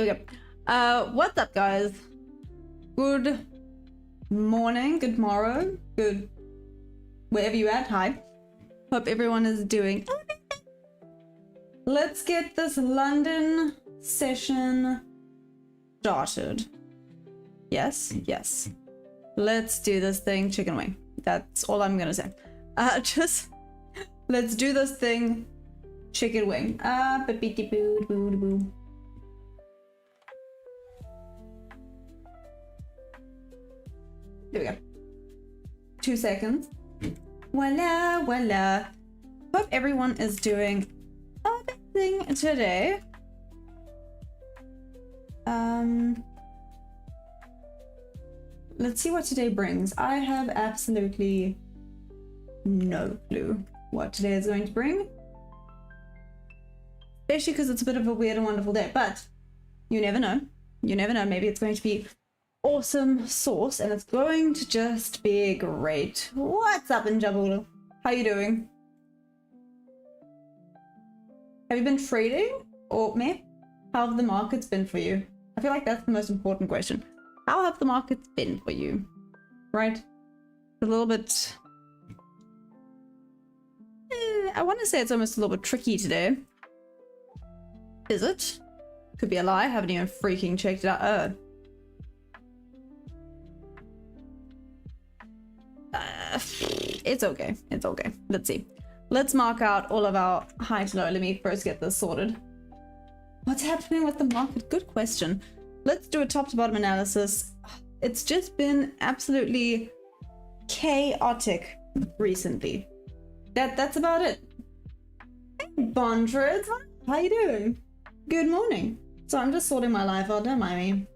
There we go. What's up, guys? Good morning, good morrow, good wherever you at. Hi. Hope everyone is doing. Let's get this London session started. Yes, yes. Let's do this thing chicken wing. That's all I'm gonna say. Just let's do this thing chicken wing. But beaty boo boo boo. There we go. 2 seconds. Voila, voila. Hope everyone is doing amazing today. Let's see what today brings. I have absolutely no clue what today is going to bring. Especially because it's a bit of a weird and wonderful day, but you never know. You never know. Maybe it's going to be awesome sauce and it's going to just be great. What's up, Njabula? How you doing? Have you been trading? Or me? How have the markets been for you? I feel like that's the most important question. How have the markets been for you? Right? A little bit... I want to say it's almost a little bit tricky today. Is it? Could be a lie. I haven't even freaking checked it out. It's okay. It's okay. Let's see. Let's mark out all of our high to low. Let me first get this sorted. What's happening with the market? Good question. Let's do a top to bottom analysis. It's just been absolutely chaotic recently. That's about it. Hey, Bondreds, how you doing? Good morning. So I'm just sorting my life out, don't mind me.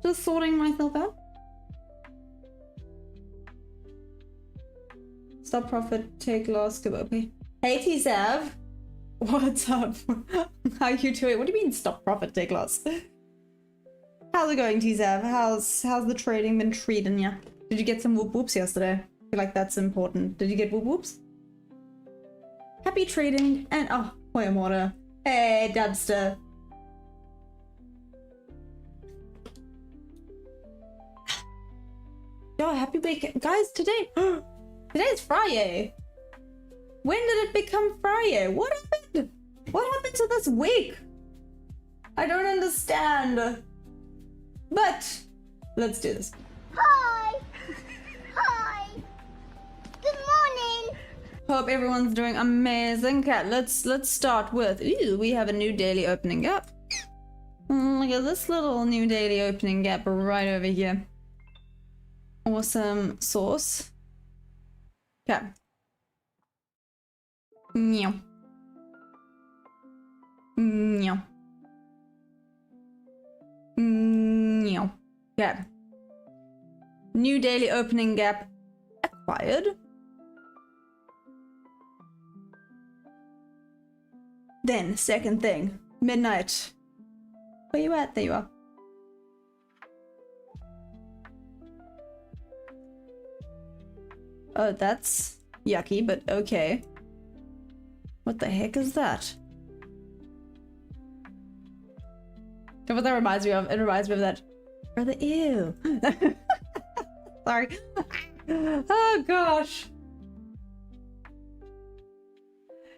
Just sorting myself out. Stop profit, take loss, give up. Hey T-Sav. What's up? How you doing? What do you mean stop profit, take loss? How's it going, T-Sav? How's the trading been treating ya? Did you get some whoop whoops yesterday? I feel like that's important. Did you get whoop whoops? Happy trading and oh, Pyeong Kwon. Hey, Dubster. Yo, happy weekend. Guys, today is Friday. When did it become Friday? What happened? What happened to this week? I don't understand. But let's do this. Hi. Hi. Good morning. Hope everyone's doing amazing. Okay, let's start with, ooh, we have a new daily opening gap. Look at this little new daily opening gap right over here. Awesome sauce. Okay. Meow. Meow. Meow. Okay. New daily opening gap acquired. Then, second thing, midnight. Where you at? There you are. Oh, that's yucky, but okay. What the heck is that? You know what that reminds me of? It reminds me of that. Brother, ew. Sorry. Oh gosh.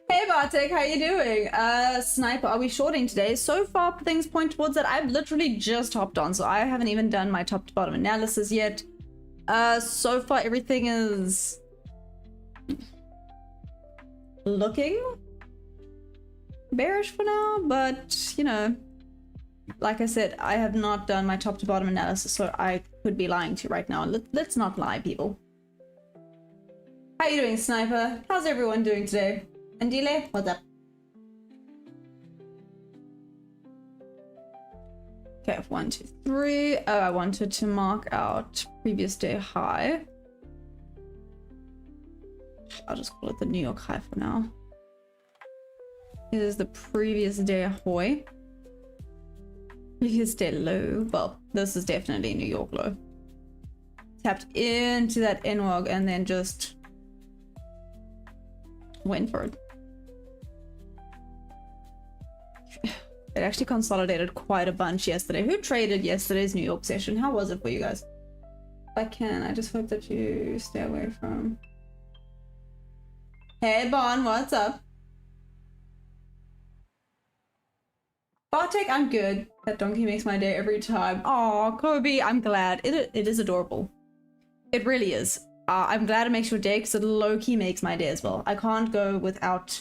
Hey Bartek, how you doing? Sniper, are we shorting today? So far things point towards that. I've literally just hopped on, so I haven't even done my top to bottom analysis yet. So far everything is looking bearish for now, but you know, like I said, I have not done my top to bottom analysis, so I could be lying to you right now. Let's not lie, people. How you doing, Sniper? How's everyone doing today? Andile, what's up? Okay, 1, 2, 3. Oh, I wanted to mark out previous day high. I'll just call it the New York high for now. It is the previous day high. Previous day low. Well, this is definitely New York low. Tapped into that NWOG and then just went for it. It actually consolidated quite a bunch yesterday. Who traded yesterday's New York session? How was it for you guys? If I can, I just hope that you stay away from... Hey, Bon, what's up? Bartek, I'm good. That donkey makes my day every time. Oh, Kobe, I'm glad. It is adorable. It really is. I'm glad it makes your day because it low-key makes my day as well. I can't go without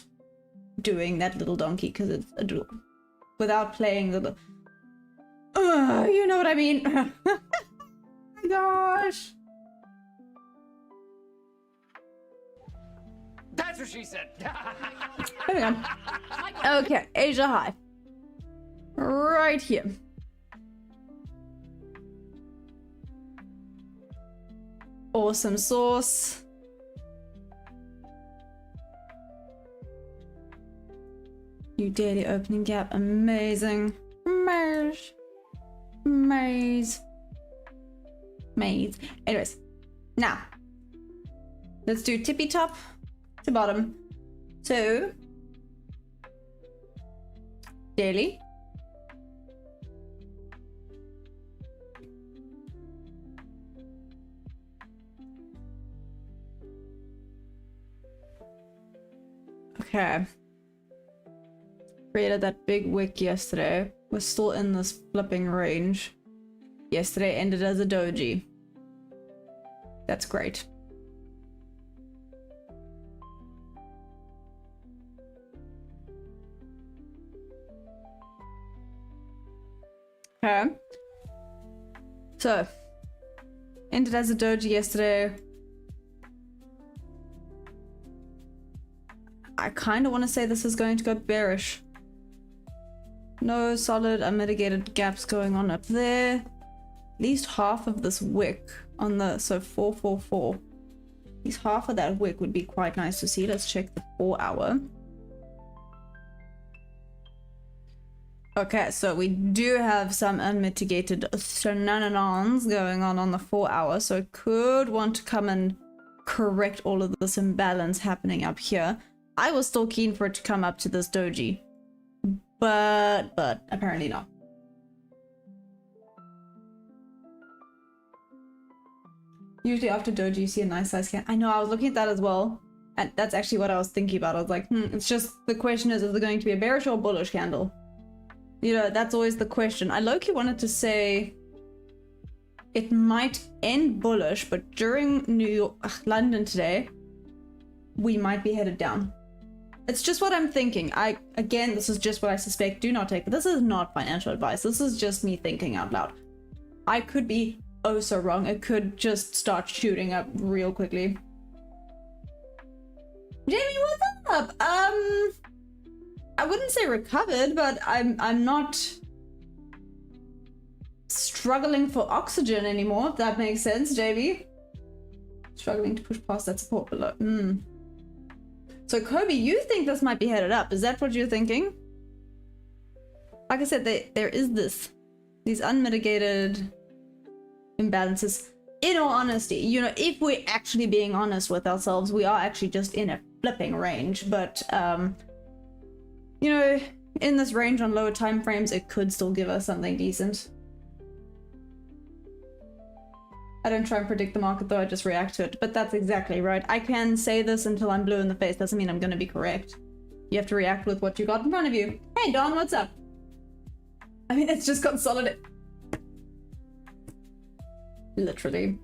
doing that little donkey because it's adorable. Without playing the... you know what I mean? Oh my gosh. That's what she said. There we go. Okay, Asia High. Right here. Awesome sauce. New daily opening gap. Amazing. Maze. Maze. Maze. Anyways. Now. Let's do tippy top to bottom. So. Daily. Okay. Created that big wick yesterday. We're still in this flipping range. Yesterday ended as a doji. That's great. Okay. So, ended as a doji yesterday. I kind of want to say this is going to go bearish. No solid unmitigated gaps going on up there. At least half of this wick on the, so 444. At least half of that wick would be quite nice to see. Let's check the 4 hour. Okay, so we do have some unmitigated shenanigans going on the 4 hour. So it could want to come and correct all of this imbalance happening up here. I was still keen for it to come up to this doji, but apparently not. Usually after doji, you see a nice size can. I know, I was looking at that as well, and that's actually what I was thinking about. I was like, it's just the question is it going to be a bearish or bullish candle? You know, that's always the question. I low-key wanted to say it might end bullish, but during London today, we might be headed down. It's just what I'm thinking. Again, this is just what I suspect. Do not take it. This is not financial advice. This is just me thinking out loud. I could be oh so wrong. It could just start shooting up real quickly. Jamie, what's up? I wouldn't say recovered, but I'm not struggling for oxygen anymore, if that makes sense, JB. Struggling to push past that support below. So Kobe, you think this might be headed up? Is that what you're thinking? Like I said, there is these unmitigated imbalances. In all honesty, you know, if we're actually being honest with ourselves, we are actually just in a flipping range. But you know, in this range on lower time frames, it could still give us something decent. I don't try and predict the market though, I just react to it. But that's exactly right. I can say this until I'm blue in the face. Doesn't mean I'm going to be correct. You have to react with what you got in front of you. Hey Don, what's up? I mean, it's just consolidated. Literally.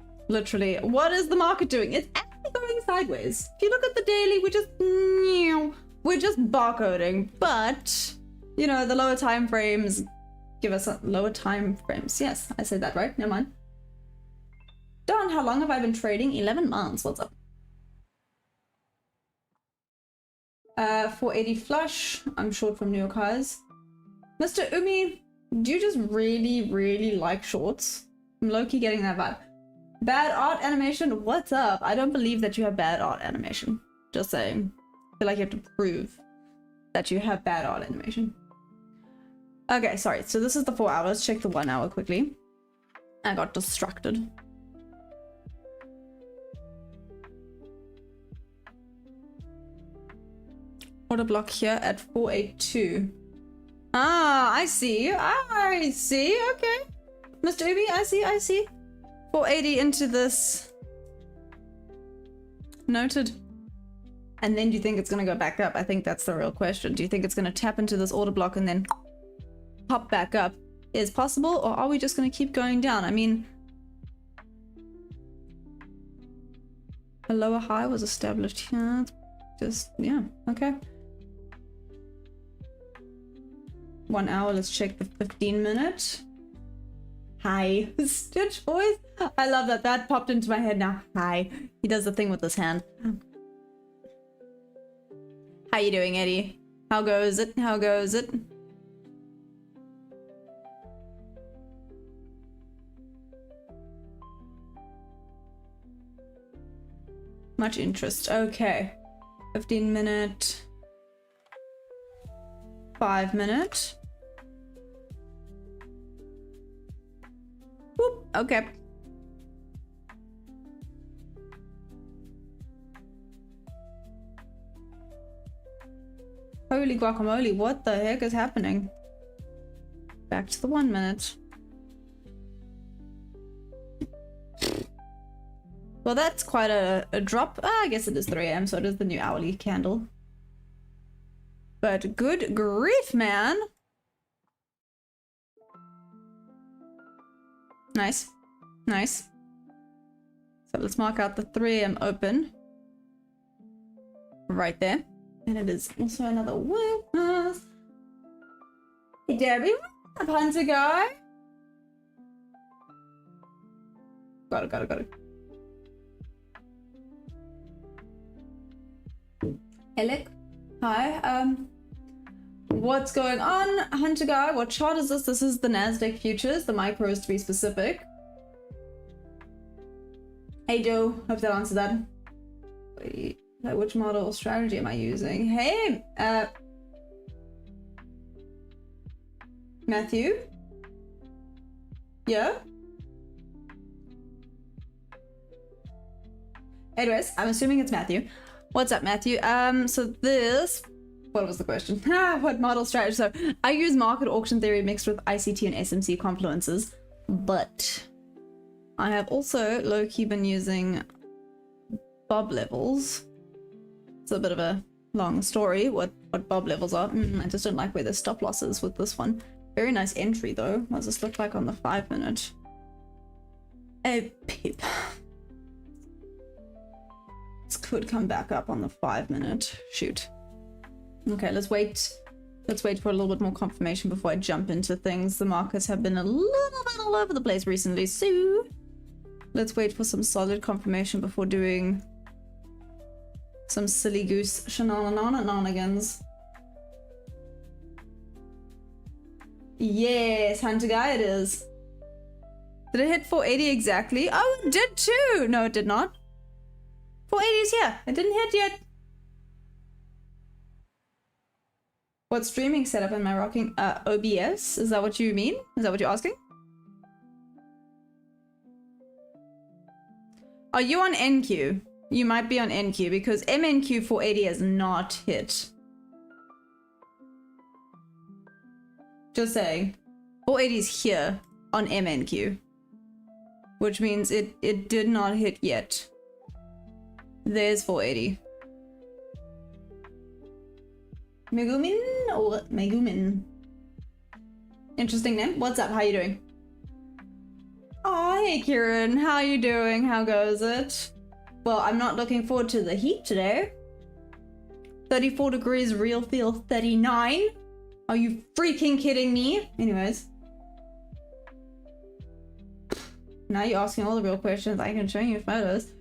What is the market doing? It's actually going sideways. If you look at the daily, we're just barcoding. But, you know, the lower time frames give us lower time frames. Yes, I said that right. Never mind. Don, how long have I been trading? 11 months. What's up? 480 flush. I'm short from New York highs. Mr. Umi, do you just really like shorts? I'm low-key getting that vibe. Bad art animation? What's up? I don't believe that you have bad art animation. Just saying. I feel like you have to prove that you have bad art animation. Okay, sorry. So this is the 4 hours. Check the 1 hour quickly. I got distracted. Order block here at 482. Ah, I see. I see. Okay. Mr. Ubi, I see. I see. 480 into this. Noted. And then do you think it's going to go back up? I think that's the real question. Do you think it's going to tap into this order block and then pop back up? Is possible, or are we just going to keep going down? I mean, a lower high was established here. Just, yeah, okay. 1 hour, let's check the 15-minute. Hi, Stitch boys. I love that. That popped into my head now. Hi. He does the thing with his hand. How you doing, Eddie? How goes it? How goes it? Much interest. Okay. 15-minute. 5-minute. Whoop. Okay. Holy guacamole, what the heck is happening? Back to the 1 minute. Well, that's quite a drop. I guess it is 3 AM, so it is the new hourly candle. But good grief, man. Nice. Nice. So let's mark out the 3 AM open. Right there. And it is also another weakness. Hey, Debbie, what's up, Hunter guy? Got it. Alec, hi. What's going on, Hunter guy? What chart is this? This is the Nasdaq futures, the micros to be specific. Hey, Joe. Hope that answered that. Wait, which model or strategy am I using? Hey, Matthew? Yeah? Anyways, I'm assuming it's Matthew. What's up, Matthew? So this... What was the question? What model strategy? So I use market auction theory mixed with ICT and SMC confluences, but I have also low-key been using bob levels. It's a bit of a long story, what bob levels are. I just don't like where the stop loss is with this one. Very nice entry though. What does this look like on the 5-minute? A peep. This could come back up on the 5-minute. Shoot. Okay, let's wait. Let's wait for a little bit more confirmation before I jump into things. The markets have been a little bit all over the place recently, so let's wait for some solid confirmation before doing some silly goose shenanigans. Yes, Hunter guy, it is. Did it hit 480 exactly? Oh, it did too! No, it did not. 480 is here. It didn't hit yet. What streaming setup am I rocking? OBS? Is that what you mean? Is that what you're asking? Are you on NQ? You might be on NQ because MNQ 480 has not hit. Just saying. 480 is here on MNQ. Which means it did not hit yet. There's 480. Megumin or Megumin? Interesting name. What's up? How you doing? Oh, hey Kieran. How you doing? How goes it? Well, I'm not looking forward to the heat today. 34 degrees, real feel 39. Are you freaking kidding me? Anyways. Now you're asking all the real questions. I can show you photos.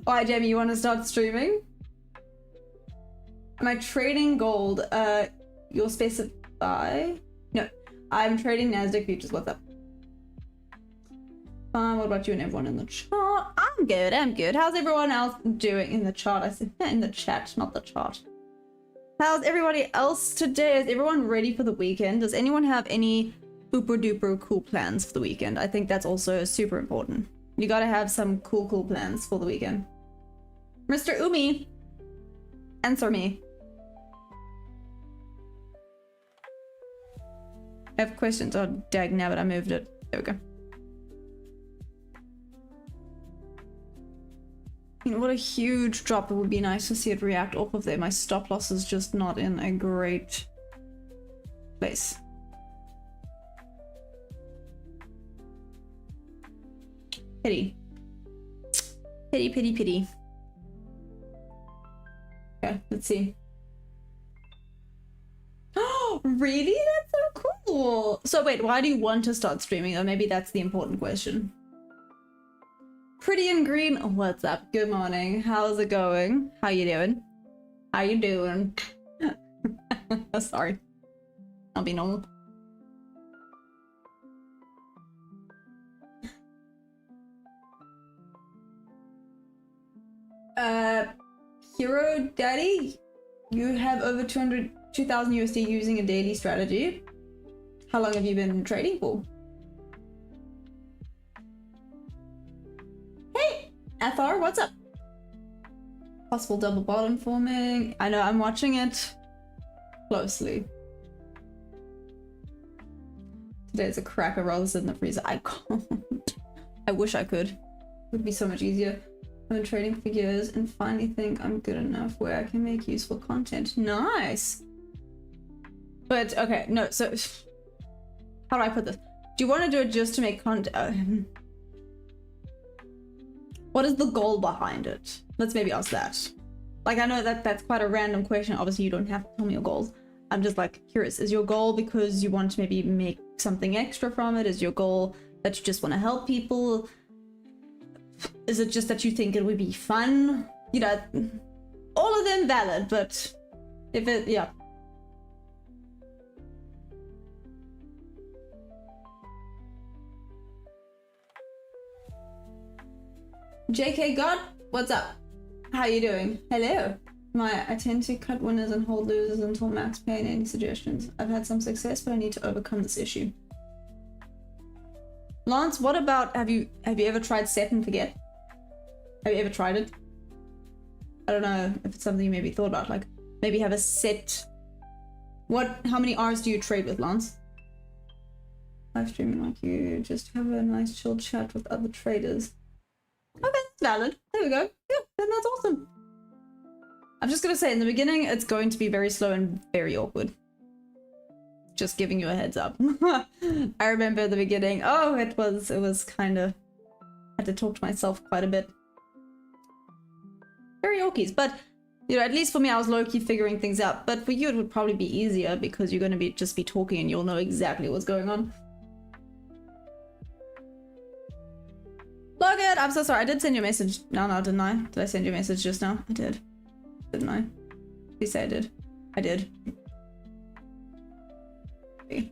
Alright, Jamie, you want to start streaming? Am I trading gold? You'll specify? No, I'm trading Nasdaq futures. What's up? What about you and everyone in the chart? I'm good, I'm good. How's everyone else doing in the chart? I said in the chat, not the chart. How's everybody else today? Is everyone ready for the weekend? Does anyone have any super duper cool plans for the weekend? I think that's also super important. You gotta have some cool plans for the weekend. Mr. Umi, answer me. I have questions. Oh, dag nabbit, I moved it. There we go. You know, what a huge drop. It would be nice to see it react off of there. My stop loss is just not in a great place. Pity. Pity, pity, pity. Okay, let's see. Oh, really? That's so cool. So wait, why do you want to start streaming? Or maybe that's the important question. Pretty and green, what's up? Good morning. How's it going? How you doing? How you doing? Sorry. I'll be normal. Hero Daddy, you have over 2,000 USD using a daily strategy. How long have you been trading for? Hey, Athar, what's up? Possible double bottom forming. I know, I'm watching it closely. Today's a cracker rather than the freezer. I can't. I wish I could. It would be so much easier. I've been trading for years and finally think I'm good enough where I can make useful content. Nice! But, okay, no, so... How do I put this? Do you want to do it just to make content? What is the goal behind it? Let's maybe ask that. Like, I know that that's quite a random question. Obviously, you don't have to tell me your goals. I'm just, like, curious. Is your goal because you want to maybe make something extra from it? Is your goal that you just want to help people? Is it just that you think it would be fun? You know, all of them valid, but if it, yeah. JK God, what's up? How you doing? Hello. I tend to cut winners and hold losers until max pain. Any suggestions? I've had some success, but I need to overcome this issue. Lance, what about, have you ever tried set and forget? Have you ever tried it? I don't know if it's something you maybe thought about, like maybe have a set. How many hours do you trade with, Lance? Live streaming like you, just have a nice chill chat with other traders. Okay, that's valid. There we go. Yeah, then that's awesome. I'm just gonna say in the beginning, it's going to be very slow and very awkward. Just giving you a heads up. I remember at the beginning, oh, it was kind of, I had to talk to myself quite a bit. Very awkies, but you know, at least for me, I was low-key figuring things out. But for you, it would probably be easier because you're going to just be talking and you'll know exactly what's going on. Logan, I'm so sorry. I did send you a message. No, didn't I? Did I send you a message just now? I did. Didn't I? Please say I did. I did. Okay.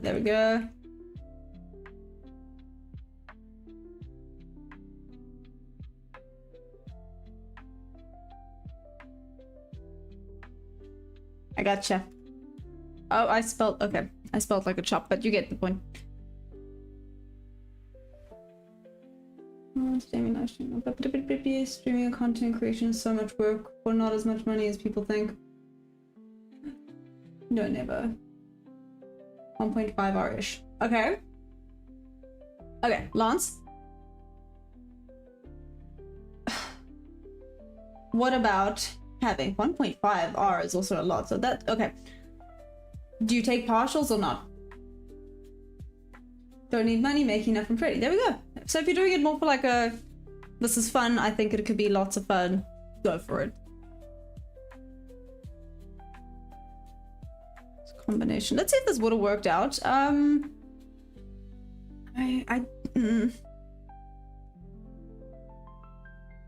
There we go. I gotcha. Oh, I spelled, okay. I spelled like a chop, but you get the point. Streaming and content creation is so much work for not as much money as people think. No, never. 1.5 hour-ish. Okay. Okay, Lance. What about having 1.5 hours? Also a lot, so that, okay. Do you take partials or not? Don't need money, making enough from trading. There we go. So if you're doing it more for like a, this is fun, I think it could be lots of fun, go for it. Combination. Let's see if this would have worked out.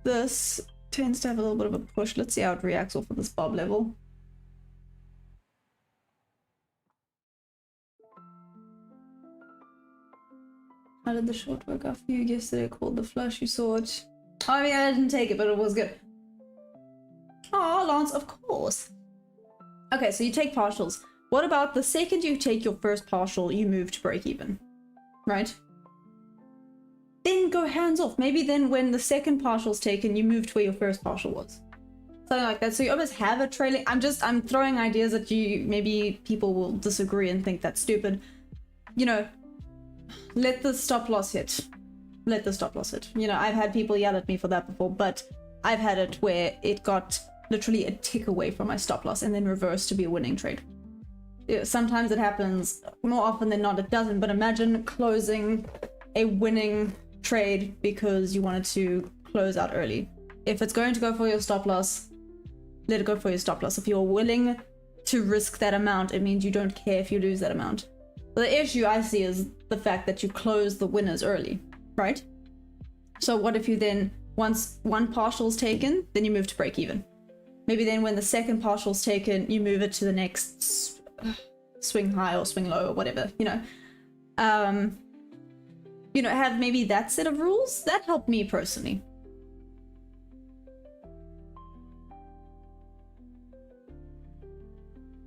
This tends to have a little bit of a push. Let's see how it reacts off of this bob level. How did the short work out for you yesterday? Called the flush, you saw it. Oh, I mean, I didn't take it, but it was good. Oh, Lance, of course. Okay, so you take partials. What about the second you take your first partial, you move to break even? right? Then go hands off. Maybe then when the second partial's taken, you move to where your first partial was. Something like that. So you almost have a trailing. I'm throwing ideas at you. Maybe people will disagree and think that's stupid. You know, let the stop loss hit. Let the stop loss hit. You know, I've had people yell at me for that before, but I've had it where it got literally a tick away from my stop loss and then reversed to be a winning trade. Yeah, sometimes it happens. More often than not, it doesn't. But imagine closing a winning trade because you wanted to close out early. If it's going to go for your stop loss, let it go for your stop loss. If you're willing to risk that amount, it means you don't care if you lose that amount. But the issue I see is the fact that you close the winners early, right? So what if you then, once one partial's taken, then you move to break even? Maybe then when the second partial's taken, you move it to the next swing high or swing low or whatever, you know. Have maybe that set of rules. That helped me personally.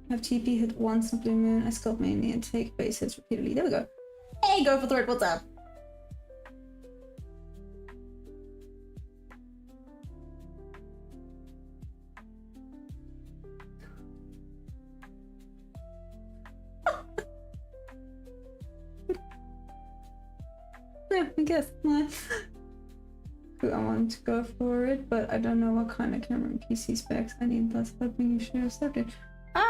Have TP hit once in blue moon, I scalp mainly and take base hits repeatedly. There we go. Hey, go for thread, what's up? Yeah, I guess. I want to go for it, but I don't know what kind of camera and PC specs I need, thus hoping you should accept it.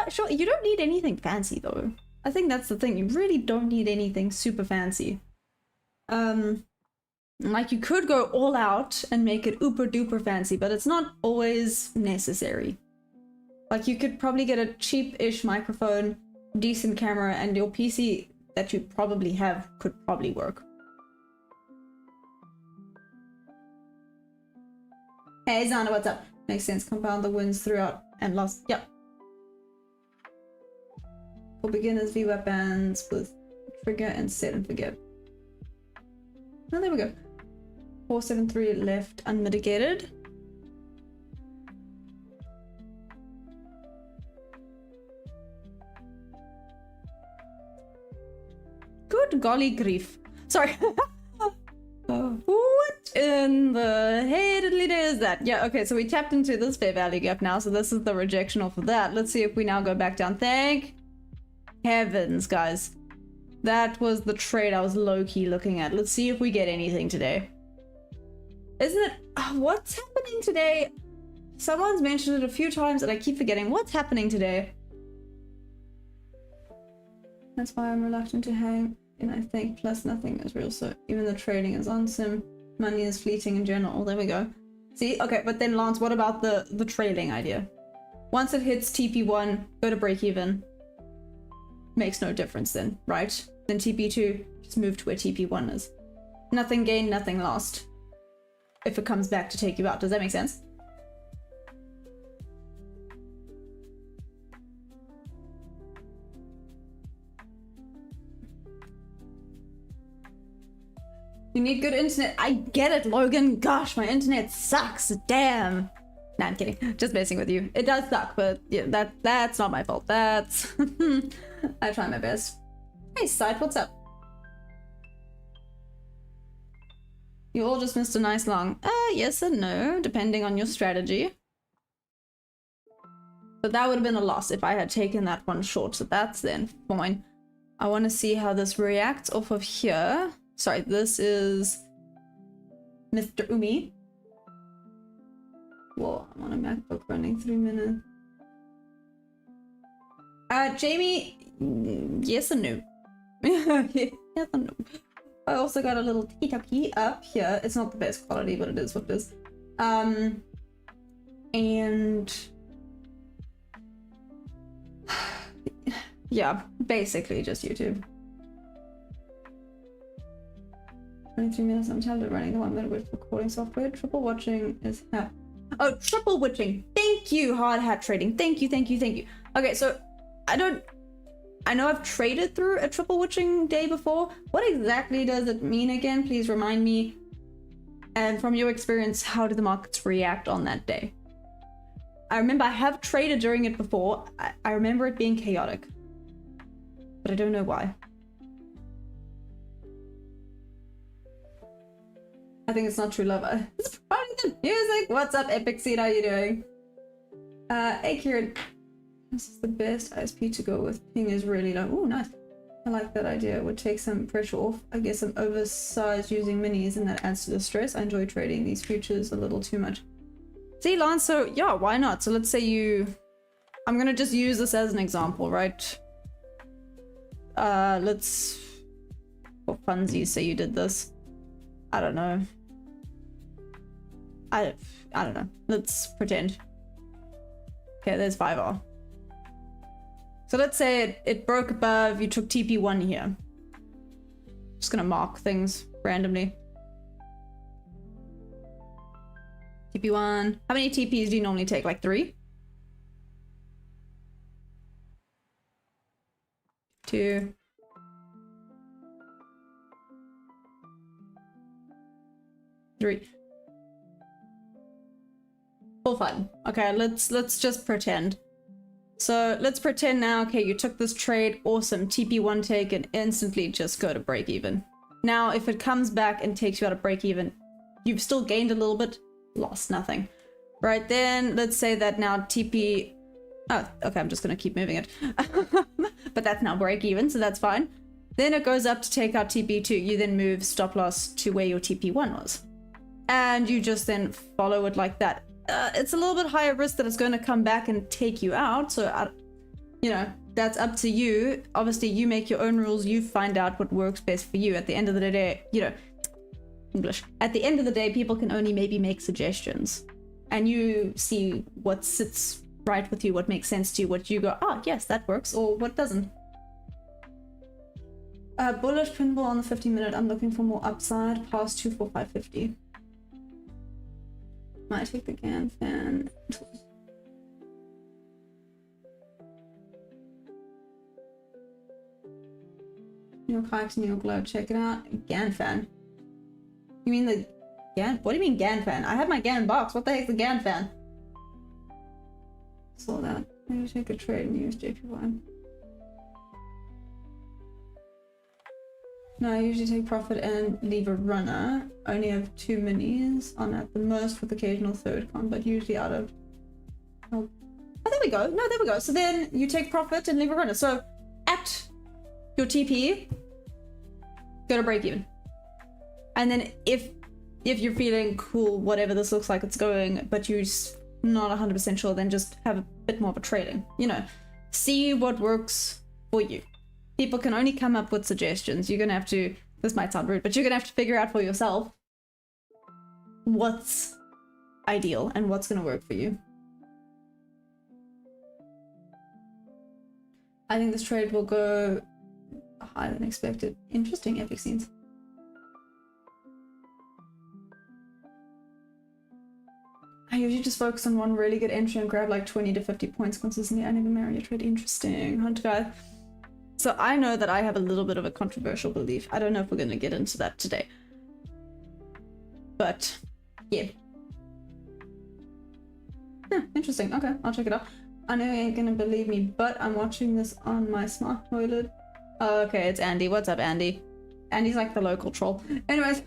Sure, you don't need anything fancy though. I think that's the thing, you really don't need anything super fancy. Like you could go all out and make it uber duper fancy, but it's not always necessary. Like you could probably get a cheap-ish microphone, decent camera, and your PC that you probably have could probably work. Hey Zana, what's up? Makes sense, compound the wins throughout and lost. Yep. For beginners, VWAP bands with trigger and set and forget. Oh, there we go. 473 left unmitigated. Good golly grief. Sorry. What in the headedly is that? Yeah, okay, so we tapped into this fair value gap now, so this is the rejection off of that. Let's see if we now go back down. Thank heavens, guys. That was the trade I was low-key looking at. Let's see if we get anything today. Isn't it? What's happening today? Someone's mentioned it a few times and I keep forgetting. What's happening today? That's why I'm reluctant to hang in, I think. Plus nothing is real, so even the trading is on sim. Money is fleeting in general. There we go. See? Okay, but then Lance, what about the trailing idea? Once it hits TP1, go to break even. Makes no difference then, right? Then TP2, just move to where TP1 is. Nothing gained, nothing lost. If it comes back to take you out. Does that make sense? You need good internet. I get it, Logan. Gosh, my internet sucks. Damn. Nah, I'm kidding. Just messing with you. It does suck, but yeah, that's not my fault. That's... I try my best. Hey, Side, what's up? You all just missed a nice long. Yes and no, depending on your strategy. But that would have been a loss if I had taken that one short, so that's then fine. I want to see how this reacts off of here. Sorry, this is Mr. Umi. Whoa, I'm on a MacBook running 3 minutes. Jamie, yes and no. Yes and no. I also got a little tiki up here. It's not the best quality, but it is what it is. And yeah, basically just YouTube. 23 minutes, I'm talented running the 1 minute with recording software. Triple watching is oh, triple witching. Thank you, Hard Hat Trading. Thank you, thank you, thank you. Okay, so I know I've traded through a triple witching day before. What exactly does it mean again? Please remind me. And from your experience, how do the markets react on that day? I remember I have traded during it before. I remember it being chaotic, but I don't know why. I think it's not true love. It's probably the music. What's up, Epic Seed? How you doing? Hey, Kieran. This is the best ISP to go with. Ping is really low. Oh, nice. I like that idea. It would take some pressure off. I guess I'm oversized using minis and that adds to the stress. I enjoy trading these futures a little too much. See, Lance, so yeah, why not? So let's say I'm gonna just use this as an example, right? Let's, for funsies, say you did this. I don't know. I don't know. Let's pretend. Okay, there's 5R. So let's say it broke above, you took TP1 here. Just gonna mark things randomly. TP1. How many TPs do you normally take? Like 3? 2. 3. For fun. Okay, let's just pretend. So let's pretend now, okay, you took this trade, awesome, TP1 take and instantly just go to break even. Now, if it comes back and takes you out of break even, you've still gained a little bit, lost nothing. Right, then let's say that now TP, oh, okay, I'm just gonna keep moving it. But that's now break even, so that's fine. Then it goes up to take out TP2, you then move stop loss to where your TP1 was. And you just then follow it like that. It's a little bit higher risk that it's going to come back and take you out. So, you know, that's up to you. Obviously, you make your own rules. You find out what works best for you. At the end of the day, you know, English. At the end of the day, people can only maybe make suggestions. And you see what sits right with you, what makes sense to you, what you go, oh, yes, that works, or what doesn't. Bullish pinball on the 15-minute. I'm looking for more upside past 24550. Might take the GAN fan. New York Hikes, New York Low. Check it out. GAN fan. You mean the GAN? What do you mean GAN fan? I have my GAN box. What the heck's the GAN fan? Saw that. Maybe take a trade and use JP1. No, I usually take profit and leave a runner. Only have 2 minis on at the most with occasional third con, but usually out of... Oh, there we go. No, there we go. So then you take profit and leave a runner. So at your TP, go to break even. And then if you're feeling cool, whatever this looks like it's going, but you're not 100% sure, then just have a bit more of a trading. You know, see what works for you. People can only come up with suggestions. You're gonna have to, this might sound rude, but you're gonna have to figure out for yourself what's ideal and what's gonna work for you. I think this trade will go higher than expected. Interesting, epic scenes. I usually just focus on one really good entry and grab like 20 to 50 points consistently. I never marry a trade. Interesting. Hunt guy. So I know that I have a little bit of a controversial belief. I don't know if we're going to get into that today. But, yeah. Interesting. Okay, I'll check it out. I know you ain't going to believe me, but I'm watching this on my smart toilet. Oh, okay, it's Andy. What's up, Andy? Andy's like the local troll. Anyways.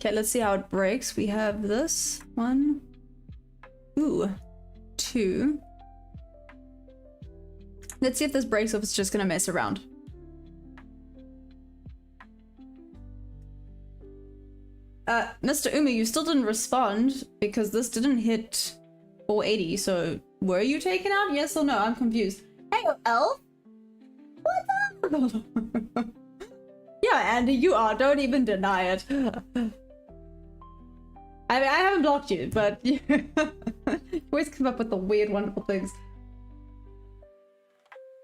Okay, let's see how it breaks. We have this 1, 2. Let's see if this breaks or if it's just gonna mess around. Mr. Umi, you still didn't respond because this didn't hit 480. So were you taken out? Yes or no? I'm confused. Hey, Elf. What's up? Yeah, Andy, you are. Don't even deny it. I mean, I haven't blocked you, but you always come up with the weird, wonderful things.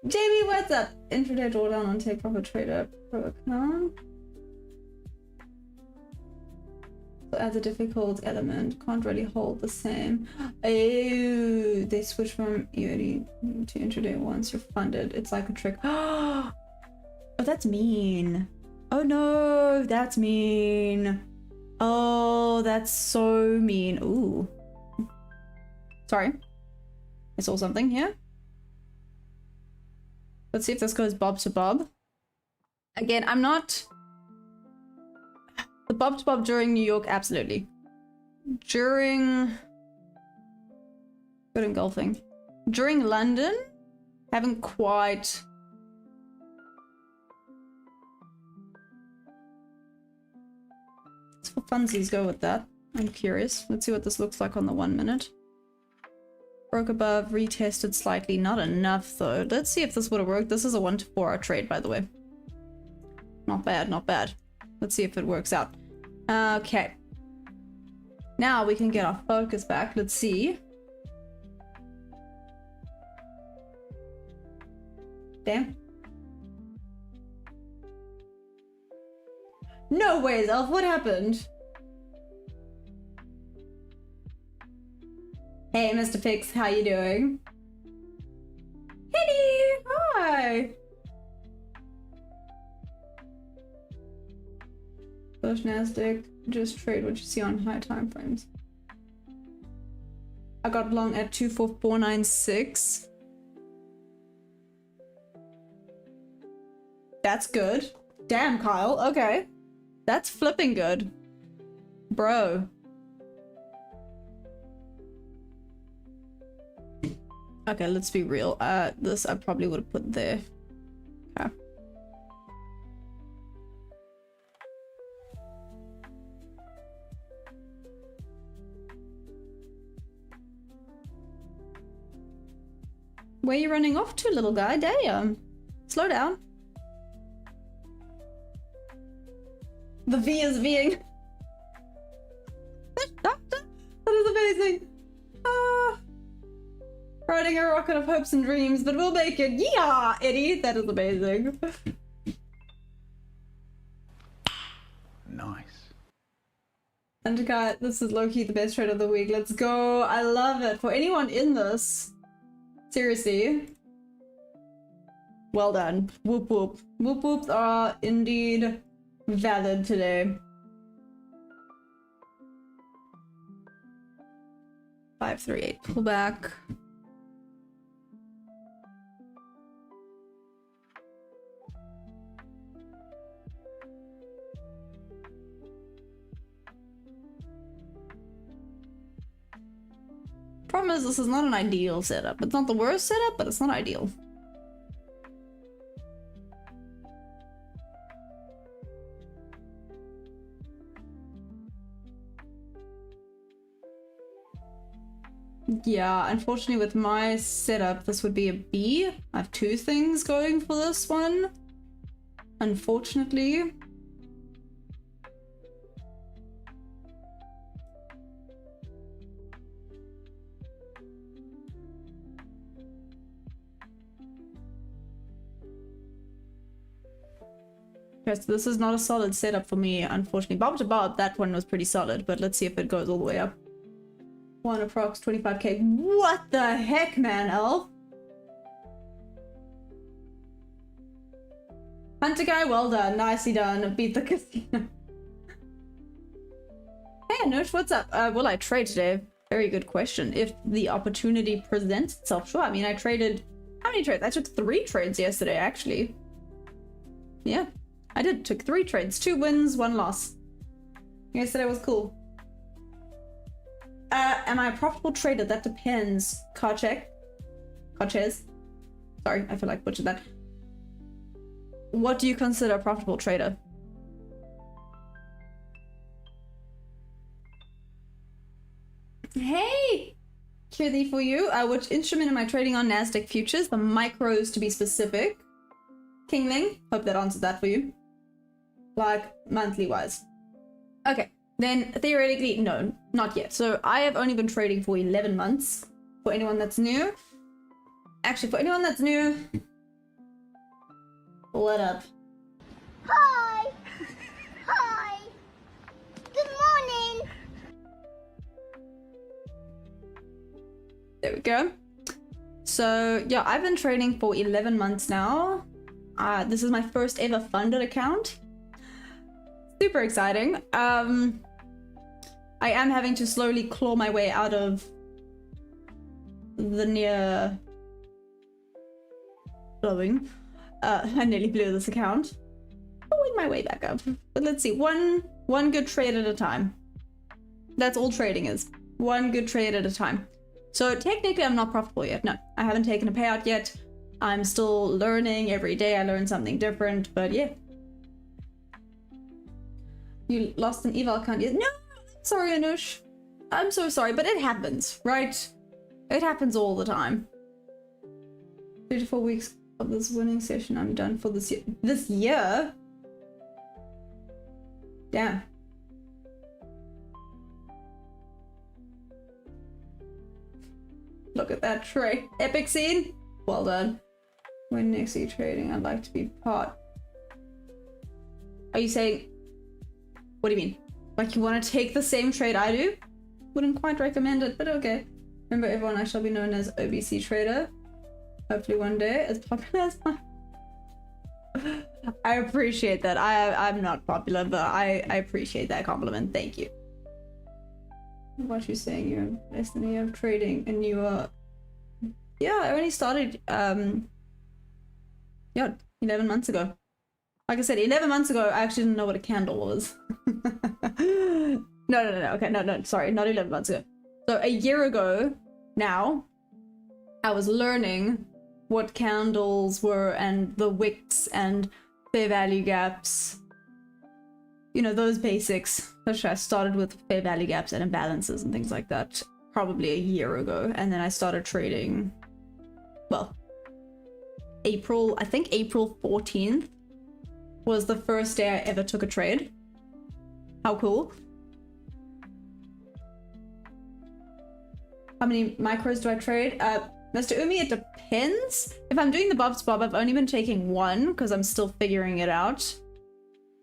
Jamie, what's up? Intraday drawdown on Take Profit Trader Pro account. So adds a difficult element. Can't really hold the same. Oh, they switch from EOD to intraday once you're funded. It's like a trick. Oh, that's mean. Oh no, that's mean. Oh, that's so mean. Ooh. Sorry. I saw something here. Let's see if this goes bob to bob. Again, I'm not... The bob to bob during New York, absolutely. During... Good engulfing. During London, haven't quite... Let's for funsies go with that. I'm curious. Let's see what this looks like on the 1 minute. Broke above, retested slightly. Not enough though. Let's see if this would have worked. This is a 1 to 4 hour trade, by the way. Not bad, not bad. Let's see if it works out. Okay. Now we can get our focus back. Let's see. Damn. No ways, Elf. What happened? Hey, Mr. Pix, how you doing? Hey, hi. Push Nasdaq. Just trade what you see on high time frames. I got long at 24496. That's good. Damn, Kyle. Okay. That's flipping good. Bro. Okay, let's be real. This I probably would have put there. Okay. Where are you running off to, little guy? Damn. Slow down. The V is Ving. That is amazing. Riding a rocket of hopes and dreams, but we'll make it. Yeah, Eddie. That is amazing. Nice. Undercut, this is low-key the best trade of the week. Let's go. I love it. For anyone in this, seriously, well done. Whoop whoop. Whoop whoops are indeed valid today. 538 pullback. Problem is, this is not an ideal setup. It's not the worst setup, but it's not ideal. Yeah, unfortunately with my setup, this would be a B. I have two things going for this one. Unfortunately. Okay, so this is not a solid setup for me, unfortunately. Bob to Bob, that one was pretty solid, but let's see if it goes all the way up. One approx 25k. What the heck, man, Elf? Hunter guy, well done. Nicely done. Beat the casino. Hey, Anush, what's up? Will I trade today? Very good question. If the opportunity presents itself, sure. I mean, I traded... How many trades? I took 3 trades yesterday, actually. Yeah, I did. Took 3 trades. 2 wins, 1 loss. Yesterday was cool. Am I a profitable trader? That depends. Carches. Sorry, I feel like I butchered that. What do you consider a profitable trader? Hey! Kirthi for you. Which instrument am I trading on? Nasdaq futures. The micros to be specific. Kingling. Hope that answered that for you. Like, monthly wise. Okay. Then theoretically, no, not yet. So I have only been trading for 11 months. For anyone that's new. Actually, for anyone that's new, what up? Hi! Hi! Good morning! There we go. So yeah, I've been trading for 11 months now. This is my first ever funded account. Super exciting. I am having to slowly claw my way out of the near blowing. I nearly blew this account. Going my way back up. But let's see, one good trade at a time. That's all trading is. One good trade at a time. So technically I'm not profitable yet. No, I haven't taken a payout yet. I'm still learning every day. I learn something different, but yeah. You lost an eval account yet? No, sorry, Anush. I'm so sorry, but it happens, right? It happens all the time. 3 to 4 weeks of this winning session, I'm done for this year. This year? Damn. Look at that trade. Epic scene. Well done. When next are you trading? I'd like to be part. Are you saying... What do you mean? Like you want to take the same trade I do? Wouldn't quite recommend it, but okay. Remember everyone, I shall be known as OBC Trader. Hopefully one day as popular as I... I appreciate that. I'm not popular, but I appreciate that compliment. Thank you. What you saying? You're less than a year of trading and you are... Yeah, I only started 11 months ago. Like I said, 11 months ago, I actually didn't know what a candle was. No. Okay, no, sorry, not 11 months ago. So a year ago now, I was learning what candles were and the wicks and fair value gaps. You know, those basics. I started with fair value gaps and imbalances and things like that probably a year ago. And then I started trading, well, I think April 14th was the first day I ever took a trade. How cool. How many micros do I trade? Mr. Umi, it depends. If I'm doing the Bob's Bob, I've only been taking one because I'm still figuring it out.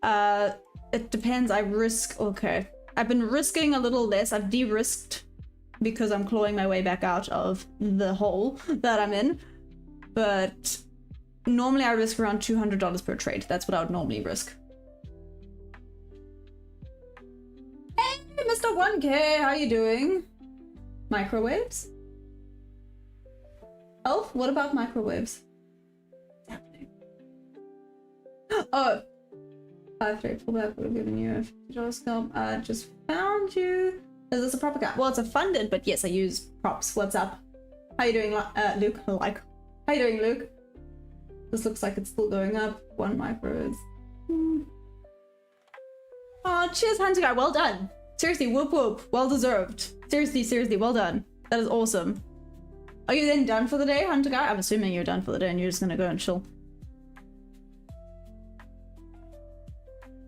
It depends. I risk... Okay. I've been risking a little less. I've de-risked because I'm clawing my way back out of the hole that I'm in. But normally I risk around $200 per trade. That's what I would normally risk. Hey, Mr. 1K, how you doing? Microwaves? Elf, what about microwaves? Oh, 5-3 pullback would have given you a $50 scalp. I just found you. Is this a prop account? Well, it's a funded, but yes, I use props. What's up? How you doing, Luke? How you doing, Luke? This looks like it's still going up. 1 micro is... Oh, cheers, Hunter Guy. Well done. Seriously, whoop whoop. Well deserved. Seriously, well done. That is awesome. Are you then done for the day, Hunter Guy? I'm assuming you're done for the day and you're just gonna go and chill.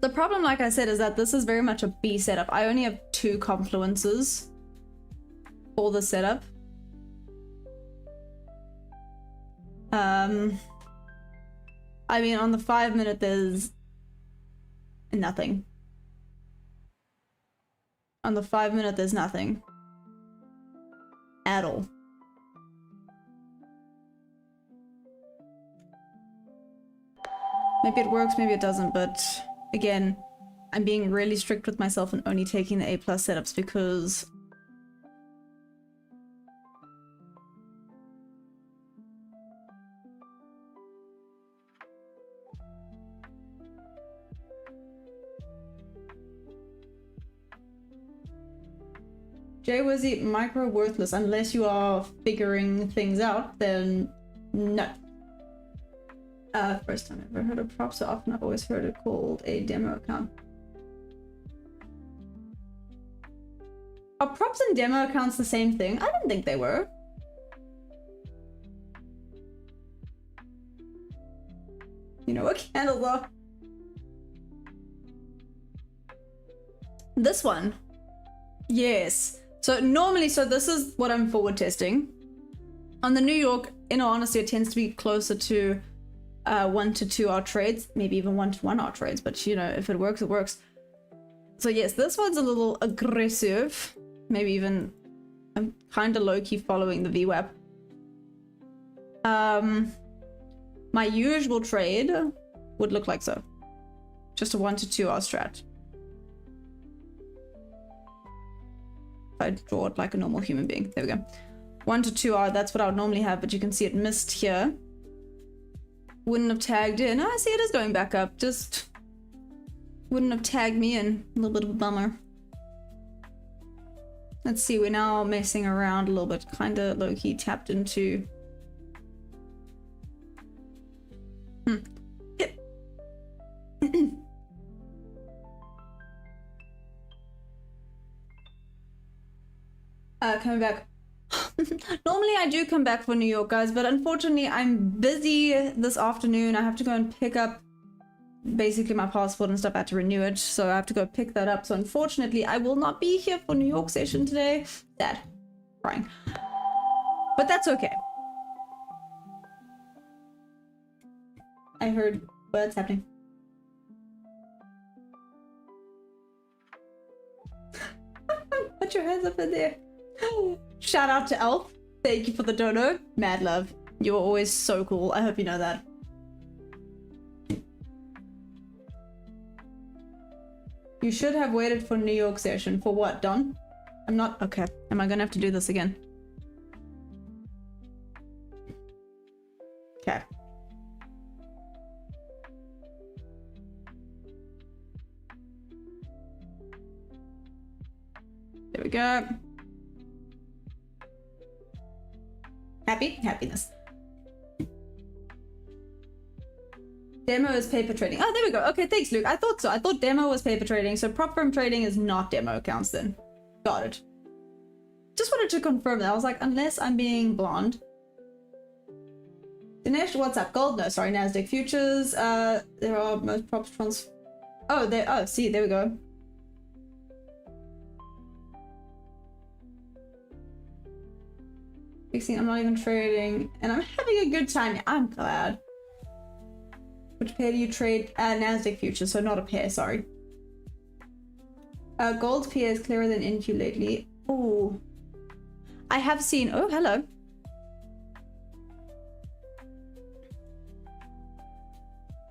The problem, like I said, is that this is very much a B setup. I only have 2 confluences for the setup. I mean, on the 5-minute, there's nothing. On the 5-minute, there's nothing. At all. Maybe it works, maybe it doesn't, but again, I'm being really strict with myself and only taking the A+ setups because Jay Wizzy, micro worthless. Unless you are figuring things out, then no. First time I've ever heard of prop so often. I've always heard it called a demo account. Are props and demo accounts the same thing? I didn't think they were. You know what candles are? This one. Yes. So normally, this is what I'm forward testing. On the New York, in all honesty, it tends to be closer to 1 to 2 hour trades, maybe even 1 to 1 hour trades, but you know, if it works, it works. So yes, this one's a little aggressive. Maybe even I'm kind of low-key following the VWAP. My usual trade would look like so. Just a 1 to 2 hour strat. I draw it like a normal human being. There we go. 1 to 2 hour, that's what I would normally have, but you can see it missed here. Wouldn't have tagged in. Oh, I see it is going back up. Just wouldn't have tagged me in. A little bit of a bummer. Let's see, we're now messing around a little bit. Kinda low-key tapped into... Yep. Coming back. Normally I do come back for New York, guys, but unfortunately I'm busy this afternoon. I have to go and pick up basically my passport and stuff. I had to renew it, so I have to go pick that up. So unfortunately I will not be here for New York session today. Sad. Crying. But that's okay. I heard what's happening. Put your hands up in there. Shout out to Elf. Thank you for the dono. Mad love. You're always so cool. I hope you know that. You should have waited for New York session. For what, Don? I'm not... Okay. Am I gonna have to do this again? Okay. There we go. Happy? Happiness. Demo is paper trading. Oh, there we go. Okay, thanks, Luke. I thought so. I thought demo was paper trading, so prop firm trading is not demo accounts then. Got it. Just wanted to confirm that. I was like, unless I'm being blonde. Dinesh, what's up? Gold? No, sorry, Nasdaq futures. There are most props trans... Oh, there. Oh, see, there we go. I'm not even trading, and I'm having a good time. I'm glad. Which pair do you trade? Nasdaq futures, so not a pair, sorry. Gold pair is clearer than NQ lately. Oh, I have seen. Oh, hello.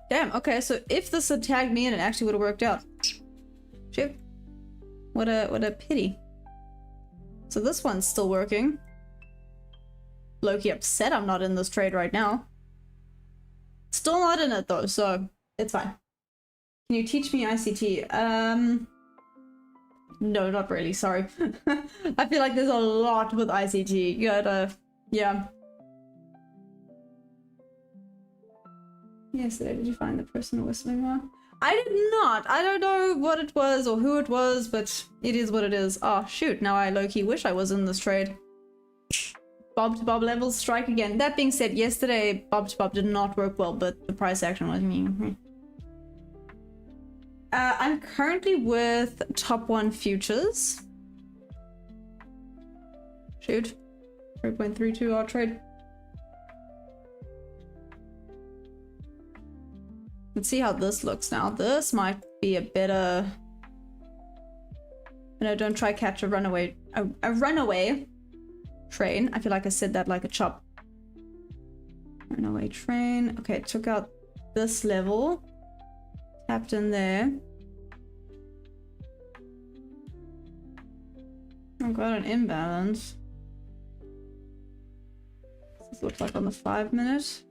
Damn. Okay, so if this had tagged me in, it actually would have worked out. Shoot. What a pity. So this one's still working. Low-key upset I'm not in this trade right now. Still not in it though, so it's fine. Can you teach me ICT? No, not really, sorry. I feel like there's a lot with ICT. You gotta, yeah. Yesterday, did you find the person whistling one? I did not. I don't know what it was or who it was, but it is what it is. Oh shoot, now I low-key wish I was in this trade. Bob to Bob levels strike again. That being said, yesterday Bob to Bob did not work well, but the price action was me. I'm currently with top 1 futures. Shoot. 3.32 our trade. Let's see how this looks now. This might be a better... No, don't try catch a runaway. A runaway train. I feel like I said that like a chop. Runaway train. Okay, took out this level. Tapped in there. I've got an imbalance. This looks like on the 5 minute.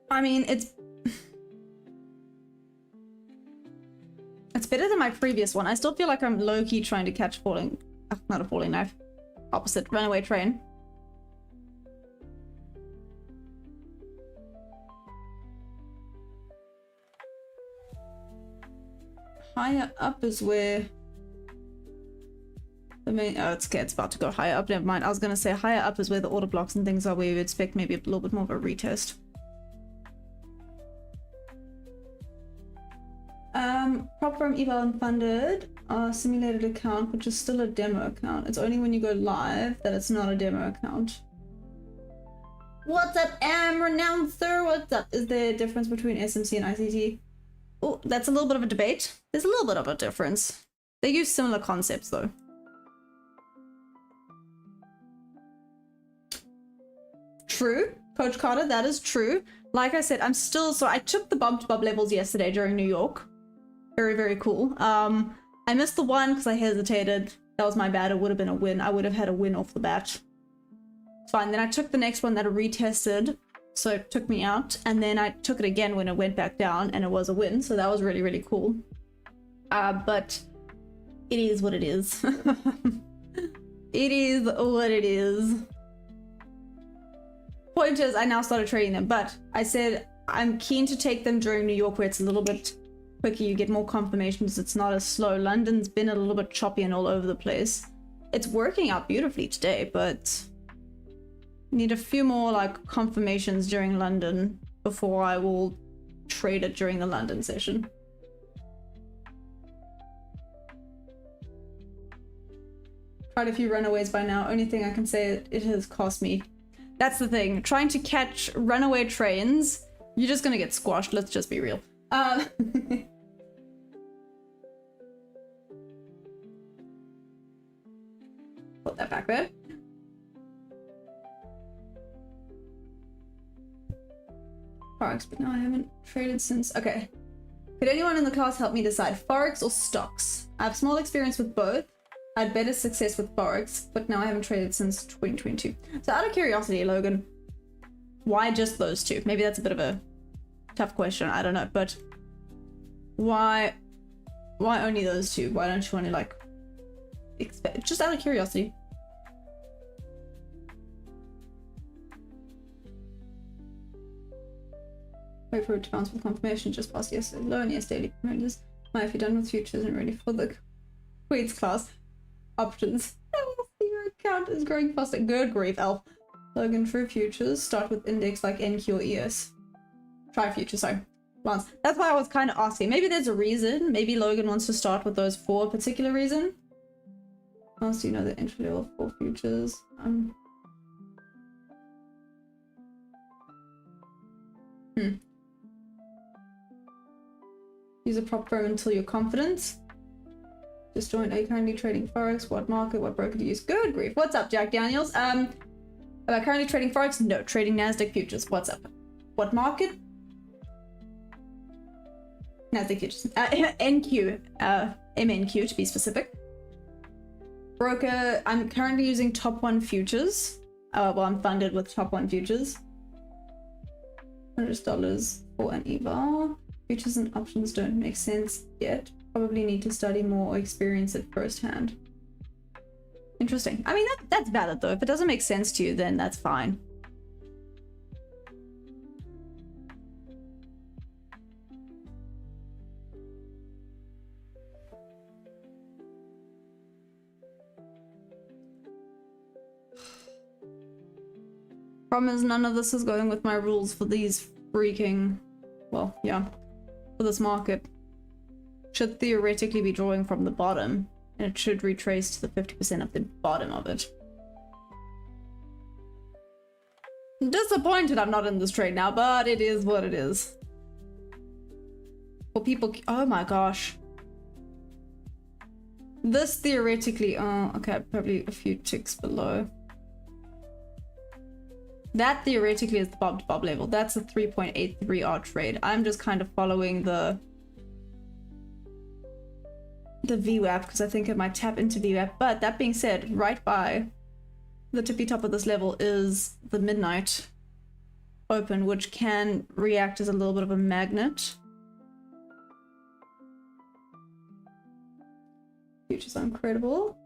I mean, it's better than my previous one. I still feel like I'm low-key trying to catch falling... not a falling knife. Opposite. Runaway train. Higher up is where... the main... Oh, it's okay. It's about to go higher up. Never mind. I was going to say higher up is where the order blocks and things are, where you would expect maybe a little bit more of a retest. Prop firm eval unfunded simulated account, which is still a demo account. It's only when you go live that it's not a demo account. What's up, Renouncer? What's up? Is there a difference between SMC and ICT? Oh, that's a little bit of a debate. There's a little bit of a difference. They use similar concepts though. True, Coach Carter, that is true. Like I said, I'm still, so I took the bump to bub levels yesterday during New York. Very, very cool. I missed the one because I hesitated. That was my bad. It would have been a win. I would have had a win off the bat. fine. Then I took the next one that retested, so it took me out, and then I took it again when it went back down, and it was a win, so that was really, really cool. But it is what it is. It is what it is. Point is, I now started trading them, but I said I'm keen to take them during New York where it's a little bit quicker, you get more confirmations, it's not as slow. London's been a little bit choppy and all over the place. It's working out beautifully today, but need a few more like confirmations during London before I will trade it during the London session. Tried a few runaways by now. Only thing I can say it has cost me. That's the thing. Trying to catch runaway trains, you're just gonna get squashed. Let's just be real. Put that back there. Forex, but no, I haven't traded since. Okay. Could anyone in the class help me decide Forex or stocks? I have small experience with both. I had better success with Forex, but now I haven't traded since 2022. So out of curiosity, Logan, why just those two? Maybe that's a bit of a tough question, I don't know, but why only those two? Why don't you want to like expect, just out of curiosity? Wait for it to bounce with confirmation just past yesterday. Low and yes daily promoters. Might be done with futures and ready for the Queen's class. Options. Your account is growing faster. Good grief, Elf. Logan for futures. Start with index like NQ or ES. Try futures, sorry. Once. That's why I was kind of asking. Maybe there's a reason. Maybe Logan wants to start with those for a particular reason. How else do you know the entry level for futures? Use a prop firm until you're confident. Just joined. Are you currently trading Forex? What market? What broker do you use? Good grief. What's up, Jack Daniels? Am I currently trading Forex? No, trading Nasdaq futures. What's up? What market? Nasdaq futures. NQ. MNQ to be specific. Broker. I'm currently using Top One futures. Well, I'm funded with Top One futures. $100 for an EVAR. Futures and options don't make sense yet. Probably need to study more or experience it firsthand. Interesting. I mean, that's valid though. If it doesn't make sense to you, then that's fine. Problem is, none of this is going with my rules for these freaking... Well, yeah. For this market. Should theoretically be drawing from the bottom, and it should retrace to the 50% of the bottom of it. I'm disappointed I'm not in this trade now, but it is what it is. For people, oh my gosh. This theoretically, oh, okay, probably a few ticks below. That theoretically is the bob to bob level. That's a 3.83 odd trade. I'm just kind of following the VWAP because I think it might tap into VWAP. But that being said, right by the tippy top of this level is the midnight open, which can react as a little bit of a magnet. Futures are incredible.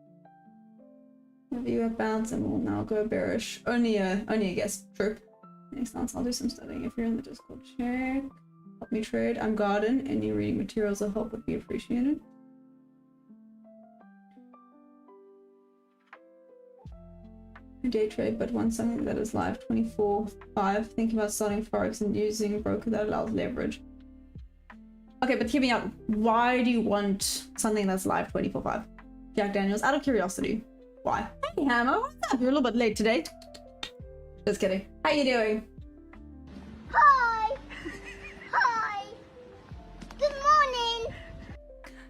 The VWAP bounce and we'll now go bearish. Only a guess. True. Next time I'll do some studying. If you're in the Discord, check. Help me trade. I'm garden. Any reading materials or help would be appreciated. I day trade, but want something that is live 24/5. Thinking about starting Forex and using a broker that allows leverage. Okay, but hear me out. Why do you want something that's live 24/5? Jack Daniels, out of curiosity. Why? Hey Hammer, what's up? You're a little bit late today. Just kidding. How you doing? Hi. Hi. Good morning.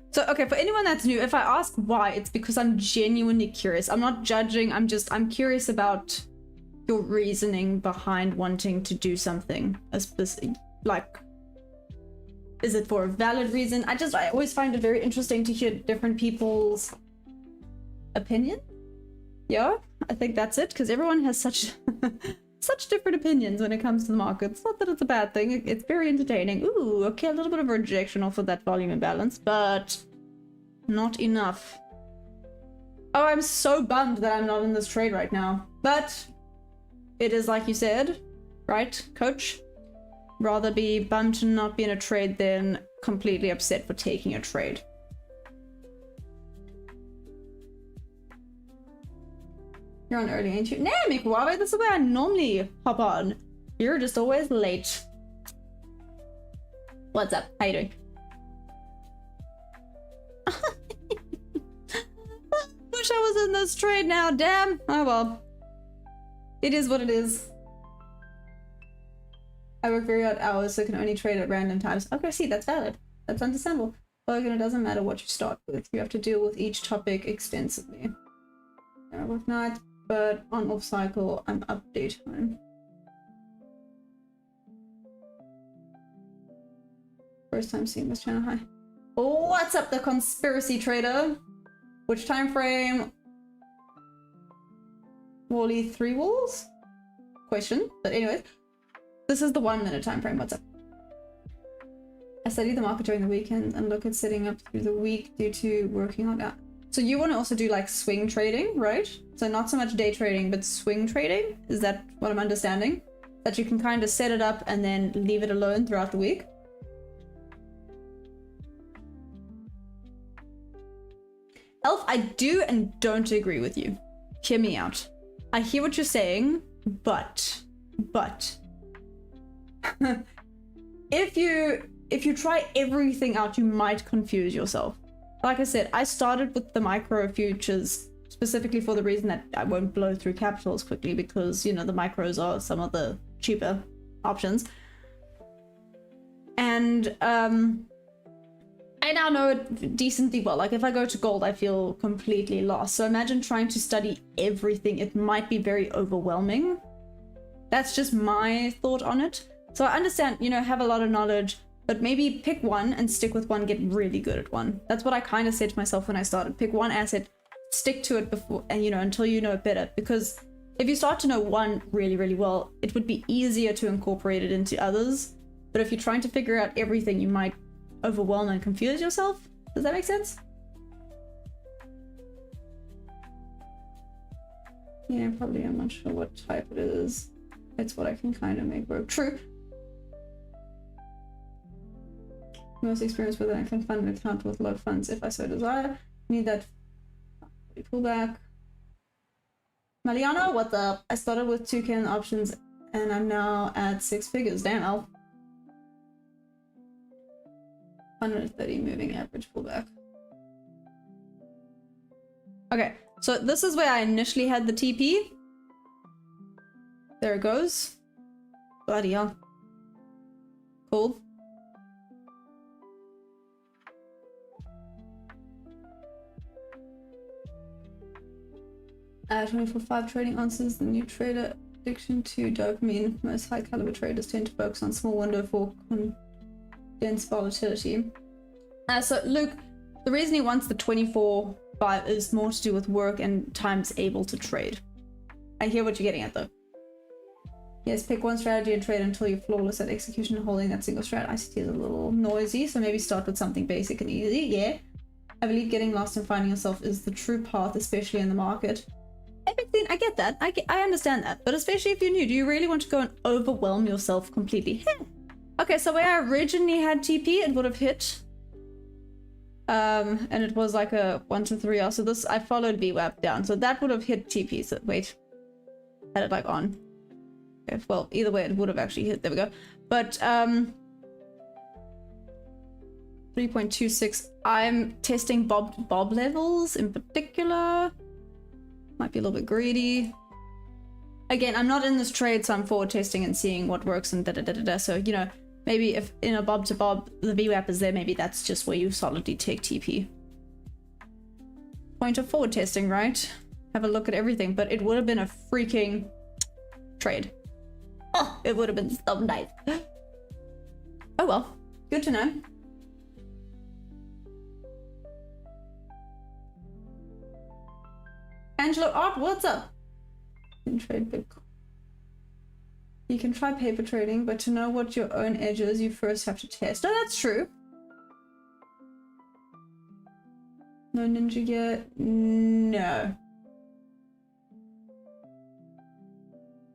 So, okay, for anyone that's new, if I ask why, it's because I'm genuinely curious. I'm not judging. I'm curious about your reasoning behind wanting to do something. Like, is it for a valid reason? I always find it very interesting to hear different people's opinion. Yeah, I think that's it, because everyone has such such different opinions when it comes to the market. It's not that it's a bad thing, it's very entertaining. Ooh, okay, a little bit of rejection off of that volume imbalance, but not enough. Oh, I'm so bummed that I'm not in this trade right now. But it is like you said, right, coach? Rather be bummed to not be in a trade than completely upset for taking a trade. You're on early, ain't you? Nah, McWabe, that's the way I normally hop on. You're just always late. What's up? How you doing? Wish I was in this trade now, damn. Oh well. It is what it is. I work very odd hours, so can only trade at random times. Okay, see, that's valid. That's understandable. But again, it doesn't matter what you start with. You have to deal with each topic extensively. I work nights, but on off cycle, I'm up daytime. First time seeing this channel, hi. What's up, the conspiracy trader? Which time frame? Wally 3 walls? Question. But anyways, this is the 1 minute time frame. What's up? I study the market during the weekend and look at setting up through the week due to working on that. So you want to also do like swing trading, right? So not so much day trading, but swing trading? Is that what I'm understanding? That you can kind of set it up and then leave it alone throughout the week? Elf, I do and don't agree with you. Hear me out. I hear what you're saying, but if you try everything out, you might confuse yourself. Like I said, I started with the micro futures specifically for the reason that I won't blow through capital as quickly because, you know, the micros are some of the cheaper options. And I now know it decently well. Like if I go to gold, I feel completely lost. So imagine trying to study everything. It might be very overwhelming. That's just my thought on it. So I understand, you know, have a lot of knowledge, but maybe pick one and stick with one, get really good at one. That's what I kind of said to myself when I started. Pick one asset, stick to it before, and you know, until you know it better. Because if you start to know one really, really well, it would be easier to incorporate it into others. But if you're trying to figure out everything, you might overwhelm and confuse yourself. Does that make sense? Yeah, probably. I'm not sure what type it is. It's what I can kind of make work. True. Most experience with it, I can fund an account with low funds if I so desire. Need that pullback. Maliano, what's up? I started with 2K in options and I'm now at 6 figures. Damn, Elf. 130 moving average pullback. Okay, so this is where I initially had the TP. There it goes. Bloody hell. Cool. 24/5 trading answers the new trader addiction to dopamine. Most high caliber traders tend to focus on small window for condensed volatility. So Luke, the reason he wants the 24/5 is more to do with work and times able to trade. I hear what you're getting at though. Yes, pick one strategy and trade until you're flawless at execution, holding that single strat. ICT is a little noisy, so maybe start with something basic and easy. Yeah. I believe getting lost and finding yourself is the true path, especially in the market. I get that. I understand that. But especially if you're new, do you really want to go and overwhelm yourself completely? Okay, so where I originally had TP, it would have hit. And it was like a 1 to 3R. So this, I followed VWAP down. So that would have hit TP. So wait. Had it like on. Okay, well, either way, it would have actually hit. There we go. But 3.26. I'm testing Bob levels in particular. Might be a little bit greedy. Again, I'm not in this trade, so I'm forward testing and seeing what works and da-da-da-da-da. So, you know, maybe if in a Bob to Bob, the VWAP is there, maybe that's just where you solidly take TP. Point of forward testing, right? Have a look at everything, but it would have been a freaking trade. Oh, it would have been so nice. Oh well, good to know. Angelo Art, what's up? You can trade Bitcoin. You can try paper trading, but to know what your own edge is, you first have to test. No, that's true. No ninja yet? No.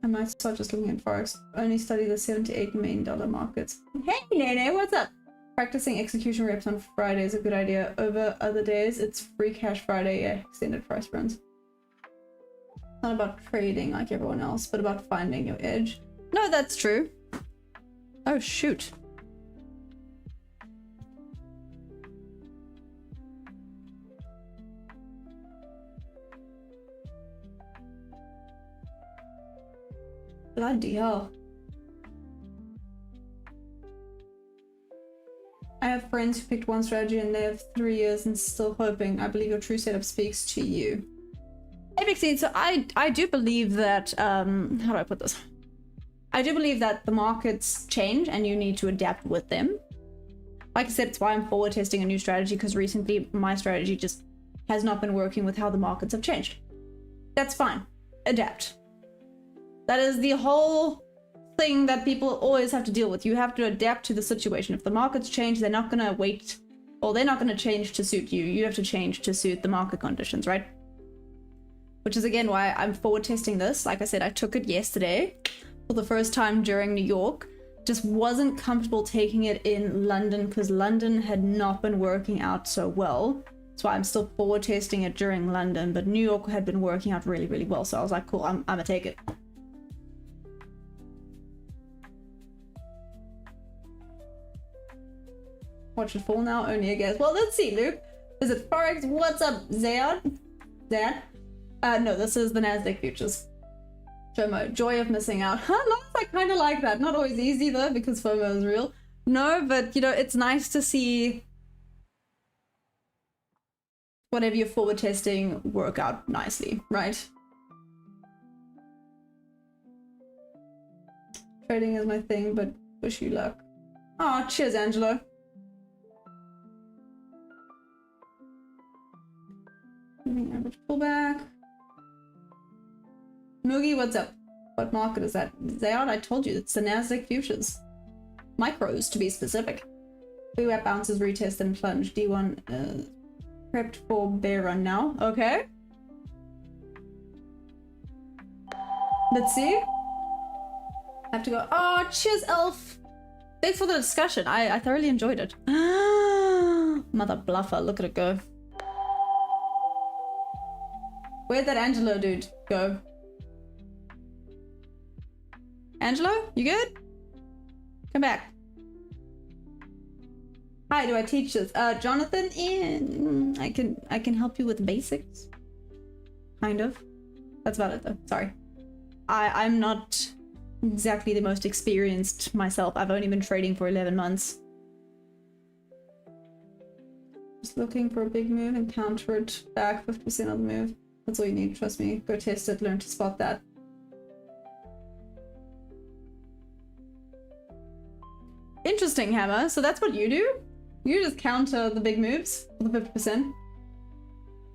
I might start just looking at Forex. Only study the $7 to $8 million markets. Hey, Nene, what's up? Practicing execution reps on Friday is a good idea. Over other days, it's free cash Friday, yeah, extended price runs. It's not about trading like everyone else, but about finding your edge. No, that's true. Oh, shoot. Bloody hell. I have friends who picked one strategy and they have 3 years and still hoping. I believe your true setup speaks to you. Hey, Vixie, so I do believe that, how do I put this? I do believe that the markets change and you need to adapt with them. Like I said, it's why I'm forward testing a new strategy, because recently my strategy just has not been working with how the markets have changed. That's fine. Adapt. That is the whole thing that people always have to deal with. You have to adapt to the situation. If the markets change, they're not going to wait, or they're not going to change to suit you. You have to change to suit the market conditions, right? Which is again why I'm forward testing this. Like I said, I took it yesterday for the first time during New York. Just wasn't comfortable taking it in London because London had not been working out so well. That's why I'm still forward testing it during London, but New York had been working out really, really well. So I was like, cool, I'm gonna take it. Watch it fall now, only a guess. Well, let's see, Luke. Is it Forex? What's up, Zayad? Zayad? No, this is the Nasdaq futures. FOMO, joy of missing out. I kind of like that. Not always easy though, because FOMO is real. No, but you know, it's nice to see whatever you're forward testing work out nicely, right? Trading is my thing, but wish you luck. Oh, cheers, Angelo. Moving average pullback. Noogie, what's up? What market is that? Zayad, I told you, it's the Nasdaq futures. Micros, to be specific. VWAP bounces, retest, and plunge. D1 is prepped for bear run now. Okay. Let's see. I have to go. Oh, cheers, Elf. Thanks for the discussion. I thoroughly enjoyed it. Mother bluffer, look at it go. Where'd that Angelo dude go? Angelo, you good? Come back. Hi, do I teach this? Jonathan, I can help you with basics. Kind of. That's about it though. Sorry. I'm not exactly the most experienced myself. I've only been trading for 11 months. Just looking for a big move and counter it back 50% of the move. That's all you need, trust me. Go test it, learn to spot that. Interesting, Hammer. So that's what you do? You just counter the big moves for the 50%.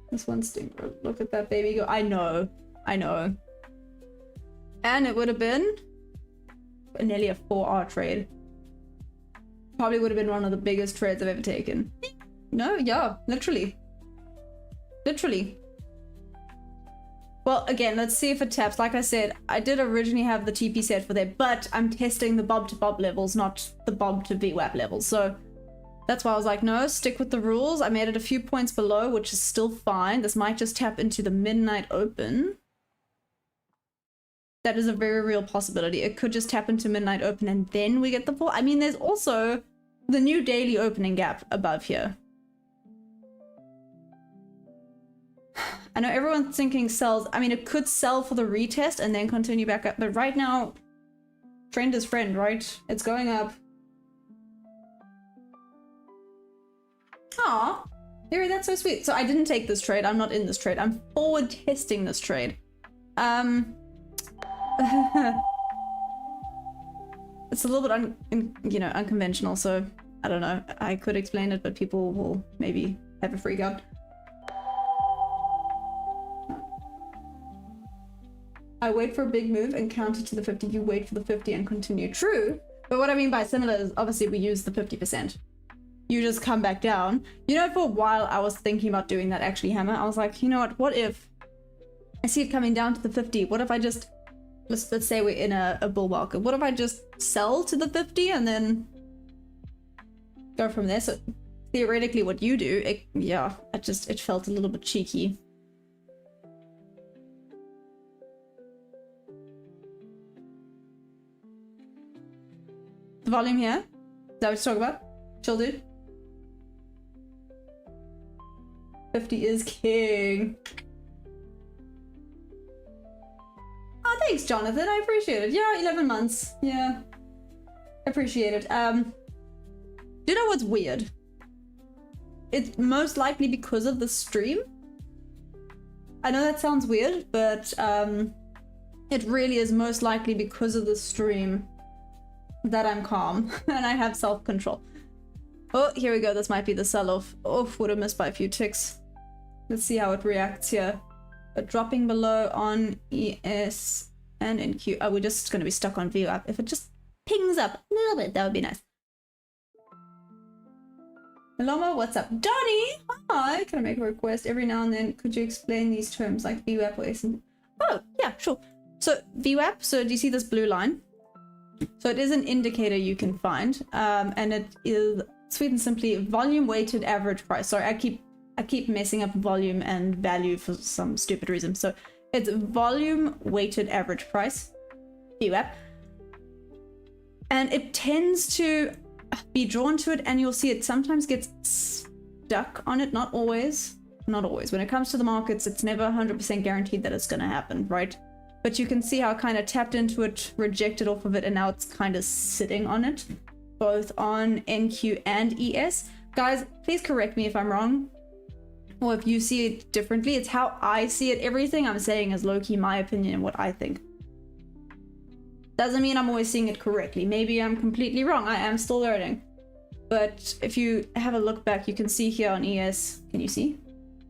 This one's stinker. Look at that baby go. I know. And it would have been nearly a 4R trade. Probably would have been one of the biggest trades I've ever taken. No, yeah, literally. Literally. Well, again, let's see if it taps. Like I said, I did originally have the TP set for there, but I'm testing the bob to bob levels, not the bob to VWAP levels. So that's why I was like, no, stick with the rules. I made it a few points below, which is still fine. This might just tap into the midnight open. That is a very real possibility. It could just tap into midnight open and then we get the full. I mean, there's also the new daily opening gap above here. I know everyone's thinking sells. I mean, it could sell for the retest and then continue back up. But right now, trend is friend, right? It's going up. Aw, Larry, that's so sweet. So I didn't take this trade. I'm not in this trade. I'm forward testing this trade. It's a little bit unconventional. So I don't know. I could explain it, but people will maybe have a freak out. I wait for a big move and counter to the 50. You wait for the 50 and continue. True. But what I mean by similar is obviously we use the 50%. You just come back down. You know, for a while I was thinking about doing that actually, Hammer. I was like, you know what if I see it coming down to the 50? What if I just, let's say we're in a bull market. What if I just sell to the 50 and then go from there? So theoretically what you do, it felt a little bit cheeky. The volume here? Is that what you're talking about? Chill, dude. 50 is king. Oh, thanks, Jonathan. I appreciate it. Yeah, 11 months. Yeah. Appreciate it. Do you know what's weird? It's most likely because of the stream. I know that sounds weird, but it really is most likely because of the stream that I'm calm and I have self-control. Oh, here we go. This might be the sell-off. Oh, would have missed by a few ticks. Let's see how it reacts here. But dropping below on ES and NQ. Oh, we're just going to be stuck on VWAP. If it just pings up a little bit, that would be nice. Maloma, what's up? Donnie! Hi! Can I make a request? Every now and then, could you explain these terms like VWAP or SMC? Oh, yeah, sure. So VWAP, so do you see this blue line? So it is an indicator you can find, and it is sweet and simply volume weighted average price. Sorry, I keep messing up volume and value for some stupid reason. So it's volume weighted average price, VWAP, and it tends to be drawn to it, and you'll see it sometimes gets stuck on it. Not always. When it comes to the markets, it's never 100% guaranteed that it's going to happen, right? But you can see how I kind of tapped into it, rejected off of it, and now it's kind of sitting on it, both on NQ and ES. Guys, please correct me if I'm wrong, or if you see it differently. It's how I see it. Everything I'm saying is low-key my opinion and what I think. Doesn't mean I'm always seeing it correctly. Maybe I'm completely wrong. I am still learning. But if you have a look back, you can see here on ES. Can you see?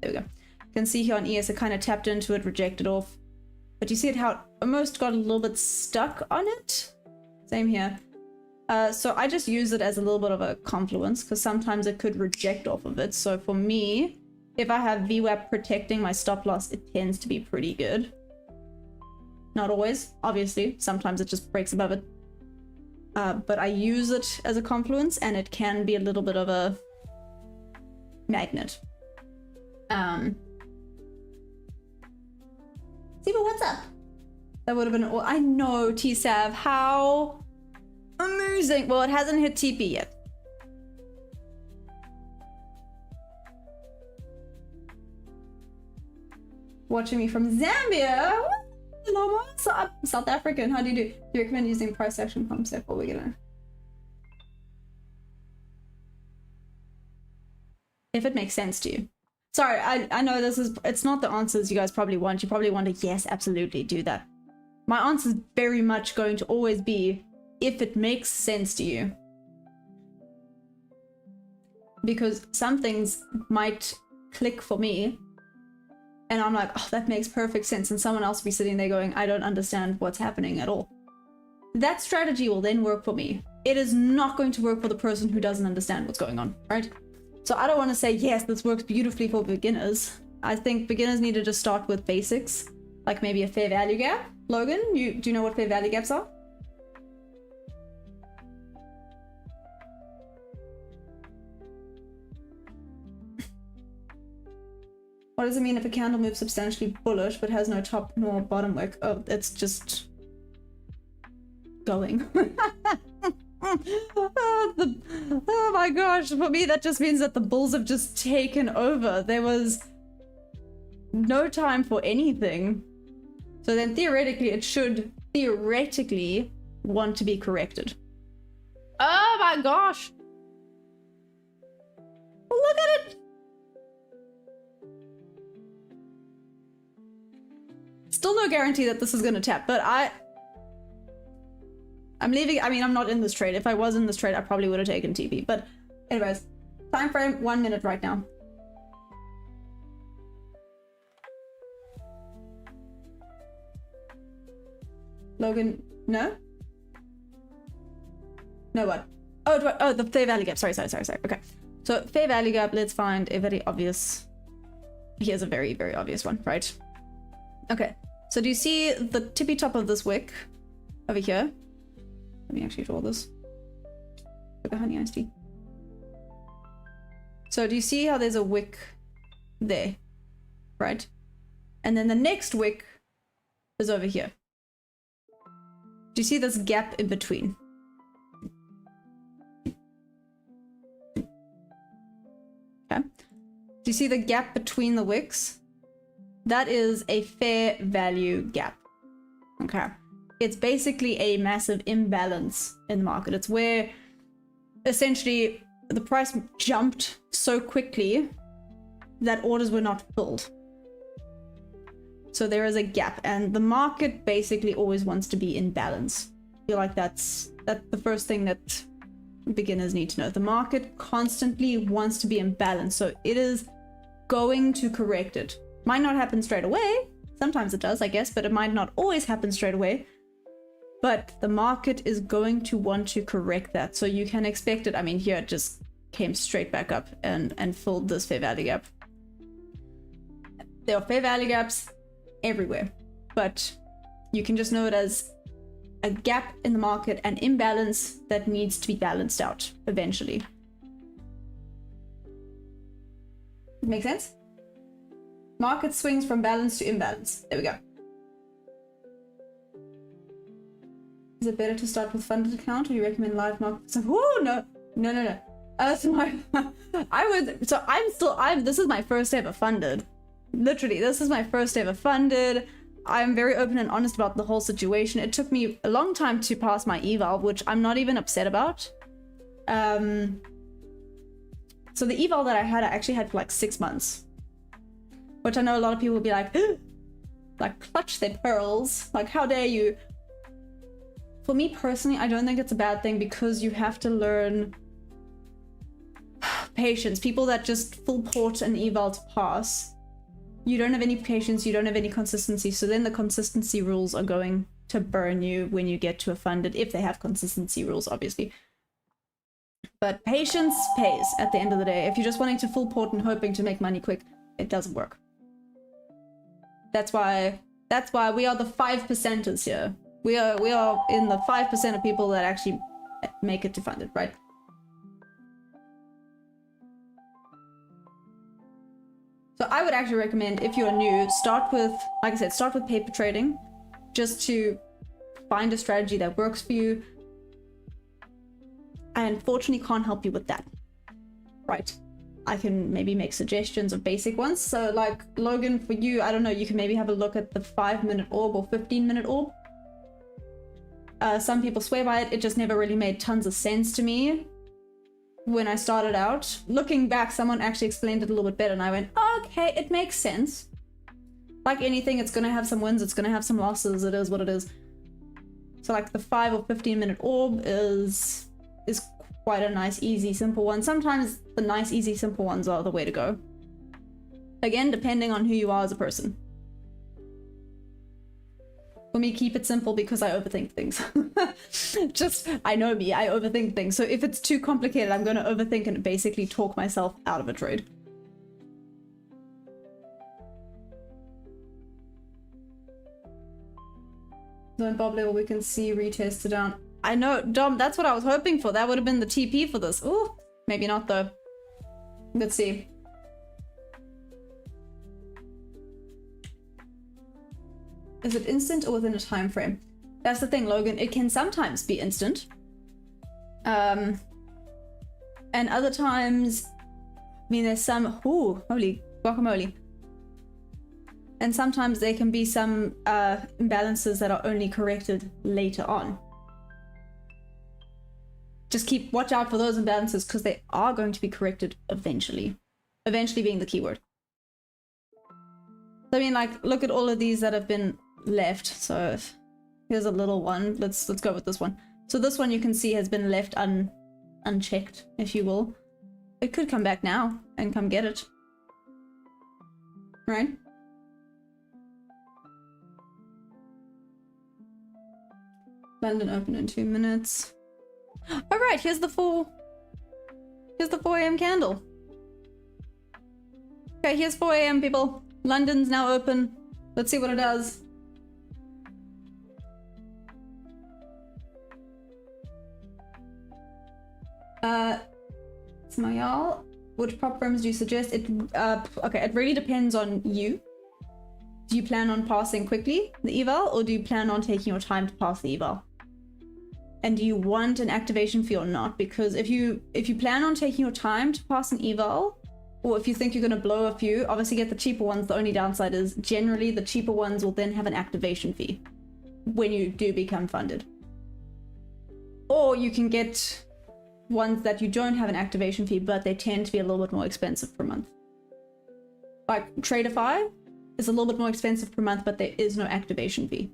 There we go. You can see here on ES, I kind of tapped into it, rejected off. But you see it how it almost got a little bit stuck on it? Same here. So I just use it as a little bit of a confluence because sometimes it could reject off of it. So for me, if I have VWAP protecting my stop loss, it tends to be pretty good. Not always, obviously. Sometimes it just breaks above it. But I use it as a confluence, and it can be a little bit of a magnet. But what's up? That would have been all. I know, T-Sav. How amazing. Well, it hasn't hit TP yet. Watching me from Zambia. Hello, South African. How do you do? Do you recommend using price action concept or beginner? If it makes sense to you. Sorry, I know it's not the answers you guys probably want. You probably want a yes, absolutely, do that. My answer is very much going to always be if it makes sense to you. Because some things might click for me, and I'm like, oh, that makes perfect sense. And someone else will be sitting there going, I don't understand what's happening at all. That strategy will then work for me. It is not going to work for the person who doesn't understand what's going on, right? So I don't want to say, yes, this works beautifully for beginners. I think beginners need to just start with basics, like maybe a fair value gap. Logan, do you know what fair value gaps are? What does it mean if a candle moves substantially bullish but has no top nor bottom wick? Oh, it's just going. Oh my gosh, for me that just means that the bulls have just taken over. There was no time for anything. So then theoretically it should theoretically want to be corrected. Oh my gosh. Look at it. Still no guarantee that this is going to tap, but I'm leaving. I mean, I'm not in this trade. If I was in this trade, I probably would have taken TP. But anyways, time frame 1 minute right now. Logan, no? No what? Oh, the fair value gap. Sorry. Okay. So fair value gap, let's find a very obvious. Here's a very, very obvious one, right? Okay. So do you see the tippy top of this wick over here? Let me actually draw this. Look at honey iced tea. So do you see how there's a wick there, right? And then the next wick is over here. Do you see this gap in between? Okay. Do you see the gap between the wicks? That is a fair value gap. Okay. It's basically a massive imbalance in the market. It's where essentially the price jumped so quickly that orders were not filled. So there is a gap, and the market basically always wants to be in balance. I feel like that's the first thing that beginners need to know. The market constantly wants to be in balance, so it is going to correct it. Might not happen straight away. Sometimes it does, I guess, but it might not always happen straight away. But the market is going to want to correct that, so you can expect it. I mean, here it just came straight back up and filled this fair value gap. There are fair value gaps everywhere, but you can just know it as a gap in the market, an imbalance that needs to be balanced out eventually. Make sense? Market swings from balance to imbalance. There we go. Is it better to start with funded account, or you recommend live market? So, whoo, no. So this is my first ever funded. Literally, this is my first ever funded. I'm very open and honest about the whole situation. It took me a long time to pass my eval, which I'm not even upset about. So the eval that I actually had for like 6 months, which I know a lot of people will be like, like clutch their pearls, like how dare you. For me personally, I don't think it's a bad thing, because you have to learn patience. People that just full port an eval to pass, you don't have any patience, you don't have any consistency, so then the consistency rules are going to burn you when you get to a funded, if they have consistency rules, obviously. But patience pays at the end of the day. If you're just wanting to full port and hoping to make money quick, it doesn't work. That's why we are the 5%ers here. We are in the 5% of people that actually make it to funded, right? So I would actually recommend, if you're new, start with, like I said, start with paper trading, just to find a strategy that works for you. I unfortunately can't help you with that, right? I can maybe make suggestions of basic ones. So like Logan, for you, I don't know, you can maybe have a look at the 5-minute orb or 15-minute orb. Some people swear by it. It just never really made tons of sense to me when I started out. Looking back, someone actually explained it a little bit better, and I went, okay, it makes sense. Like anything, it's gonna have some wins, it's gonna have some losses, it is what it is. So like the 5 or 15-minute orb is quite a nice, easy, simple one. Sometimes the nice, easy, simple ones are the way to go. Again, depending on who you are as a person. For me, keep it simple, because I overthink things. Just, I know me, I overthink things. So if it's too complicated, I'm going to overthink and basically talk myself out of a trade. So in Bob level, we can see retested down. I know, Dom, that's what I was hoping for. That would have been the TP for this. Ooh, maybe not though. Let's see. Is it instant or within a time frame? That's the thing, Logan. It can sometimes be instant. And other times, I mean, there's some, ooh, holy guacamole. And sometimes there can be some imbalances that are only corrected later on. Just watch out for those imbalances, because they are going to be corrected eventually. Eventually being the keyword. So, I mean, like, look at all of these that have been left. So here's a little one. Let's go with this one. So this one you can see has been left unchecked, if you will. It could come back now and come get it. Right? London open in 2 minutes. All right, here's the 4 a.m. candle. Okay, here's 4 a.m. people. London's now open. Let's see what it does. Smayal, which prop firms do you suggest? Okay, it really depends on you. Do you plan on passing quickly the eval, or do you plan on taking your time to pass the eval? And do you want an activation fee or not? Because if you plan on taking your time to pass an eval, or if you think you're going to blow a few, obviously get the cheaper ones. The only downside is generally the cheaper ones will then have an activation fee when you do become funded. Or you can get ones that you don't have an activation fee, but they tend to be a little bit more expensive per month. Like Tradeify is a little bit more expensive per month, but there is no activation fee.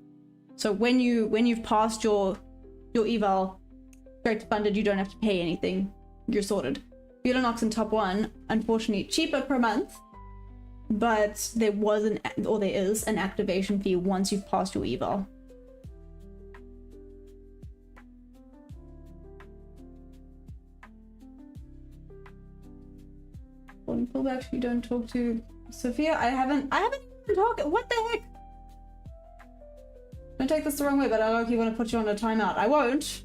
So when you've passed your eval straight to funded, you don't have to pay anything. You're sorted. Violin in top 1, unfortunately cheaper per month, but there is an activation fee once you've passed your eval. Pullback, you don't talk to Sophia. I haven't even talked. What the heck? Don't take this the wrong way, but I low-key want to put you on a timeout. I won't,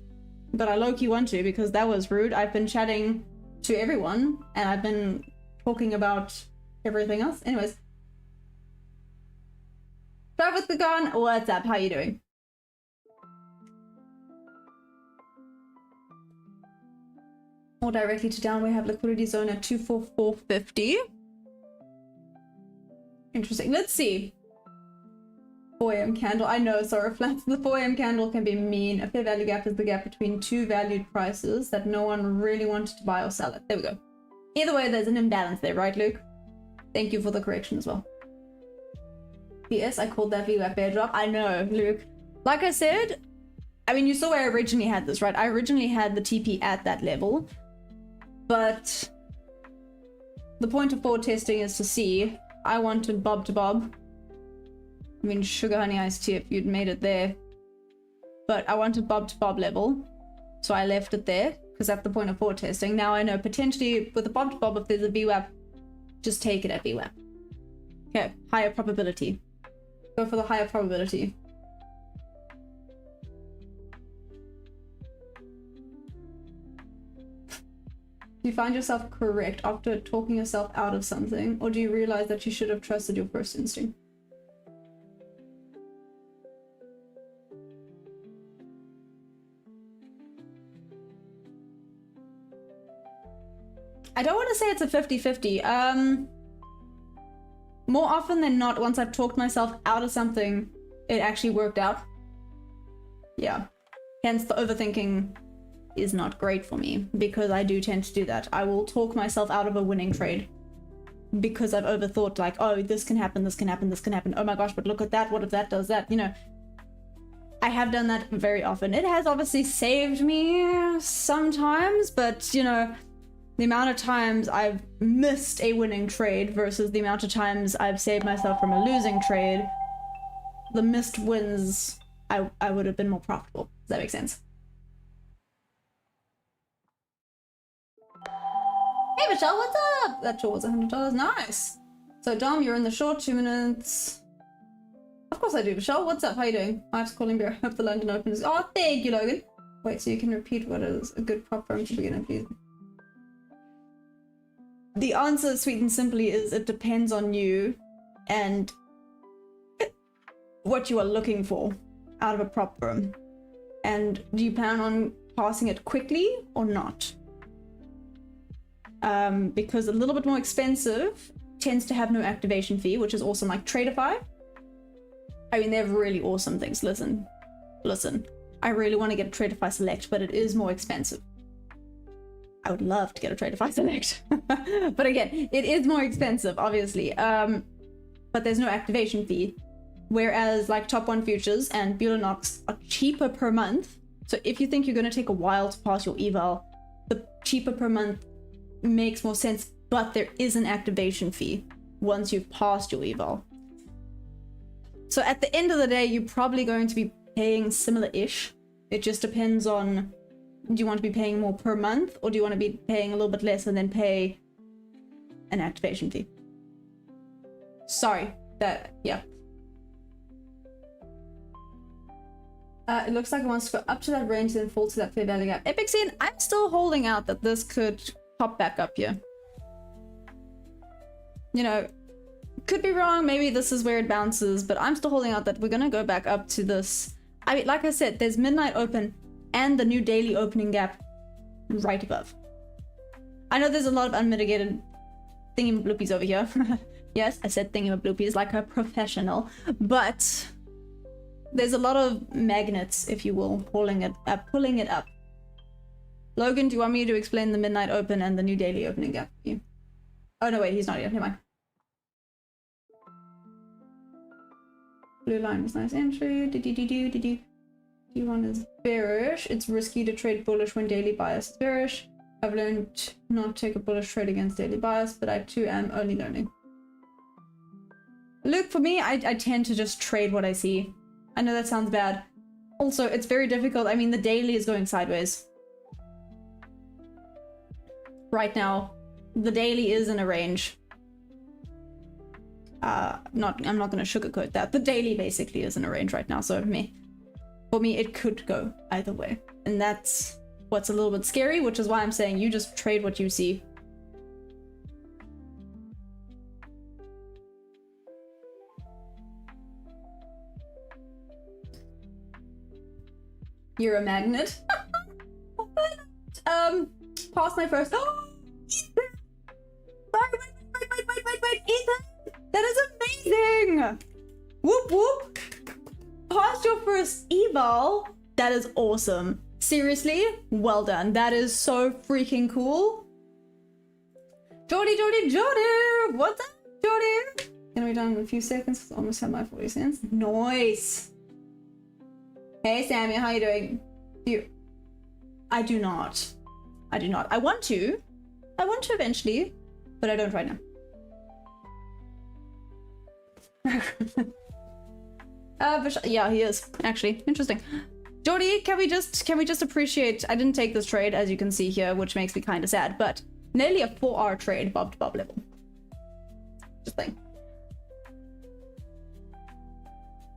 but I low-key want to, because that was rude. I've been chatting to everyone and I've been talking about everything else. Anyways, start with the gun. What's up? How you doing? Or directly to down, we have liquidity zone at 24450. Interesting. Let's see. 4 a.m. candle. I know, sorry, flats. The 4 a.m. candle can be mean. A fair value gap is the gap between two valued prices that no one really wanted to buy or sell it. There we go. Either way, there's an imbalance there, right, Luke? Thank you for the correction as well. Yes, I called that VWAP bear drop. I know, Luke. Like I said, I mean, you saw where I originally had this, right? I originally had the TP at that level, but the point of forward testing is to see. I wanted bob to bob. I mean, sugar honey iced tea if you'd made it there. But I wanted bob to bob level, so I left it there because that's the point of forward testing. Now I know potentially with the bob to bob, if there's a VWAP, just take it at VWAP. Okay, higher probability. Go for the higher probability. Do you find yourself correct after talking yourself out of something, or do you realize that you should have trusted your first instinct? I don't want to say it's a 50-50. More often than not, once I've talked myself out of something, it actually worked out. Yeah. Hence the overthinking is not great for me, because I do tend to do that. I will talk myself out of a winning trade because I've overthought, like, oh, this can happen, this can happen, this can happen. Oh my gosh, but look at that. What if that does that? You know, I have done that very often. It has obviously saved me sometimes, but you know, the amount of times I've missed a winning trade versus the amount of times I've saved myself from a losing trade, the missed wins, I would have been more profitable. Does that make sense? Hey Michelle, what's up? That short was $100. Nice. So Dom, you're in the short, 2 minutes. Of course I do, Michelle. What's up? How you doing? Wife's calling me. I hope the London Open is. Oh, thank you, Logan. Wait, so you can repeat what is a good prop firm to begin with. The answer, sweet and simply, is it depends on you and what you are looking for out of a prop firm. And do you plan on passing it quickly or not? Because a little bit more expensive tends to have no activation fee, which is awesome, like Tradeify. I mean, they're really awesome things. Listen, I really want to get a Tradeify Select, but it is more expensive. I would love to get a Tradeify Select. But again, it is more expensive, obviously. But there's no activation fee. Whereas like Top 1 Futures and Violin are cheaper per month. So if you think you're going to take a while to pass your eval, the cheaper per month makes more sense, but there is an activation fee once you've passed your eval. So at the end of the day, you're probably going to be paying similar-ish It just depends on, do you want to be paying more per month, or do you want to be paying a little bit less and then pay an activation fee? Sorry, that, yeah. It looks like it wants to go up to that range and then fall to that fair value gap. Epic Scene, I'm still holding out that this could pop back up here. You know, could be wrong, maybe this is where it bounces, but I'm still holding out that we're gonna go back up to this. I mean, like I said, there's midnight open and the new daily opening gap right above. I know there's a lot of unmitigated thingy-bloopies over here. Yes, I said thingy-bloopies like a professional, but there's a lot of magnets, if you will, pulling it up. Logan, do you want me to explain the midnight open and the new daily opening gap for you? Oh no, wait, he's not yet. Never mind. Blue line was nice entry. D1 is bearish. It's risky to trade bullish when daily bias is bearish. I've learned not to take a bullish trade against daily bias, but I too am only learning. Luke, for me, I tend to just trade what I see. I know that sounds bad. Also, it's very difficult. I mean, the daily is going sideways. Right now, the daily is in a range. I'm not gonna sugarcoat that. The daily basically is in a range right now, so for me, it could go either way. And that's what's a little bit scary, which is why I'm saying you just trade what you see. You're a magnet. Past my first. Oh, Ethan! Wait, Ethan! That is amazing! Whoop whoop! Past your first eval. That is awesome. Seriously, well done. That is so freaking cool. Jordy! What's up, Jordy? Gonna be done in a few seconds. Almost have my 40 cents. Nice. Hey Sammy, how you doing? I do not. I want to eventually, but I don't right now. Yeah, he is actually interesting. Jordy, can we just appreciate? I didn't take this trade, as you can see here, which makes me kind of sad, but nearly a 4-hour trade, bob to bob level. Just think.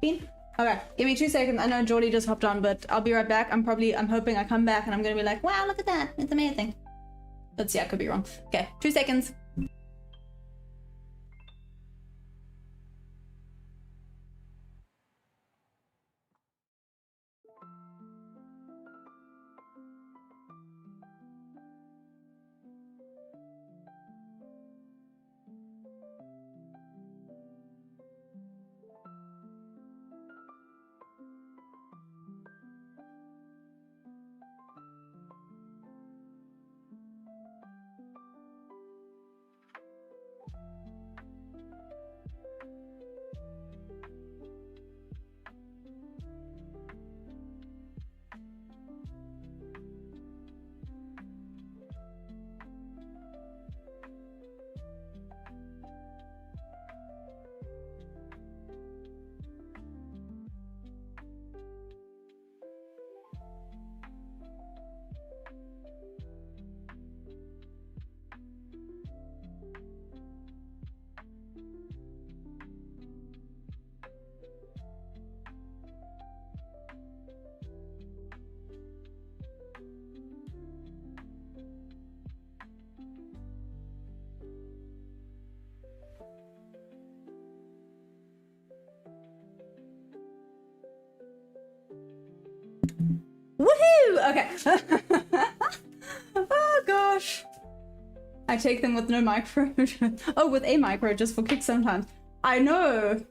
Bean. Okay, give me 2 seconds. I know Jordy just hopped on, but I'll be right back. I'm hoping I come back and I'm gonna be like, wow, look at that. It's amazing. Let's see, I could be wrong. Okay, 2 seconds. Woohoo! Okay. Oh gosh. I take them with no micro. Oh, with a micro just for kicks sometimes. I know.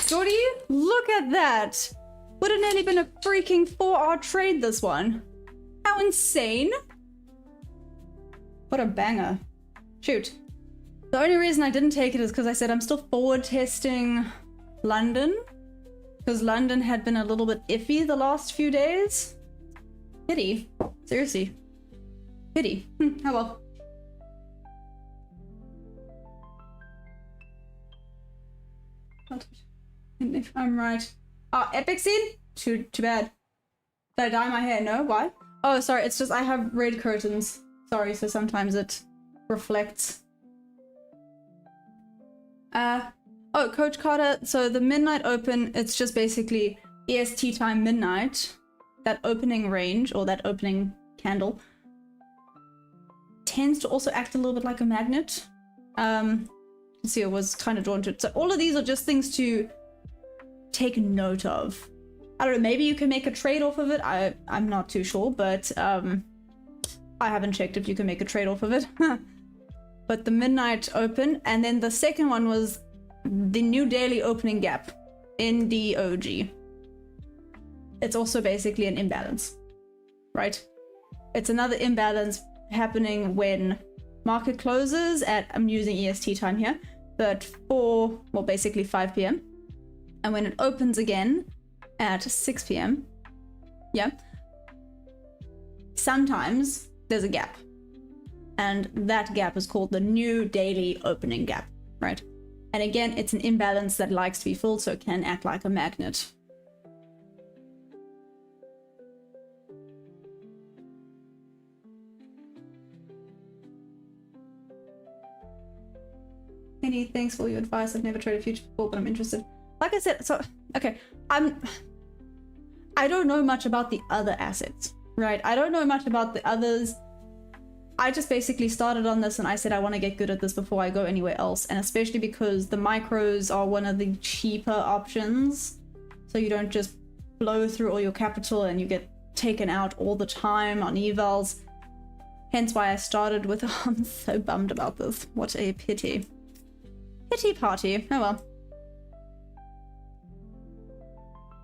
Jordy, look at that. Would have nearly been a freaking 4-hour trade, this one. How insane. What a banger. Shoot. The only reason I didn't take it is because I said I'm still forward testing London. Because London had been a little bit iffy the last few days. Pity. Seriously. Pity. Oh well. And if I'm right, Oh, epic scene? Too bad. Did I dye my hair? No, why? Oh, sorry, it's just I have red curtains. Sorry, so sometimes it reflects. Oh, Coach Carter, so the midnight open, it's just basically EST time midnight. That opening range, or that opening candle, tends to also act a little bit like a magnet. See, I was kind of drawn to it. So all of these are just things to take note of. I don't know, maybe you can make a trade off of it. I'm not too sure, but I haven't checked if you can make a trade off of it. But the midnight open, and then the second one was the new daily opening gap, NDOG. It's also basically an imbalance, right? It's another imbalance happening when market closes at, I'm using EST time here, but basically 5 p.m. And when it opens again at 6 p.m, yeah, sometimes there's a gap. And that gap is called the new daily opening gap, right? And again, it's an imbalance that likes to be filled, so it can act like a magnet. Any thanks for your advice. I've never traded futures before, but I'm interested. Like I said, so okay, I don't know much about the other assets, right? I don't know much about the others. I just basically started on this and I said I want to get good at this before I go anywhere else, and especially because the micros are one of the cheaper options, so you don't just blow through all your capital and you get taken out all the time on evals. Hence why I started with I'm so bummed about this. What a pity. Pity party. Oh well.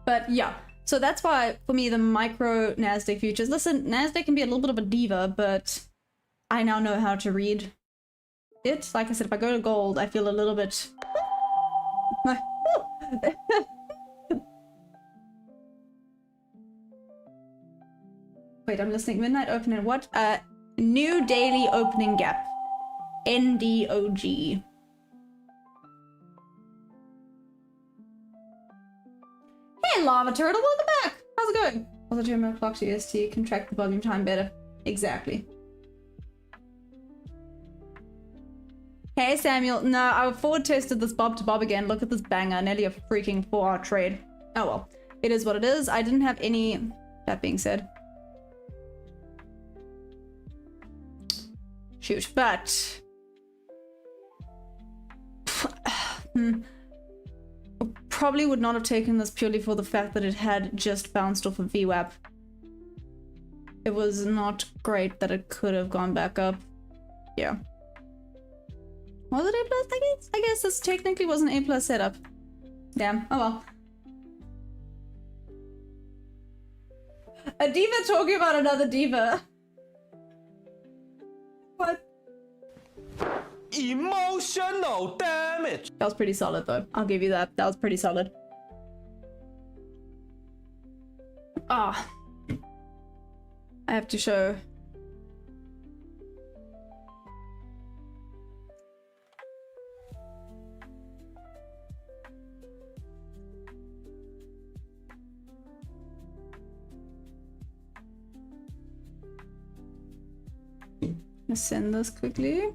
But yeah, so that's why for me the micro Nasdaq futures, listen, Nasdaq can be a little bit of a diva, but I now know how to read it. Like I said, if I go to gold, I feel a little bit... Wait, I'm listening. Midnight open and what? New daily opening gap. NDOG. Hey, Lava Turtle, welcome back! How's it going? Also, German clock to EST can track the volume time better. Exactly. Hey, Samuel. No, I forward tested this bob to bob again. Look at this banger. Nearly a freaking 4-hour trade. Oh well. It is what it is. I didn't have any... That being said. Shoot, but... Probably would not have taken this purely for the fact that it had just bounced off of VWAP. It was not great that it could have gone back up. Yeah. Was it A+, I guess? I guess this technically was an A+ setup. Damn. Oh well. A diva talking about another diva. What? Emotional damage. That was pretty solid though. I'll give you that. That was pretty solid. Ah. I have to show. Let's send this quickly.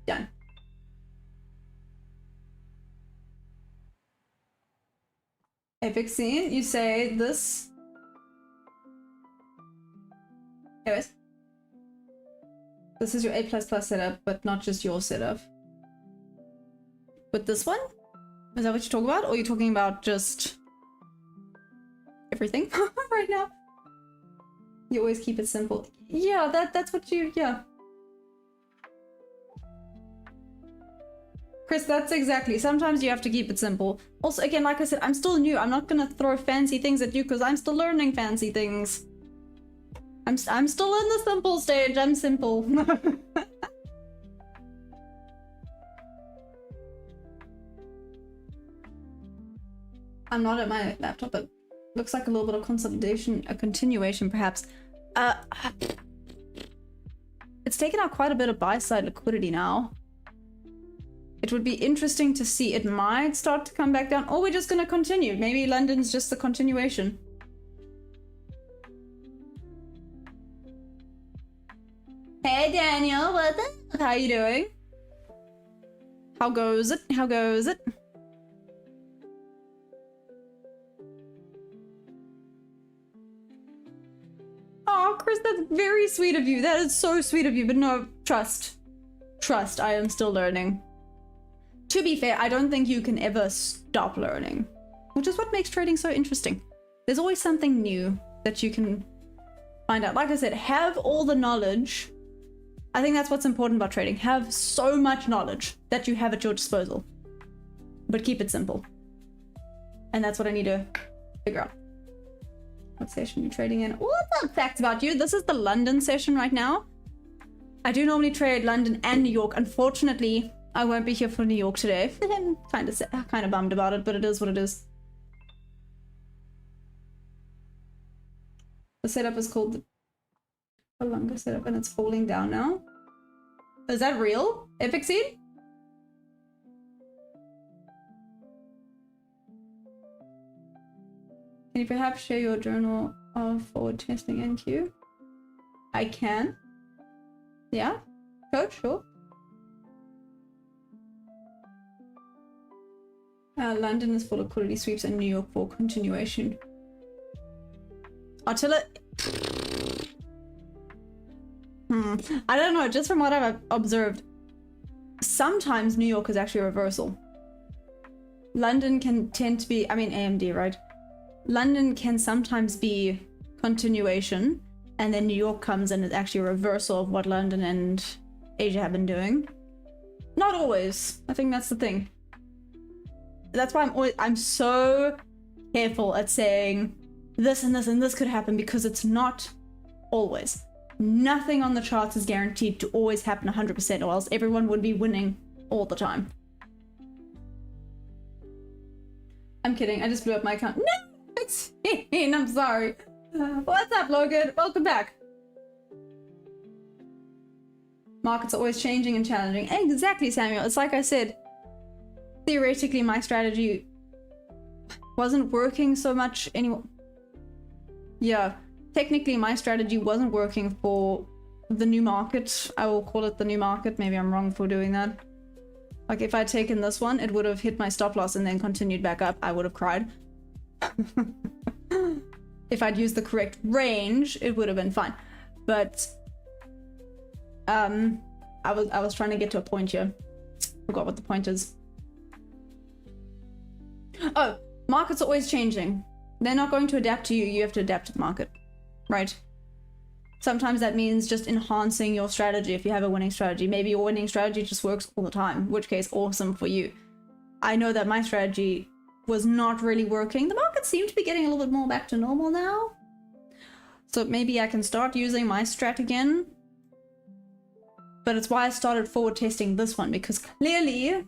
Done. Epic scene, you say this. Anyways. This is your A++ setup, but not just your setup. But this one? Is that what you're talking about? Or are you talking about just everything right now? You always keep it simple. Yeah, that's what you, yeah. Chris, that's exactly. Sometimes you have to keep it simple. Also, again, like I said, I'm still new. I'm not gonna throw fancy things at you because I'm still learning fancy things. I'm still in the simple stage. I'm simple. I'm not at my laptop, but Looks like a little bit of consolidation, a continuation perhaps. It's taken out quite a bit of buy-side liquidity now. It would be interesting to see. It might start to come back down, or we're just gonna continue. Maybe London's just the continuation. Hey Daniel, what the? How you doing? How goes it? How goes it? Oh, Chris, that's very sweet of you. That is so sweet of you. But no, trust. Trust, I am still learning. To be fair, I don't think you can ever stop learning, which is what makes trading so interesting. There's always something new that you can find out. Like I said, have all the knowledge. I think that's what's important about trading. Have so much knowledge that you have at your disposal, but keep it simple. And that's what I need to figure out. What session are you trading in? What's up, facts about you? This is the London session right now. I do normally trade London and New York. Unfortunately, I won't be here for New York today. I'm kind of bummed about it, but it is what it is. The setup is called the longer setup, and it's falling down now. Is that real? Epic Seed? Can you perhaps share your journal of forward testing NQ? I can. Yeah? Coach, sure. London is for liquidity sweeps and New York for continuation. Attila... I don't know, just from what I've observed, sometimes New York is actually a reversal. London can tend to be, I mean AMD, right? London can sometimes be continuation, and then New York comes and it's actually a reversal of what London and Asia have been doing. Not always. I think that's the thing. That's why I'm so careful at saying this and this and this could happen, because it's not always. Nothing on the charts is guaranteed to always happen 100%, or else everyone would be winning all the time. I'm kidding, I just blew up my account. No! It's I'm sorry. What's up, Logan? Welcome back. Markets are always changing and challenging. Exactly, Samuel. It's like I said, theoretically my strategy wasn't working so much anymore. Yeah, technically my strategy wasn't working for the new market. I will call it the new market. Maybe I'm wrong for doing that. Like if I'd taken this one, it would have hit my stop loss and then continued back up. I would have cried. If I'd used the correct range, it would have been fine. But I was trying to get to a point here. Forgot what the point is. Oh, markets are always changing. They're not going to adapt to you. You have to adapt to the market, right? Sometimes that means just enhancing your strategy. If you have a winning strategy, maybe your winning strategy just works all the time, in which case awesome for you. I know that my strategy was not really working. The market seemed to be getting a little bit more back to normal now. So maybe I can start using my strat again. But it's why I started forward testing this one, because clearly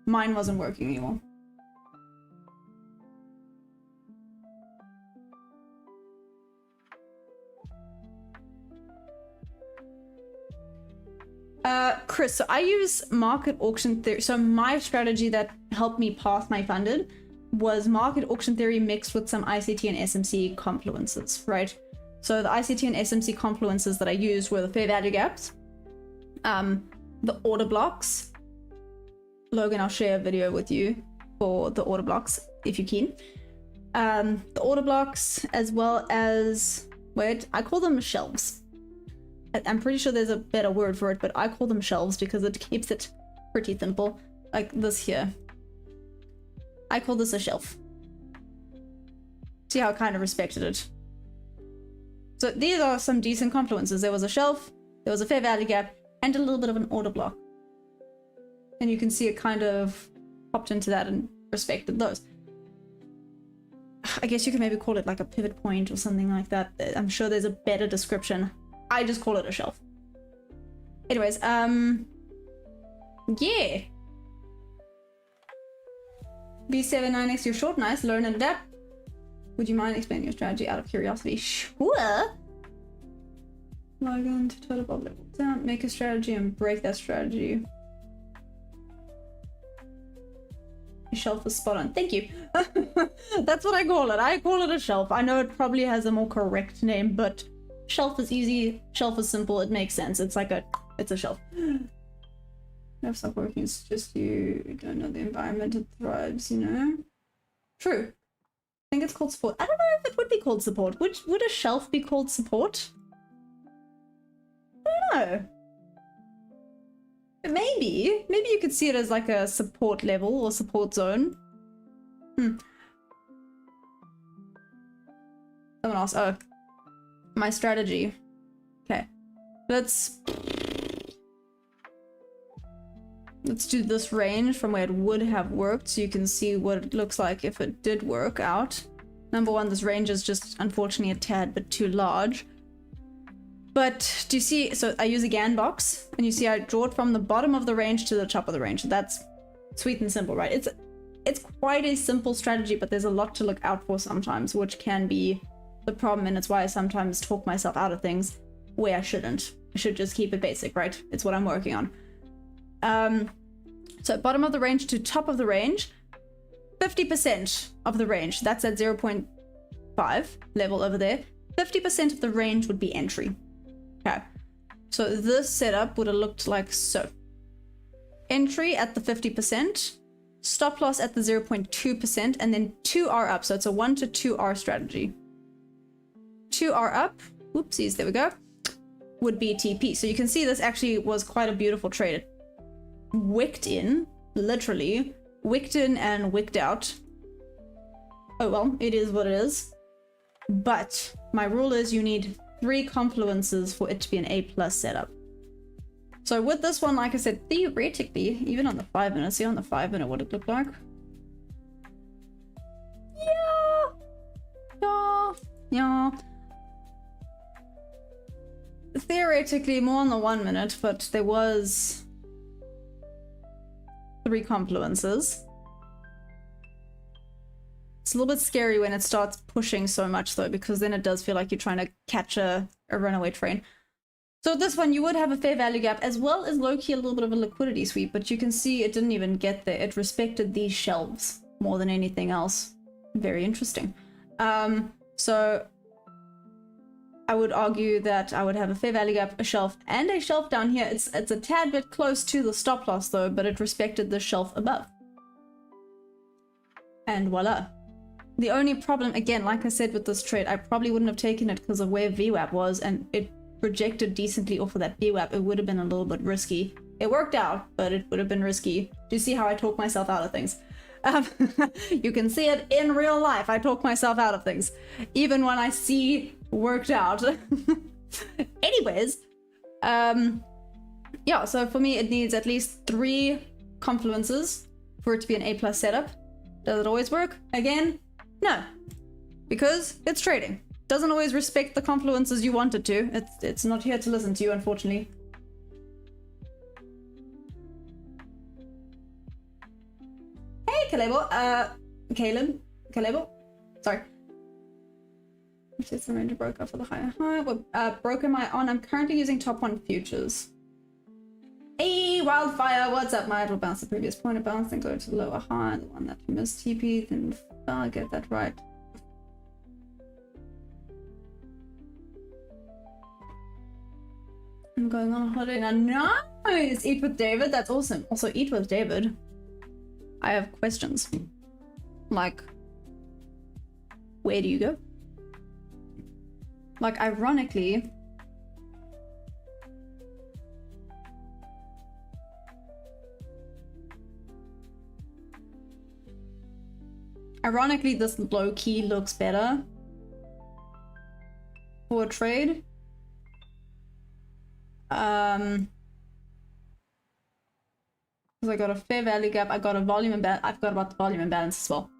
mine wasn't working anymore. Chris, so I use market auction theory. So my strategy that helped me pass my funded was market auction theory mixed with some ICT and SMC confluences, right? So the ICT and SMC confluences that I used were the fair value gaps, the order blocks. Logan, I'll share a video with you for the order blocks if you can. The order blocks, as well as, wait, I call them shelves. I'm pretty sure there's a better word for it, but I call them shelves because it keeps it pretty simple. Like this here. I call this a shelf. See how I kind of respected it. So these are some decent confluences. There was a shelf, there was a fair value gap, and a little bit of an order block. And you can see it kind of popped into that and respected those. I guess you could maybe call it like a pivot point or something like that. I'm sure there's a better description. I just call it a shelf. Anyways, yeah. B79X, you're short, nice, learn and adapt. Would you mind explaining your strategy out of curiosity? Sure. Log on to total bob level down, make a strategy and break that strategy. Your shelf is spot on. Thank you. That's what I call it. I call it a shelf. I know it probably has a more correct name, but shelf is easy. Shelf is simple. It makes sense. It's like it's a shelf. If stop working, it's just you don't know the environment it thrives, you know? True. I think it's called support. I don't know if it would be called support. Would a shelf be called support? I don't know. But maybe you could see it as like a support level or support zone. Someone else. Oh, my strategy. Okay, let's do this range from where it would have worked so you can see what it looks like if it did work out. Number one, this range is just unfortunately a tad bit too large. But do you see, so I use a GAN box and you see I draw it from the bottom of the range to the top of the range. That's sweet and simple, right? It's quite a simple strategy, but there's a lot to look out for sometimes, which can be the problem, and it's why I sometimes talk myself out of things where I shouldn't. I should just keep it basic, right? It's what I'm working on. So bottom of the range to top of the range, 50% of the range, that's at 0.5 level over there. 50% of the range would be entry. Okay, so this setup would have looked like so. Entry at the 50%, stop loss at the 0.2%, and then 2R up. So it's a 1 to 2R strategy. 2R up, whoopsies, there we go, would be TP. So you can see this actually was quite a beautiful trade. It wicked in, literally, wicked in and wicked out. Oh well, it is what it is. But my rule is you need 3 confluences for it to be an A+ setup. So with this one, like I said, theoretically, even on the 5 minute, see on the 5 minute what it looked like? Yeah. Theoretically more on the 1 minute, but there was 3 confluences. It's a little bit scary when it starts pushing so much though, because then it does feel like you're trying to catch a runaway train. So with this one, you would have a fair value gap as well as low-key a little bit of a liquidity sweep, but you can see it didn't even get there. It respected these shelves more than anything else. Very interesting. So I would argue that I would have a fair value gap, a shelf, and a shelf down here. It's a tad bit close to the stop loss though, but it respected the shelf above. And voila. The only problem, again, like I said with this trade, I probably wouldn't have taken it because of where VWAP was, and it projected decently off of that VWAP. It would have been a little bit risky. It worked out, but it would have been risky. Do you see how I talk myself out of things? You can see it in real life. I talk myself out of things, even when I see worked out. Anyways, yeah, so for me, it needs at least 3 confluences for it to be an A+ setup. Does it always work? Again, no, because it's trading. Doesn't always respect the confluences you want it to. It's not here to listen to you, unfortunately. Hey, Kalebo. Kalebo. Sorry. Which is the range of broker for the higher high. What broker am I on? I'm currently using top 1 futures. Hey, Wildfire, what's up, mate? We'll bounce the previous point of bounce, then go to the lower high, the one that you missed TP, then I'll get that right. I'm going on a holiday now. Nice! Eat with David, that's awesome. Also, eat with David. I have questions. Like, where do you go? Like, ironically, this low-key looks better for a trade. Because I got a fair value gap, I got a volume imbalance. I forgot about the volume imbalance as well.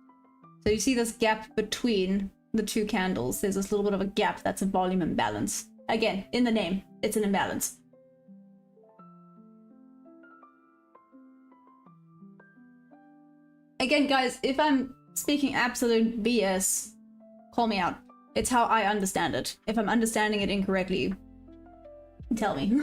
So you see this gap between the 2 candles. There's this little bit of a gap. That's a volume imbalance. Again, in the name, it's an imbalance. Again, guys, if I'm speaking absolute BS, call me out. It's how I understand it. If I'm understanding it incorrectly, tell me.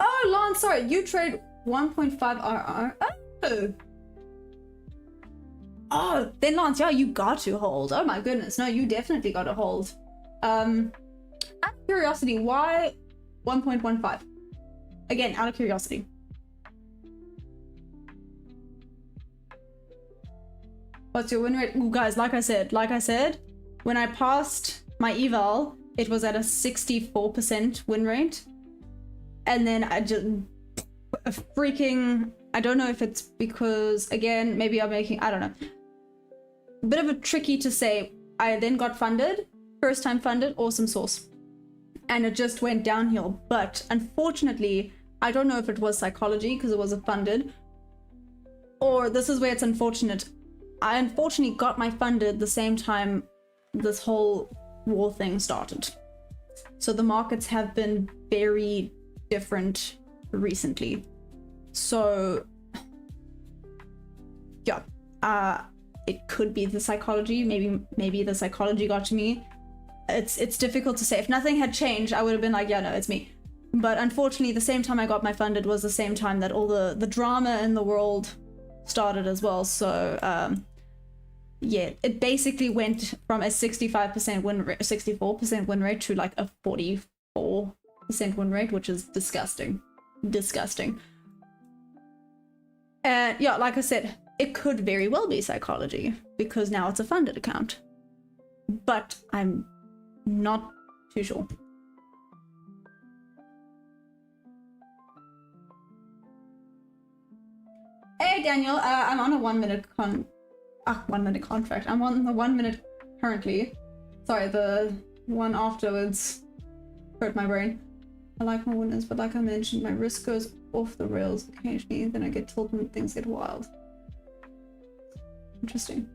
Oh, Lance, sorry, you trade 1.5 RR. Oh. Oh, then Lance, yeah, you got to hold. Oh my goodness, no, you definitely got to hold. Out of curiosity, why 1.15? Again, out of curiosity. What's your win rate? Ooh, guys, like I said, when I passed my eval, it was at a 64% win rate. And then I just I don't know if it's because, again, maybe I'm making, I don't know. A bit of a tricky to say. I then got funded, first time funded, awesome source. And it just went downhill. But unfortunately, I don't know if it was psychology because it wasn't funded, or this is where it's unfortunate. I unfortunately got my funded the same time this whole war thing started. So the markets have been very different recently. So yeah, it could be the psychology. Maybe the psychology got to me. It's difficult to say. If nothing had changed, I would have been like, yeah, no, it's me. But unfortunately, the same time I got my funded was the same time that all the drama in the world started as well. So yeah, it basically went from a 65% win rate, 64% win rate to like a 44% win rate, which is disgusting. And yeah, like I said, it could very well be psychology because now it's a funded account, but I'm not too sure. Hey Daniel, I'm on a 1 minute 1 minute contract. I'm on the 1 minute currently. Sorry, the one afterwards hurt my brain. I like my winners, but like I mentioned, my risk goes off the rails occasionally, then I get tilted and things get wild. Interesting.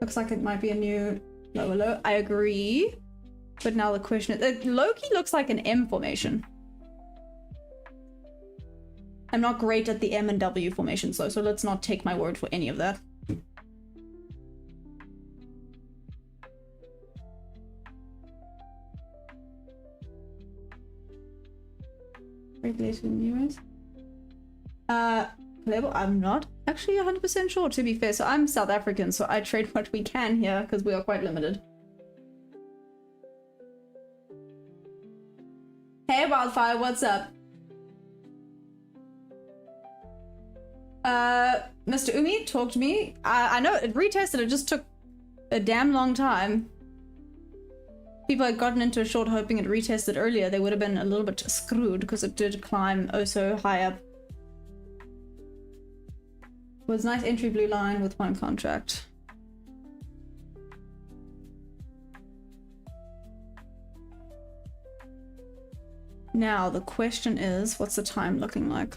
Looks like it might be a new lower low. I agree. But now the question is, Loki looks like an M formation. I'm not great at the M and W formations though, so let's not take my word for any of that. Regulated in the US. I'm not actually 100% sure, to be fair. So I'm South African, so I trade what we can here because we are quite limited. Hey Wildfire, what's up? Mr. Umi, talk to me. I know it retested, it just took a damn long time. People had gotten into a short hoping it retested earlier, they would have been a little bit screwed because it did climb oh so high up. It was nice entry blue line with one contract. Now the question is, what's the time looking like?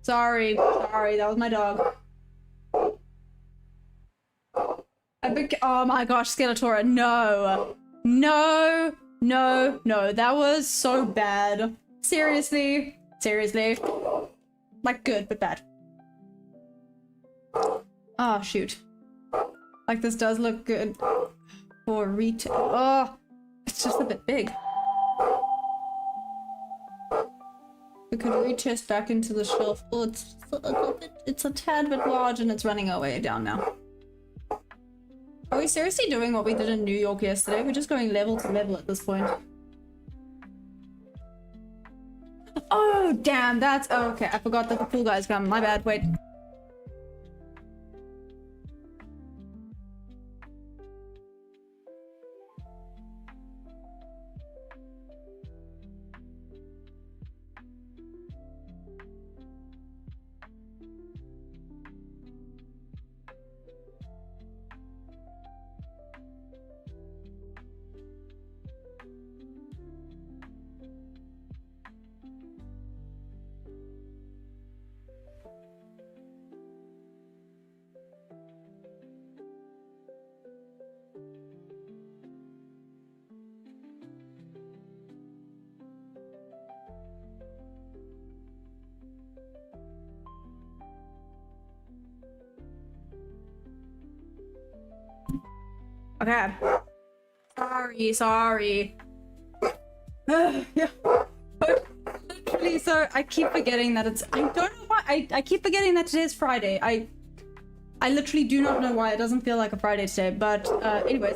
Sorry, that was my dog. Oh my gosh, Skeletora, no, that was so bad. Seriously, like good but bad. Oh shoot, like this does look good for retail. Oh, it's just a bit big. We could retest back into the shelf. Oh, it's a tad bit large and it's running our way down now. Are we seriously doing what we did in New York yesterday? We're just going level to level at this point. Oh, damn, that's... Oh, okay, I forgot that the pool guys come. My bad, wait. Okay. Sorry. Yeah. But literally, so I keep forgetting that it's. I don't know why. I keep forgetting that today's Friday. I literally do not know why it doesn't feel like a Friday today. But anyways.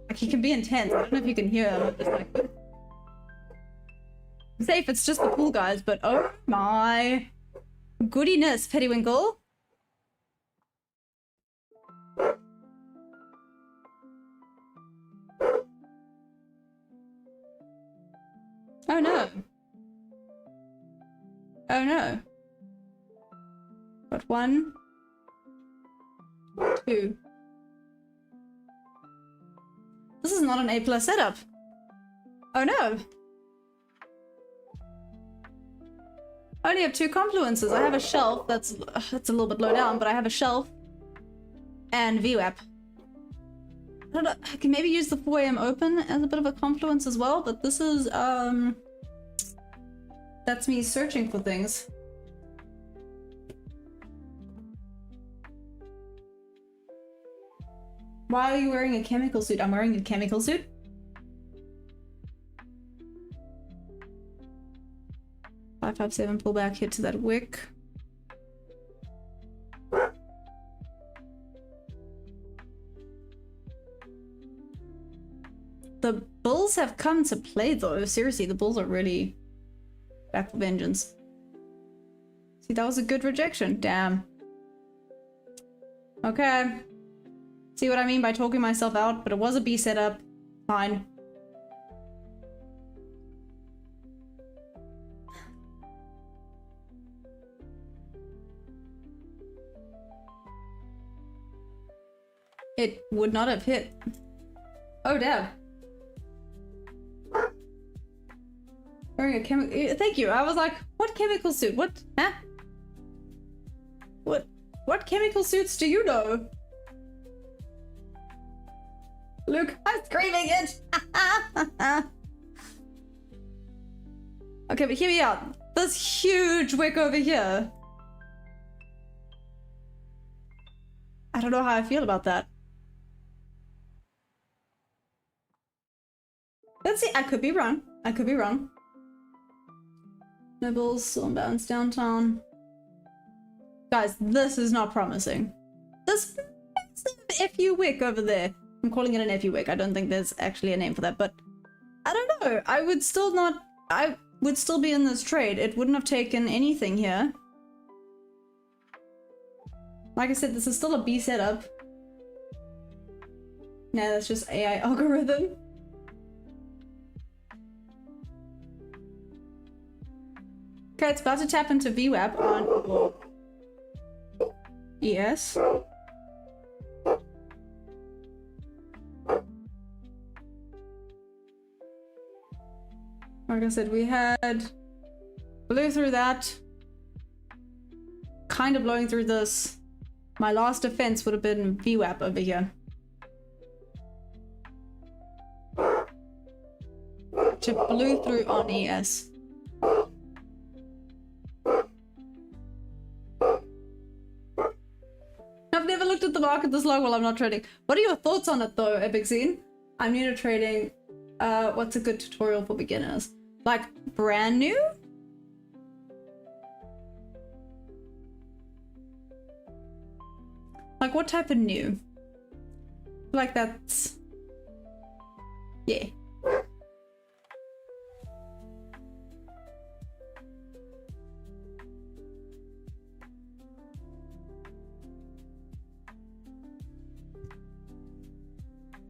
Like, he can be intense. I don't know if you can hear him. I'm just like. Safe, it's just the pool guys, but oh my goodiness, Pettywinkle. Oh no. Oh no. But 1, 2. This is not an A+ setup. Oh no. I only have 2 confluences. I have a shelf that's a little bit low down, but I have a shelf and VWAP. I don't know, I can maybe use the 4 AM open as a bit of a confluence as well, but this is that's me searching for things. Why are you wearing a chemical suit? I'm wearing a chemical suit. Five, 5, 7, pull back, hit to that wick. The bulls have come to play though. Seriously, the bulls are really back for vengeance. See, that was a good rejection. Damn. Okay. See what I mean by talking myself out, but it was a B setup. Fine. It would not have hit. Oh, damn. Wearing a chemical. Thank you. I was like, what chemical suit? What? Huh? What chemical suits do you know? Luke, I'm screaming it. Okay, but hear me out. This huge wick over here. I don't know how I feel about that. Let's see. I could be wrong. I could be wrong. Nibbles, still bounce downtown. Guys, this is not promising. This massive FU wick over there. I'm calling it an FU wick. I don't think there's actually a name for that, but I don't know. I would still be in this trade. It wouldn't have taken anything here. Like I said, this is still a B setup. No, that's just AI algorithm. Okay, it's about to tap into VWAP on ES. Like I said, we had blew through that, kind of blowing through this. My last defense would have been VWAP over here. To blew through on ES. I've never looked at the market this long while I'm not trading. What are your thoughts on it though, Epic Scene? I'm new to trading. What's a good tutorial for beginners? Like, brand new? Like, what type of new? Like, that's... yeah.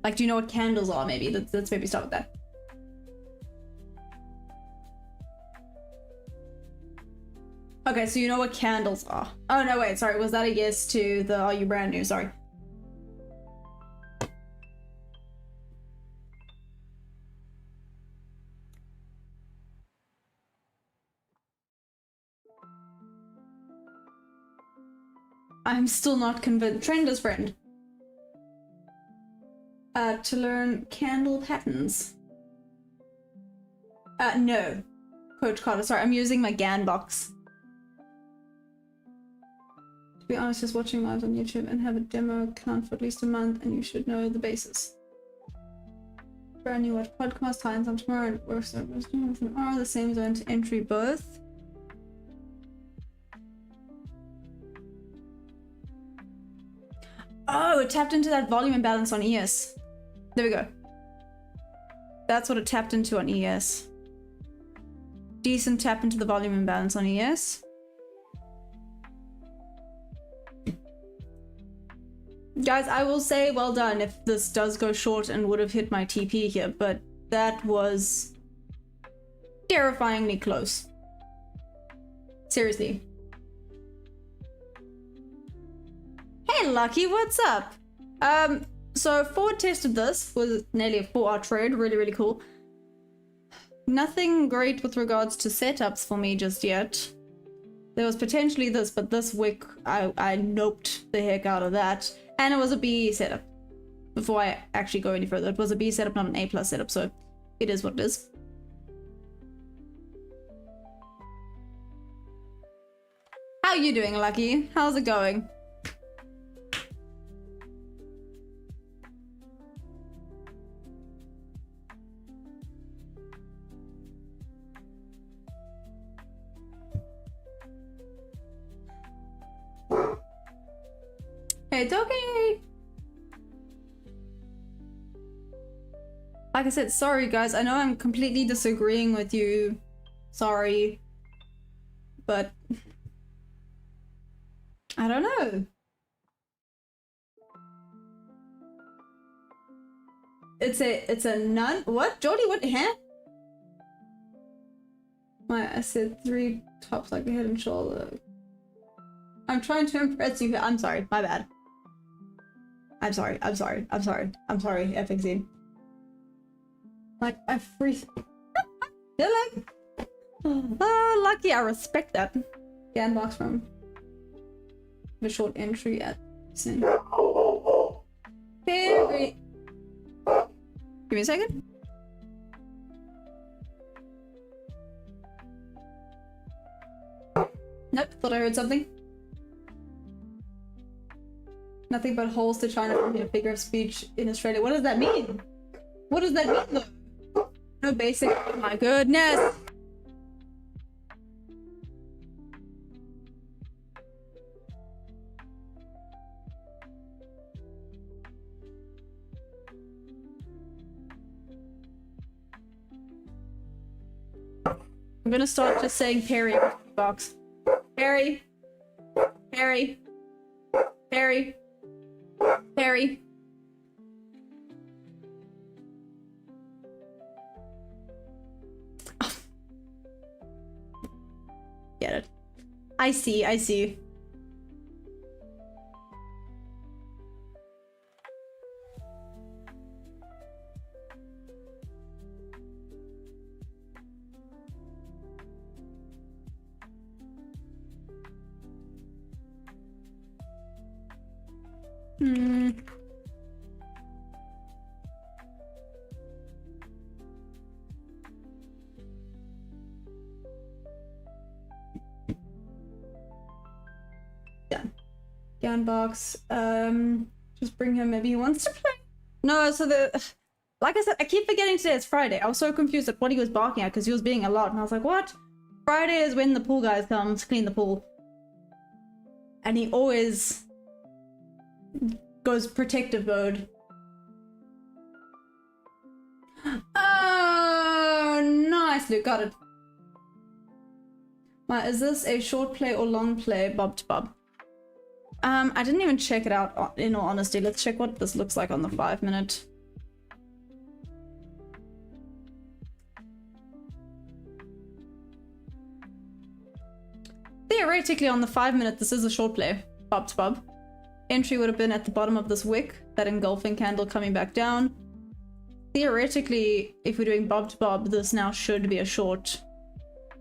Like, do you know what candles are, maybe? Let's maybe start with that. Okay, so you know what candles are. Oh, no, wait, sorry. Was that a yes to the are you brand new? Sorry. I'm still not convinced. Trender's friend. To learn candle patterns. No. Coach Carter, sorry, I'm using my GAN box. To be honest, just watching live on YouTube and have a demo account for at least a month and you should know the basis. Brand new watch podcast, times on tomorrow and work service are the same zone to entry both. Oh, it tapped into that volume imbalance on ES. There we go. That's what it tapped into on ES. Decent tap into the volume imbalance on ES. Guys, I will say well done if this does go short and would have hit my TP here, but that was terrifyingly close. Seriously. Hey Lucky, what's up? So forward tested this was nearly a 4-hour trade, really cool. Nothing great with regards to setups for me just yet. There was potentially this, but this wick, I noped the heck out of that. And it was a B setup. Before I actually go any further, it was a B setup, not an A+ setup, so it is what it is. How you doing, Lucky? How's it going? It's okay. Like I said, sorry guys, I know I'm completely disagreeing with you. Sorry. But I don't know. It's a nun. What? Jody, what? Huh? I said 3 tops like the head and shoulder. I'm trying to impress you. I'm sorry, my bad. I'm sorry, FXZ. Like, I freeze. You're like, oh, lucky, I respect that. GAN box from the short entry at Sin. Very. Give me a second. Nope, thought I heard something. Nothing but holes to China for me a figure of speech in Australia. What does that mean? What does that mean though? No basic. Oh my goodness. I'm gonna start just saying Perry box. Perry. Perry. Perry. Perry. Oh. Get it. I see. Done. GAN box. Just bring him. Maybe he wants to play. No, so like I said, I keep forgetting today it's Friday. I was so confused at what he was barking at because he was being a lot, and I was like, what? Friday is when the pool guys come to clean the pool. And he always goes protective mode. Oh, nice, Luke, got it. Is this a short play or long play, bob to bob? I didn't even check it out, in all honesty. Let's check what this looks like on the 5-minute. Theoretically, on the 5-minute, this is a short play, bob to bob. Entry would have been at the bottom of this wick, that engulfing candle coming back down. Theoretically, if we're doing bob to bob, this now should be a short.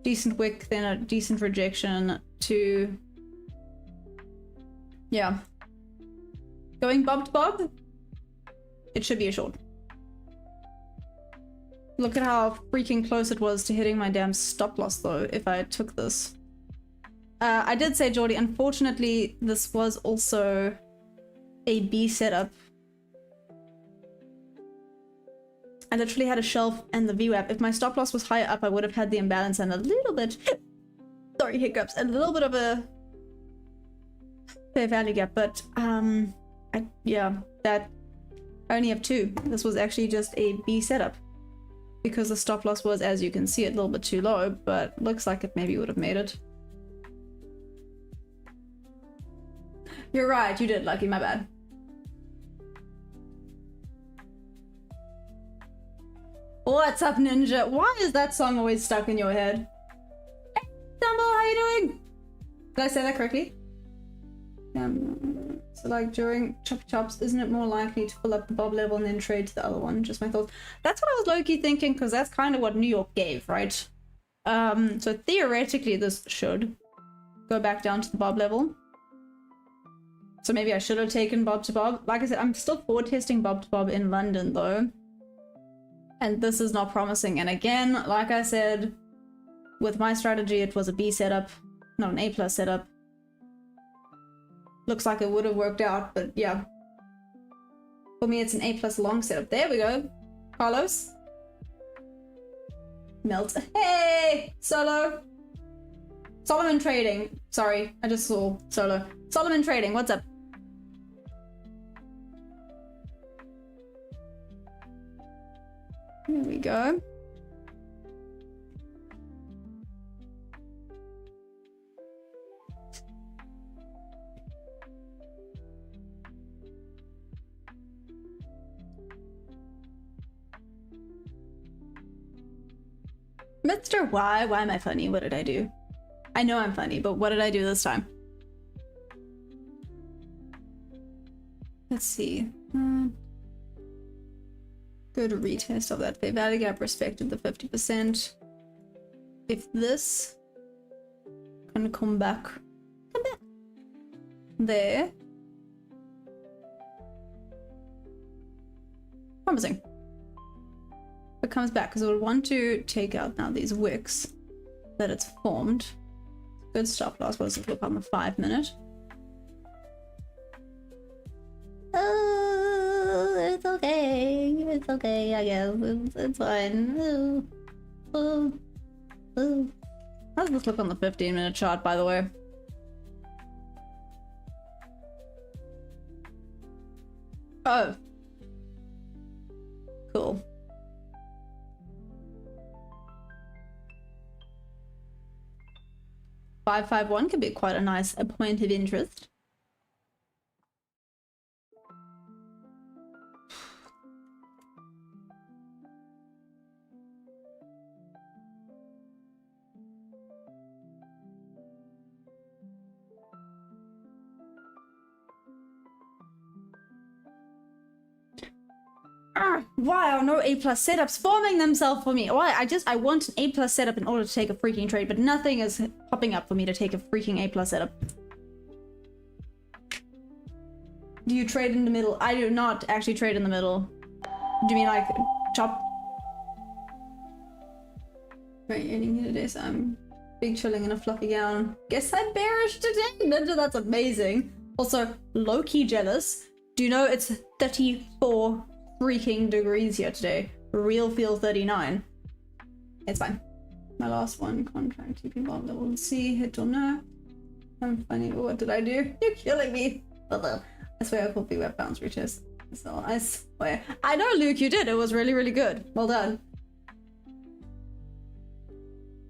Decent wick, then a decent rejection to... Yeah. Going bob to bob, it should be a short. Look at how freaking close it was to hitting my damn stop loss though, if I took this. I did say, Geordie, unfortunately, this was also a B setup. I literally had a shelf and the VWAP. If my stop loss was higher up, I would have had the imbalance and a little bit, sorry, hiccups, a little bit of a fair value gap, but yeah, that I only have two. This was actually just a B setup because the stop loss was, as you can see, a little bit too low, but looks like it maybe would have made it. You're right, you did, Lucky, my bad. What's up, Ninja? Why is that song always stuck in your head? Hey, Dumble, how you doing? Did I say that correctly? So like during chop chops, isn't it more likely to fill up the bob level and then trade to the other one? Just my thoughts. That's what I was low-key thinking, because that's kind of what New York gave, right? So theoretically this should go back down to the bob level. So maybe I should have taken bob to bob. Like I said, I'm still forward testing bob to bob in London though. And this is not promising. And again, like I said, with my strategy, it was a B setup, not an A+ setup. Looks like it would have worked out, but yeah. For me, it's an A+ long setup. There we go. Carlos. Melt. Hey! Solo. Solomon Trading. Sorry, I just saw Solo. Solomon Trading, what's up? Here we go. Mr. Y, why am I funny? What did I do? I know I'm funny, but what did I do this time? Let's see. Good retest of that fair value gap, respected the 50%. If this can come back there. Promising. It comes back because it would want to take out now these wicks that it's formed. Good stop loss. Let's look on the 5 minute. Oh, it's okay. It's okay, I guess. It's fine. How's this look on the 15-minute chart, by the way? Oh. Cool. 551 could be quite a nice point of interest. Why are no A+ setups forming themselves for me? Why? I want an A+ setup in order to take a freaking trade, but nothing is popping up for me to take a freaking A+ setup. Do you trade in the middle? I do not actually trade in the middle. Do you mean like chop? Right, eating here today, so I'm big chilling in a fluffy gown. Guess I'm bearish today, Ninja. That's amazing. Also, low-key jealous. Do you know it's 34 freaking degrees here today? Real feel 39. It's fine. My last one, contract, you can bond level C, hit or no. I'm funny, what did I do? You're killing me. I swear I called VWAP bounce retest. So I swear. I know, Luke, you did. It was really, really good. Well done.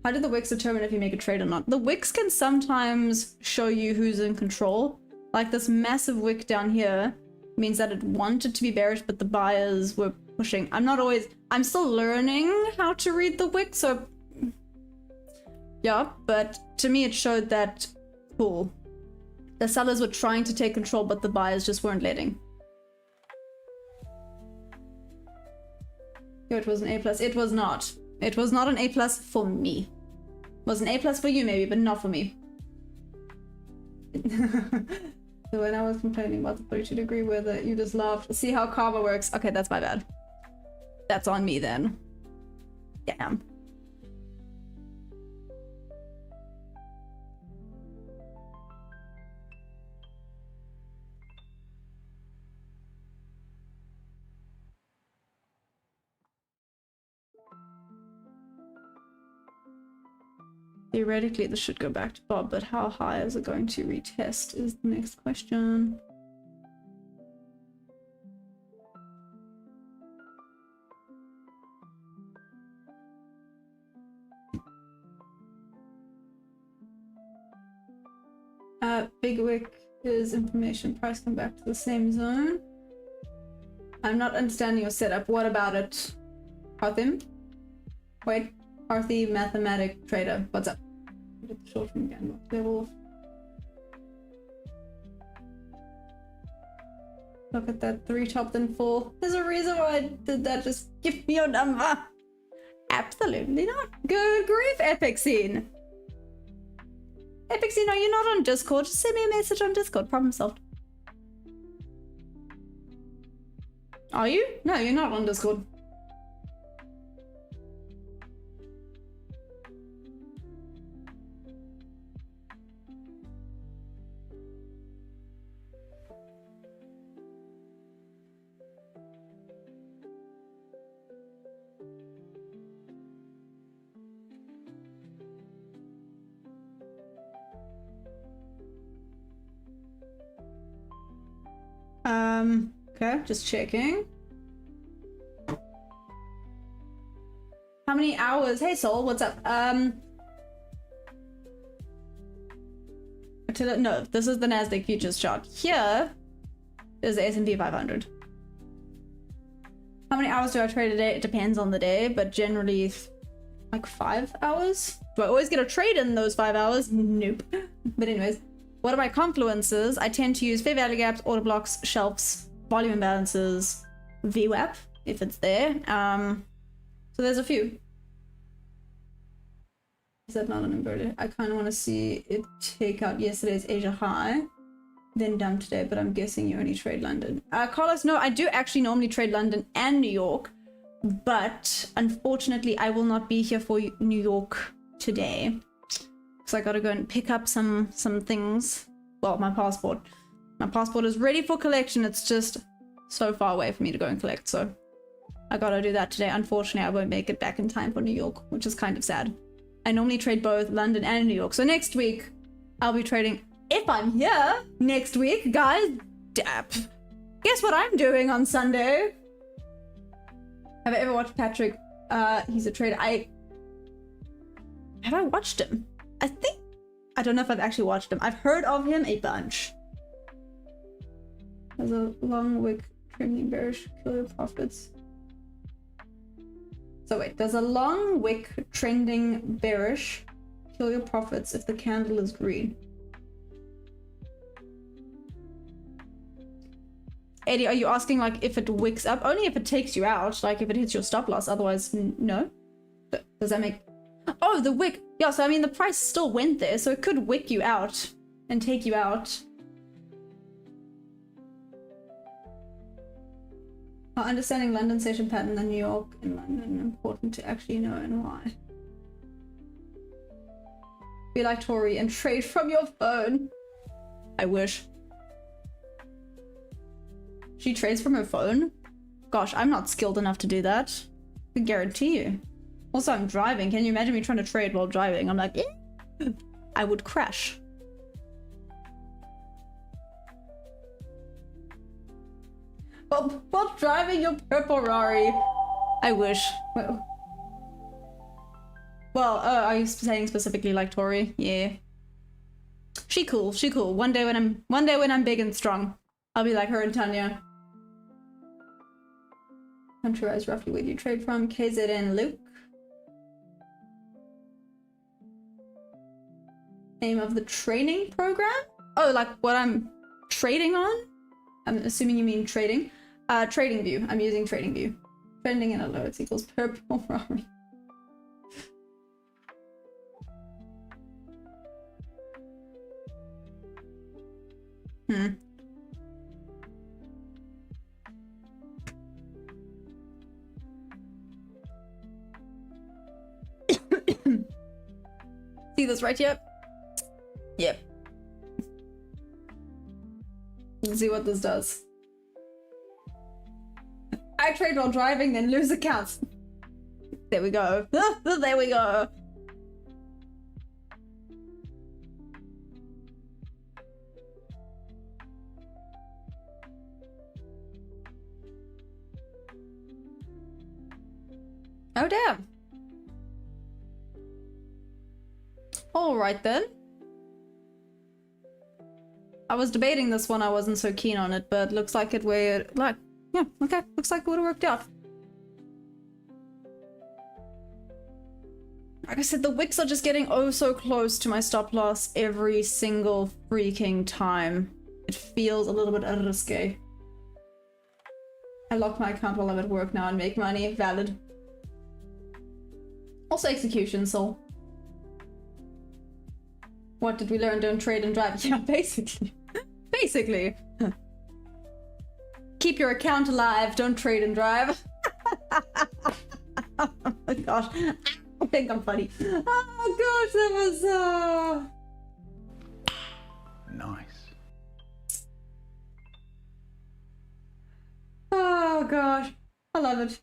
How do the wicks determine if you make a trade or not? The wicks can sometimes show you who's in control. Like this massive wick down here means that it wanted to be bearish, but the buyers were pushing. I'm still learning how to read the wick, so yeah, but to me it showed that, cool. The sellers were trying to take control, but the buyers just weren't letting. Yo, it was an A+. It was not. It was not an A+ for me. It was an A+ for you maybe, but not for me. So when I was complaining about the 32-degree weather, you just laughed. See how karma works? Okay, that's my bad. That's on me then. Damn. Theoretically, this should go back to Bob, but how high is it going to retest is the next question. Big Wick is information price come back to the same zone. I'm not understanding your setup. What about it? Parthim? Wait, Parthi mathematic trader. What's up? Get the short from again. Level. Look at that 3 top then 4. There's a reason why I did that. Just give me your number. Absolutely not. Good grief, Epic Scene. Epic Scene, are you not on Discord? Just send me a message on Discord. Problem solved. Are you? No, you're not on Discord. Okay, just checking. How many hours? Hey Soul, what's up? No, this is the Nasdaq futures chart. Here is the S&P 500. How many hours do I trade a day? It depends on the day, but generally like 5 hours. Do I always get a trade in those 5 hours? Nope. But anyways, what are my confluences? I tend to use fair value gaps, order blocks, shelves, volume imbalances, VWAP if it's there. So there's a few. Is that not an inverted? I kind of want to see it take out yesterday's Asia high, then dump today, but I'm guessing you only trade London. Carlos, no, I do actually normally trade London and New York, but unfortunately I will not be here for New York today. So I gotta go and pick up some things. Well, my passport. My passport is ready for collection. It's just so far away for me to go and collect, so I gotta do that today. Unfortunately, I won't make it back in time for New York, which is kind of sad. I normally trade both London and New York. So next week, I'll be trading, if I'm here next week, guys. Guess what I'm doing on Sunday? Have I ever watched Patrick? He's a trader. Have I watched him? I don't know if I've actually watched him. I've heard of him a bunch. There's a long wick trending bearish, kill your profits. So wait, there's a long wick trending bearish, kill your profits if the candle is green. Eddie, are you asking like if it wicks up? Only if it takes you out, like if it hits your stop loss, otherwise no. Does that make... Oh, the wick. Yeah, so I mean the price still went there, so it could wick you out and take you out. Understanding London session pattern and New York and London important to actually know and why. Be like Tori and trade from your phone. I wish. She trades from her phone? Gosh, I'm not skilled enough to do that. I guarantee you. Also, I'm driving. Can you imagine me trying to trade while driving? I'm like, eh. I would crash. While driving your purple Rari. I wish. Well, are you saying specifically like Tori? Yeah. She cool. She cool. One day when I'm big and strong, I'll be like her and Tanya. Country wise, roughly where do you trade from? KZN Luke. Name of the training program? Oh, like what I'm trading on? I'm assuming you mean trading. Trading View. I'm using Trading View. Trending in alerts equals purple Ferrari. See this right here? Yep. Let's see what this does. I trade while driving, then lose accounts. There we go. There we go. Oh damn. All right then. I was debating this one, I wasn't so keen on it, but looks like it were like, yeah, okay, looks like it would have worked out. Like I said, the wicks are just getting oh so close to my stop loss every single freaking time. It feels a little bit risky. I lock my account while I'm at work now and make money. Valid. Also execution, so. What did we learn? Don't trade and drive. Yeah, basically. Basically. Keep your account alive, don't trade and drive. Oh my gosh. I think I'm funny. Oh gosh, that was Nice. oh gosh. I love it.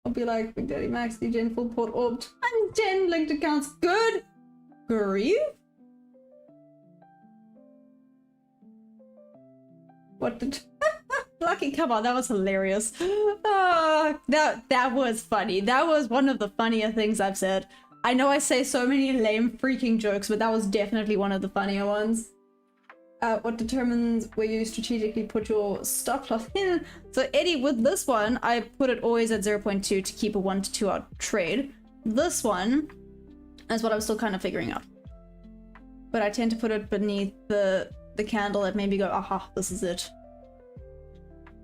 I'll be like Big Daddy Max, Gen full port orbed. I'm Gen linked accounts. Good grief. What did Lucky, come on, that was hilarious. Oh, that was funny. That was one of the funnier things I've said. I know I say so many lame freaking jokes, but that was definitely one of the funnier ones. What determines where you strategically put your stop loss in? So Eddie, with this one, I put it always at 0.2 to keep a 1 to 2 hour trade. This one is what I'm still kind of figuring out. But I tend to put it beneath the candle and maybe go, aha, this is it.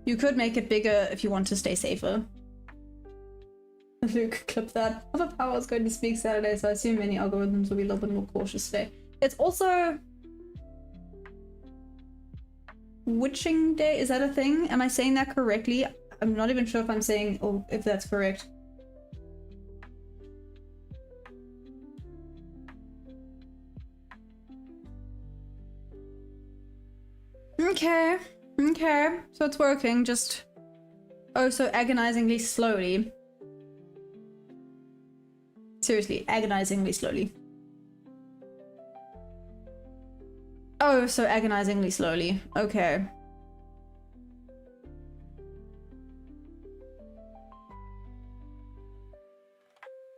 You could make it bigger if you want to stay safer. Luke, clip that. Overpower is going to speak Saturday, so I assume many algorithms will be a little bit more cautious today. It's also Witching Day. Is that a thing? Am I saying that correctly? I'm not even sure if I'm saying or if that's correct. Okay. Okay, so it's working, just oh so agonizingly slowly. Seriously, agonizingly slowly. Oh, so agonizingly slowly. Okay.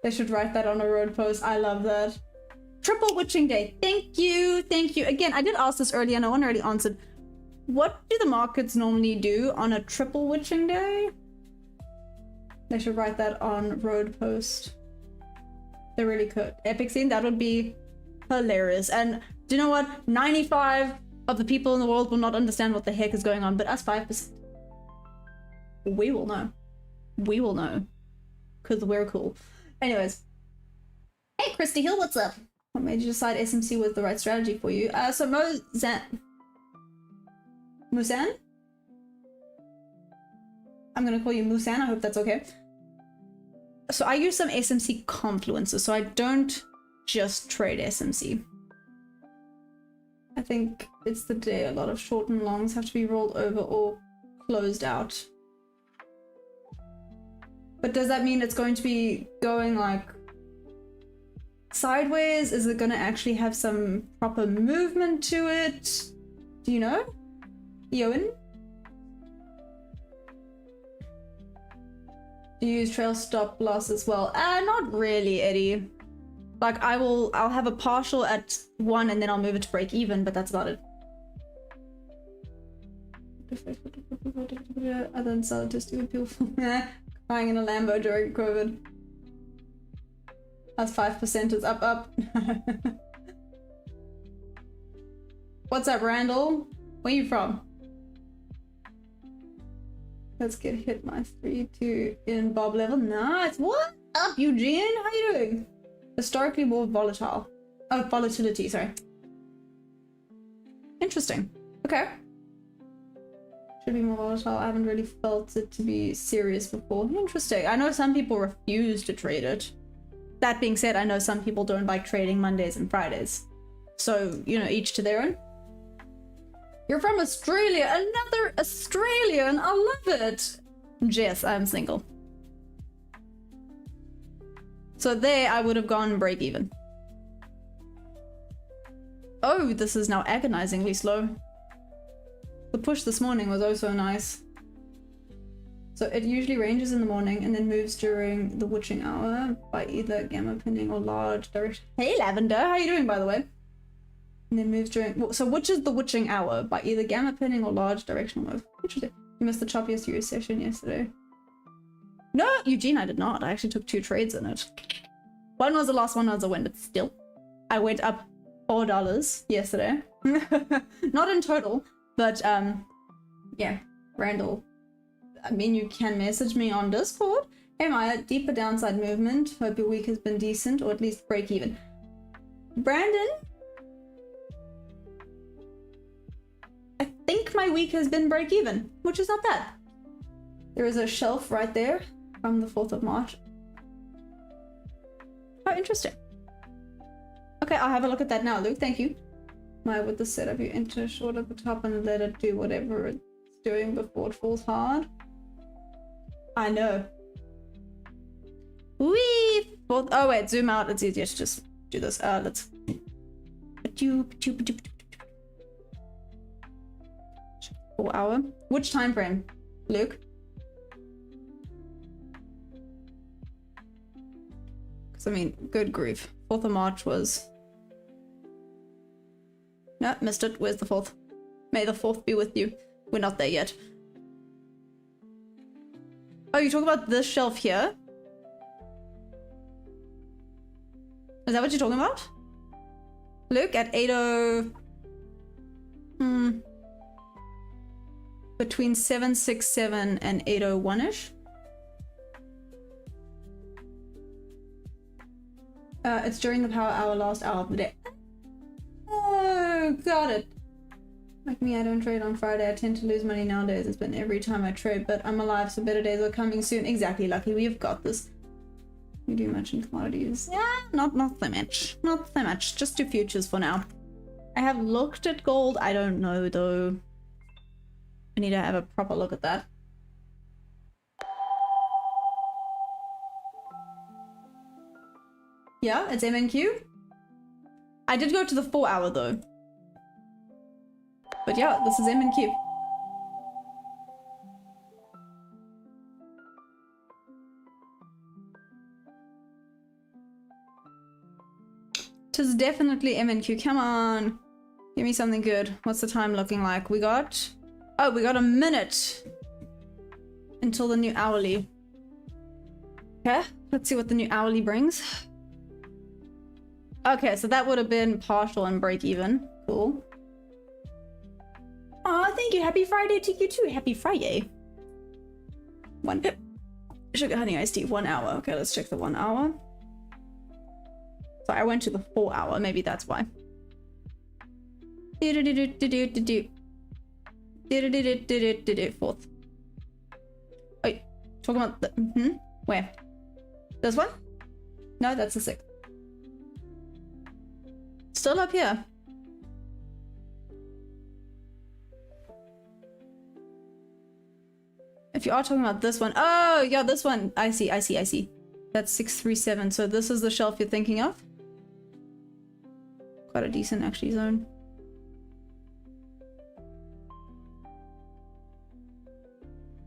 They should write that on a road post. I love that. Triple Witching Day. Thank you. Thank you. Again, I did ask this earlier. No one already answered. What do the markets normally do on a triple Witching Day? They should write that on road post. They really could. Epic scene, that would be hilarious. And do you know what? 95 of the people in the world will not understand what the heck is going on, but us 5%, we will know. We will know. Because we're cool. Anyways. Hey, Christy Hill, what's up? What made you decide SMC was the right strategy for you? So Musan? I'm gonna call you Musan, I hope that's okay. So I use some SMC confluences, so I don't just trade SMC. I think it's the day a lot of short and longs have to be rolled over or closed out. But does that mean it's going to be going like sideways? Is it gonna actually have some proper movement to it? Do you know? Yoan? Do you use trail stop loss as well? Not really, Eddie. Like I'll have a partial at 1 and then I'll move it to break even, but that's about it. Other than sell it to stupid people crying in a Lambo during COVID. That's 5% is up. What's up, Randall? Where you from? Let's get hit my 3-2 in Bob level. Nice. What up, Eugene? How you doing? Historically more volatile. Oh, volatility, sorry. Interesting. Okay. Should be more volatile. I haven't really felt it to be serious before. Interesting. I know some people refuse to trade it. That being said, I know some people don't like trading Mondays and Fridays. So, you know, each to their own. You're from Australia, another Australian, I love it. Yes, I'm single. So there I would have gone break even. Oh, this is now agonizingly slow. The push this morning was oh so nice. So it usually ranges in the morning and then moves during the witching hour by either gamma pinning or large direction. Hey Lavender, how are you doing by the way? And then moves during, so which is the witching hour? By either gamma pinning or large directional move. Interesting. You missed the choppiest US session yesterday. No, Eugene, I did not. I actually took 2 trades in it. One was the last, one was a win, but still. I went up $4 yesterday. Not in total, but yeah, Randall. I mean, you can message me on Discord. Hey Maya, deeper downside movement. Hope your week has been decent, or at least break even. Brandon? I think my week has been break even, which is not bad. There is a shelf right there from the 4th of March. Oh, interesting. Okay, I'll have a look at that now, Luke. Thank you. Maya, with the setup, you enter short at the top and let it do whatever it's doing before it falls hard. I know. Wee! Oh wait, zoom out. It's easier to just do this. Let's. 4 hour. Which time frame, Luke? Because I mean, good grief. 4th of March was. No, missed it. Where's the 4th? May the 4th be with you. We're not there yet. Oh, you talk about this shelf here? Is that what you're talking about? Look at 80... Between 767 and 801-ish. It's during the power hour, last hour of the day. Oh, got it. Like me, I don't trade on Friday. I tend to lose money nowadays. It's been every time I trade, but I'm alive, so better days are coming soon. Exactly, Lucky. We've got this. You do much in commodities? Yeah, not so much. Not so much. Just do futures for now. I have looked at gold. I don't know, though. I need to have a proper look at that. Yeah, it's MNQ. I did go to the 4 hour, though. But yeah, this is MNQ. Tis definitely MNQ. Come on. Give me something good. What's the time looking like? We got... Oh, we got a minute until the new hourly. Okay, let's see what the new hourly brings. Okay, so that would have been partial and break even. Cool. Aw, thank you. Happy Friday to you too. Happy Friday. 1 pip. Sugar honey iced tea. 1 hour. Okay, let's check the 1 hour. So I went to the 4 hour. Maybe that's why. Fourth. Wait, talking about the where? This one? No, that's the 6th. Still up here. If you are talking about this one, oh yeah, this one. I see. That's 637. So this is the shelf you're thinking of. Quite a decent actually zone.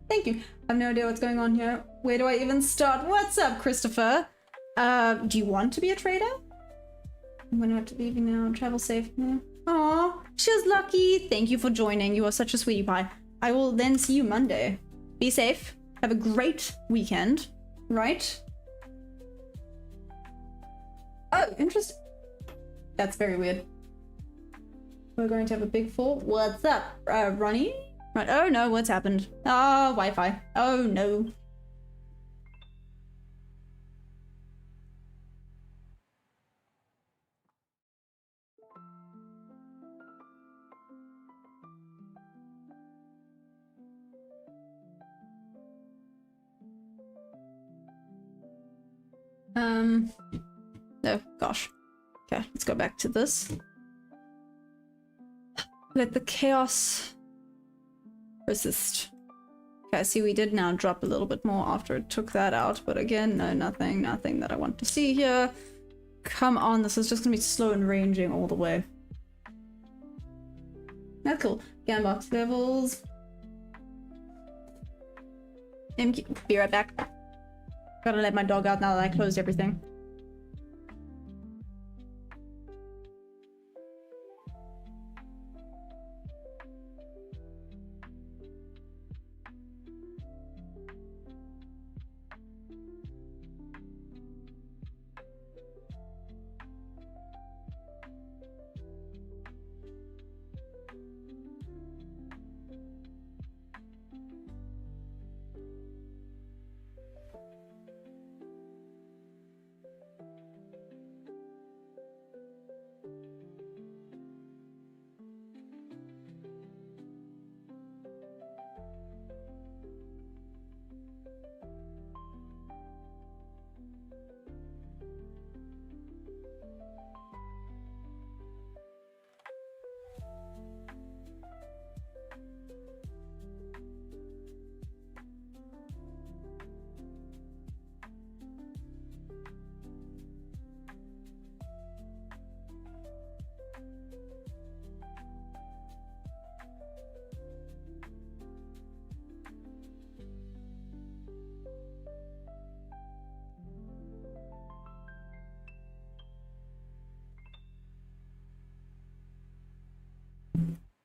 Thank you. I have no idea what's going on here. Where do I even start? What's up, Christopher? Do you want to be a trader? I'm gonna have to leave you now. Travel safe. Yeah. Aw, she's lucky. Thank you for joining. You are such a sweetie pie. I will then see you Monday. Be safe. Have a great weekend. Right? Oh, interesting. That's very weird. We're going to have a big fall. What's up, Ronnie? Right. Oh no, what's happened? Ah, Wi-Fi. Oh no. No, gosh. Okay, let's go back to this. Let the chaos persist. Okay, see, we did now drop a little bit more after it took that out, but again, no, nothing that I want to see here. Come on, this is just gonna be slow and ranging all the way. That's cool. Gambox levels. Be right back. Gotta let my dog out now that I closed everything.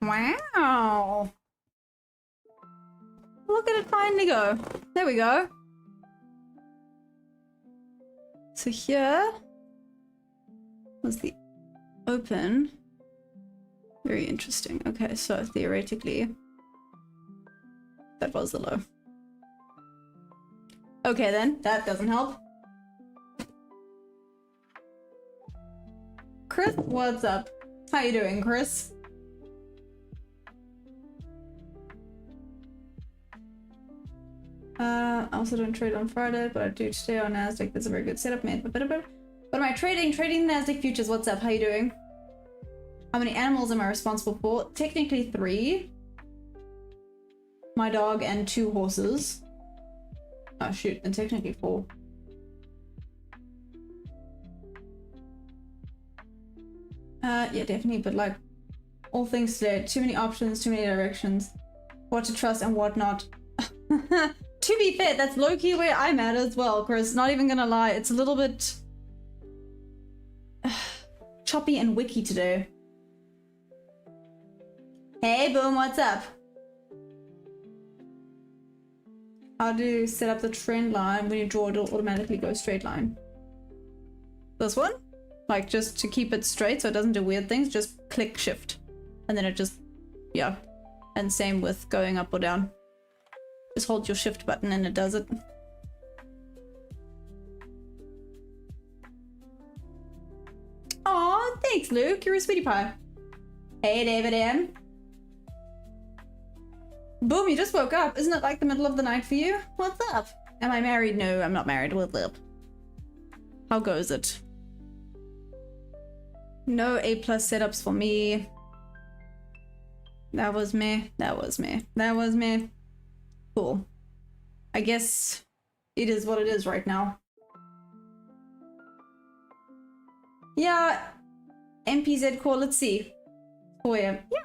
Wow. Look at it finally go. There we go. So here was the open. Very interesting. Okay, so theoretically, that was the low. Okay then, that doesn't help. Chris, what's up? How you doing, Chris? I also don't trade on Friday, but I do today on Nasdaq. That's a very good setup, man. But what am I trading? Trading Nasdaq futures. What's up? How you doing? How many animals am I responsible for? Technically 3. My dog and 2 horses. Oh shoot, and technically 4. Yeah, definitely, but like all things today, too many options, too many directions, what to trust and what not. To be fair, that's low-key where I'm at as well, Chris. Not even gonna lie, it's a little bit choppy and wicky today. Hey, Boom, what's up? How do you set up the trend line? When you draw, it'll automatically go straight line. This one? Like, just to keep it straight so it doesn't do weird things, just click shift. And then it just, yeah. And same with going up or down. Just hold your shift button and it does it. Aw, thanks, Luke. You're a sweetie pie. Hey, David M. Boom, you just woke up. Isn't it like the middle of the night for you? What's up? Am I married? No, I'm not married. What's up? How goes it? No A+ setups for me. That was me. That was me. That was me. Cool. I guess it is what it is right now. Yeah. MPZ call, let's see. 4 AM. Yeah.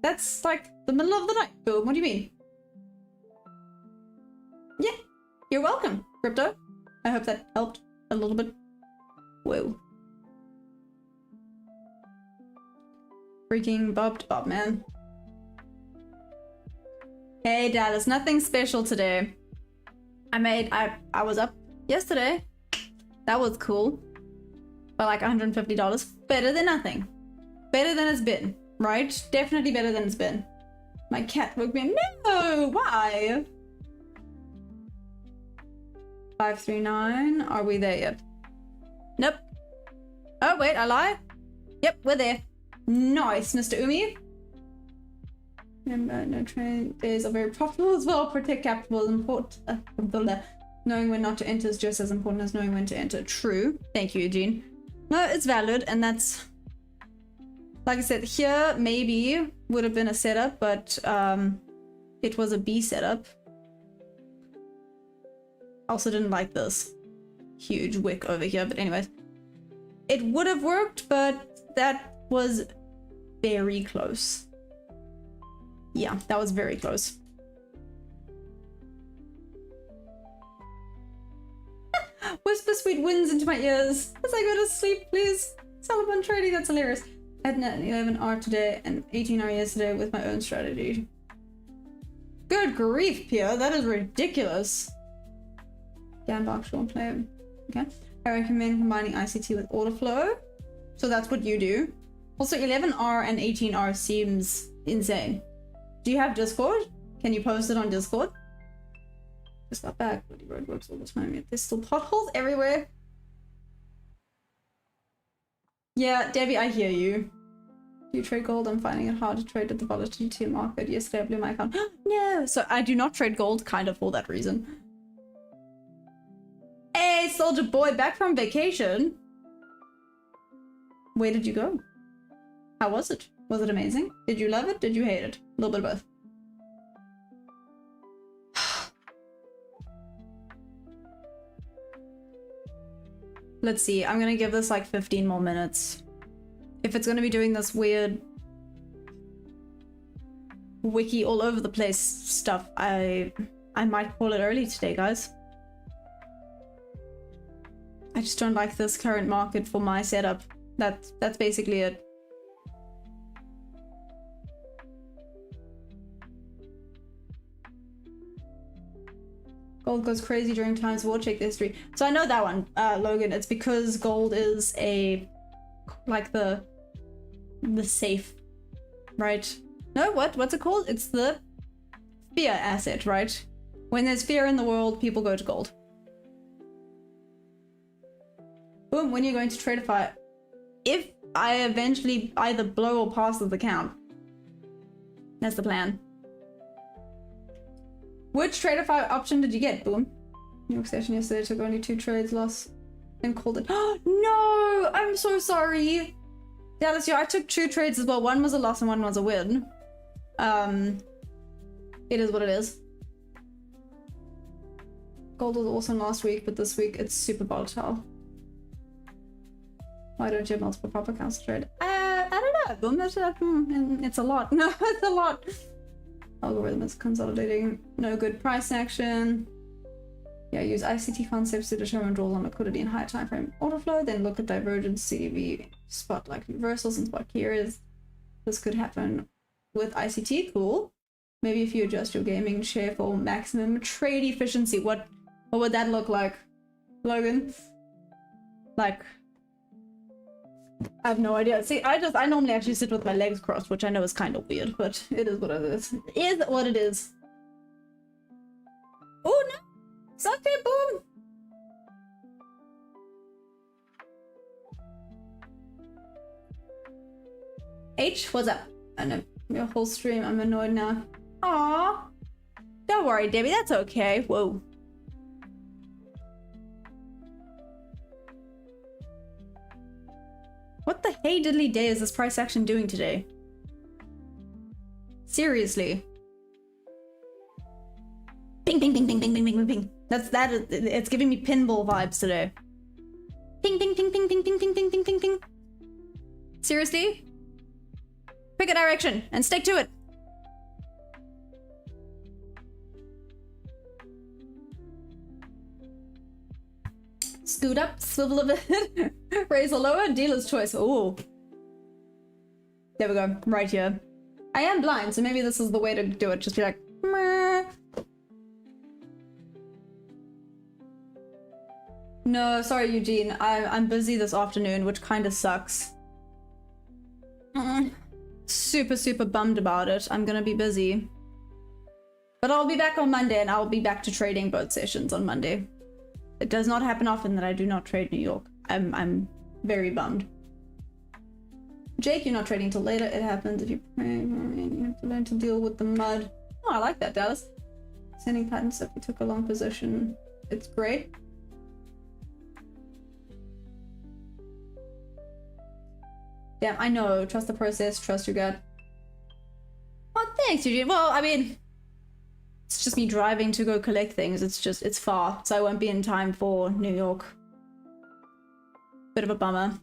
That's like the middle of the night. Boom. What do you mean? Yeah. You're welcome, Crypto. I hope that helped a little bit. Whoa. Freaking Bob to Bob, man. Hey Dallas, nothing special today. I was up yesterday. That was cool. By like $150. Better than nothing. Better than it's been, right? Definitely better than it's been. My cat woke me. No, why? 539. Are we there yet? Nope. Oh wait, I lie. Yep, we're there. Nice, Mr. Umi. Remember, no trade days are very profitable as well. Protect capital, Knowing when not to enter is just as important as knowing when to enter. True. Thank you, Eugene. No, it's valid, and that's... Like I said, here maybe would have been a setup, but it was a B setup. Also didn't like this huge wick over here, but anyways. It would have worked, but that was very close. Yeah, that was very close. Whisper sweet winds into my ears as I go to sleep, please. Sullivan trading, that's hilarious. I had an 11R today and 18R yesterday with my own strategy. Good grief, Pierre, that is ridiculous. Dan Barkshaw won't play. Okay. I recommend combining ICT with order flow. So that's what you do. Also, 11R and 18R seems insane. Do you have Discord? Can you post it on Discord? Just got back. Bloody roadworks all the time. There's still potholes everywhere. Yeah, Debbie, I hear you. Do you trade gold? I'm finding it hard to trade at the volatility market. Yesterday I blew my account. No! So I do not trade gold kind of for that reason. Hey, soldier boy, back from vacation. Where did you go? How was it? Was it amazing? Did you love it? Did you hate it? A little bit of both. Let's see, I'm gonna give this like 15 more minutes. If it's gonna be doing this weird wiki all over the place stuff, I might call it early today, guys. I just don't like this current market for my setup. That's basically it. Gold goes crazy during times of war. Check the history. So I know that one, Logan. It's because gold is like the safe, right? No, what's it called? It's the fear asset, right? When there's fear in the world, people go to gold. Boom, when you're going to Tradeify, if I eventually either blow or pass the count, that's the plan. Which Tradeify option did you get? Boom. New York session yesterday took only 2 trades, lost, and called it. Oh no! I'm so sorry. Dallas, yeah, I took 2 trades as well. One was a loss and one was a win. It is what it is. Gold was awesome last week, but this week it's super volatile. Why don't you have multiple proper accounts to trade? I don't know. Boom, it's a lot. No, it's a lot. Algorithm is consolidating. No good price action. Yeah, use ICT concepts to determine draws on liquidity in higher time frame order flow. Then look at divergence, CDV, spot like reversals and spot carriers. This could happen with ICT. Cool. Maybe if you adjust your gaming share for maximum trade efficiency, what would that look like, Logan? Like, I have no idea. See, I normally actually sit with my legs crossed, which I know is kind of weird, but it is what it is. It is what it is. Oh no! Suck it, boom! H, what's up? I know your whole stream. I'm annoyed now. Aww. Don't worry, Debbie. That's okay. Whoa. What the hey diddly day is this price action doing today? Seriously. Ping, ping, ping, ping, ping, ping, ping, ping, ping. It's giving me pinball vibes today. Ping, ping, ping, ping, ping, ping, ping, ping, ping, ping, ping. Seriously? Pick a direction and stick to it. Scoot up, swivel a bit, raise or lower, dealer's choice. Oh, there we go, right here. I am blind, so maybe this is the way to do it. Just be like, meh. No, sorry, Eugene. I'm busy this afternoon, which kind of sucks. Super bummed about it. I'm gonna be busy, but I'll be back on Monday, and I'll be back to trading both sessions on Monday. It does not happen often that I do not trade New York. I'm very bummed. Jake, you're not trading till later. It happens if you have to learn to deal with the mud. Oh, I like that, Dallas. Sending patterns if you took a long position. It's great. Damn, I know. Trust the process, trust your gut. Oh, thanks, Eugene. Well, I mean, it's just me driving to go collect things. It's far, so I won't be in time for New York. Bit of a bummer.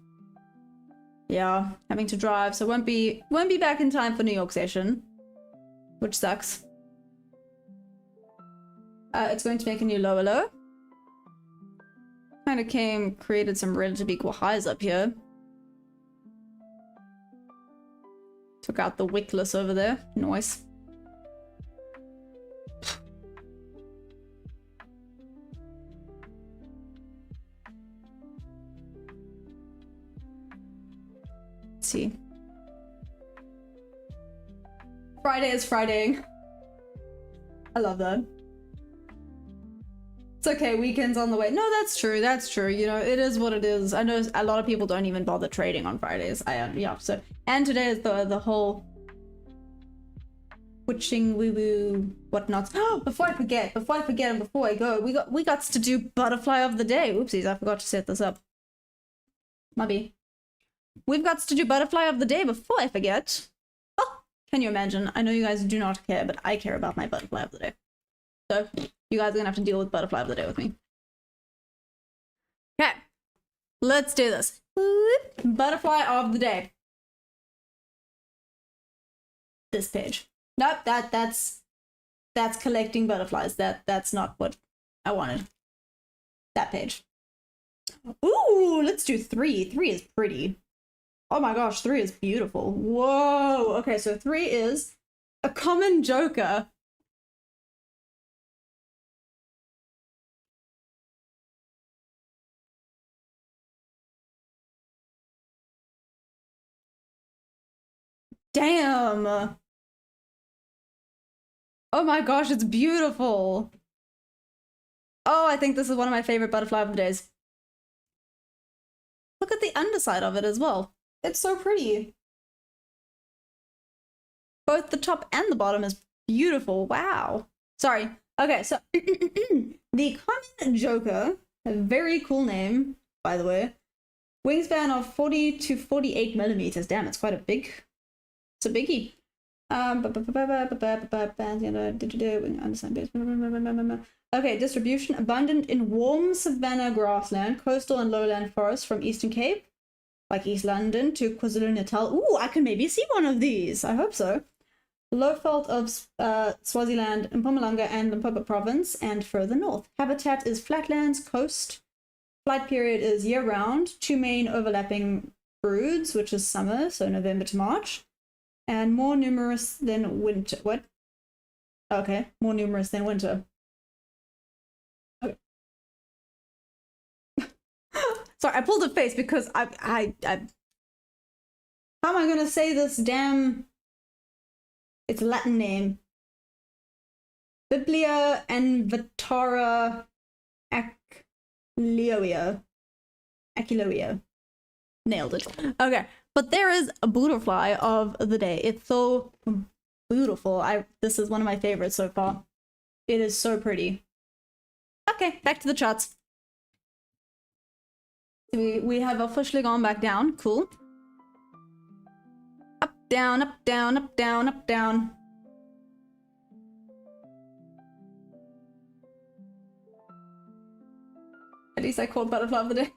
Yeah, having to drive, so won't be back in time for New York session, which sucks. It's going to make a new lower low. Kind of created some relatively equal highs up here. Took out the wickless over there. Nice. Let's see. Friday is Fridaying. I love that. It's okay, weekend's on the way. No, that's true, that's true. You know, it is what it is. I know a lot of people don't even bother trading on Fridays. Yeah, so, and today is the whole witching woo-woo whatnot. Oh, before I forget and before I go, we got to do butterfly of the day. Oopsies, I forgot to set this up. Maybe. We've got to do butterfly of the day before I forget. Oh, can you imagine? I know you guys do not care, but I care about my butterfly of the day. So, you guys are gonna have to deal with butterfly of the day with me. Okay, let's do this. Butterfly of the day. This page. Nope, that's collecting butterflies. That's not what I wanted. That page. Ooh, let's do 3. 3 is pretty. Oh my gosh, 3 is beautiful. Whoa. Okay, so 3 is a common joker. Damn. Oh my gosh, it's beautiful. Oh, I think this is one of my favorite butterfly of the days. Look at the underside of it as well. It's so pretty. Both the top and the bottom is beautiful. Wow. Sorry. Okay, so the common joker, a very cool name, by the way. Wingspan of 40 to 48 millimeters. Damn, it's quite a big. It's a biggie. Okay, distribution. Abundant in warm savanna grassland, coastal and lowland forests from Eastern Cape, like East London, to KwaZulu-Natal. Ooh, I can maybe see one of these. I hope so. Lowveld of Swaziland, Mpumalanga and Limpopo province, and further north. Habitat is flatlands, coast. Flight period is year-round. 2 main overlapping broods, which is summer, so November to March. And more numerous than winter. What? Okay, more numerous than winter. Okay. Sorry, I pulled a face because I how am I gonna say this damn? It's a Latin name. Biblia Anvatara Aquiloia. Nailed it. Okay. But there is a butterfly of the day. It's so beautiful. This is one of my favorites so far. It is so pretty. Okay, back to the charts. We have officially gone back down. Cool. Up, down, up, down, up, down, up, down. At least I called butterfly of the day.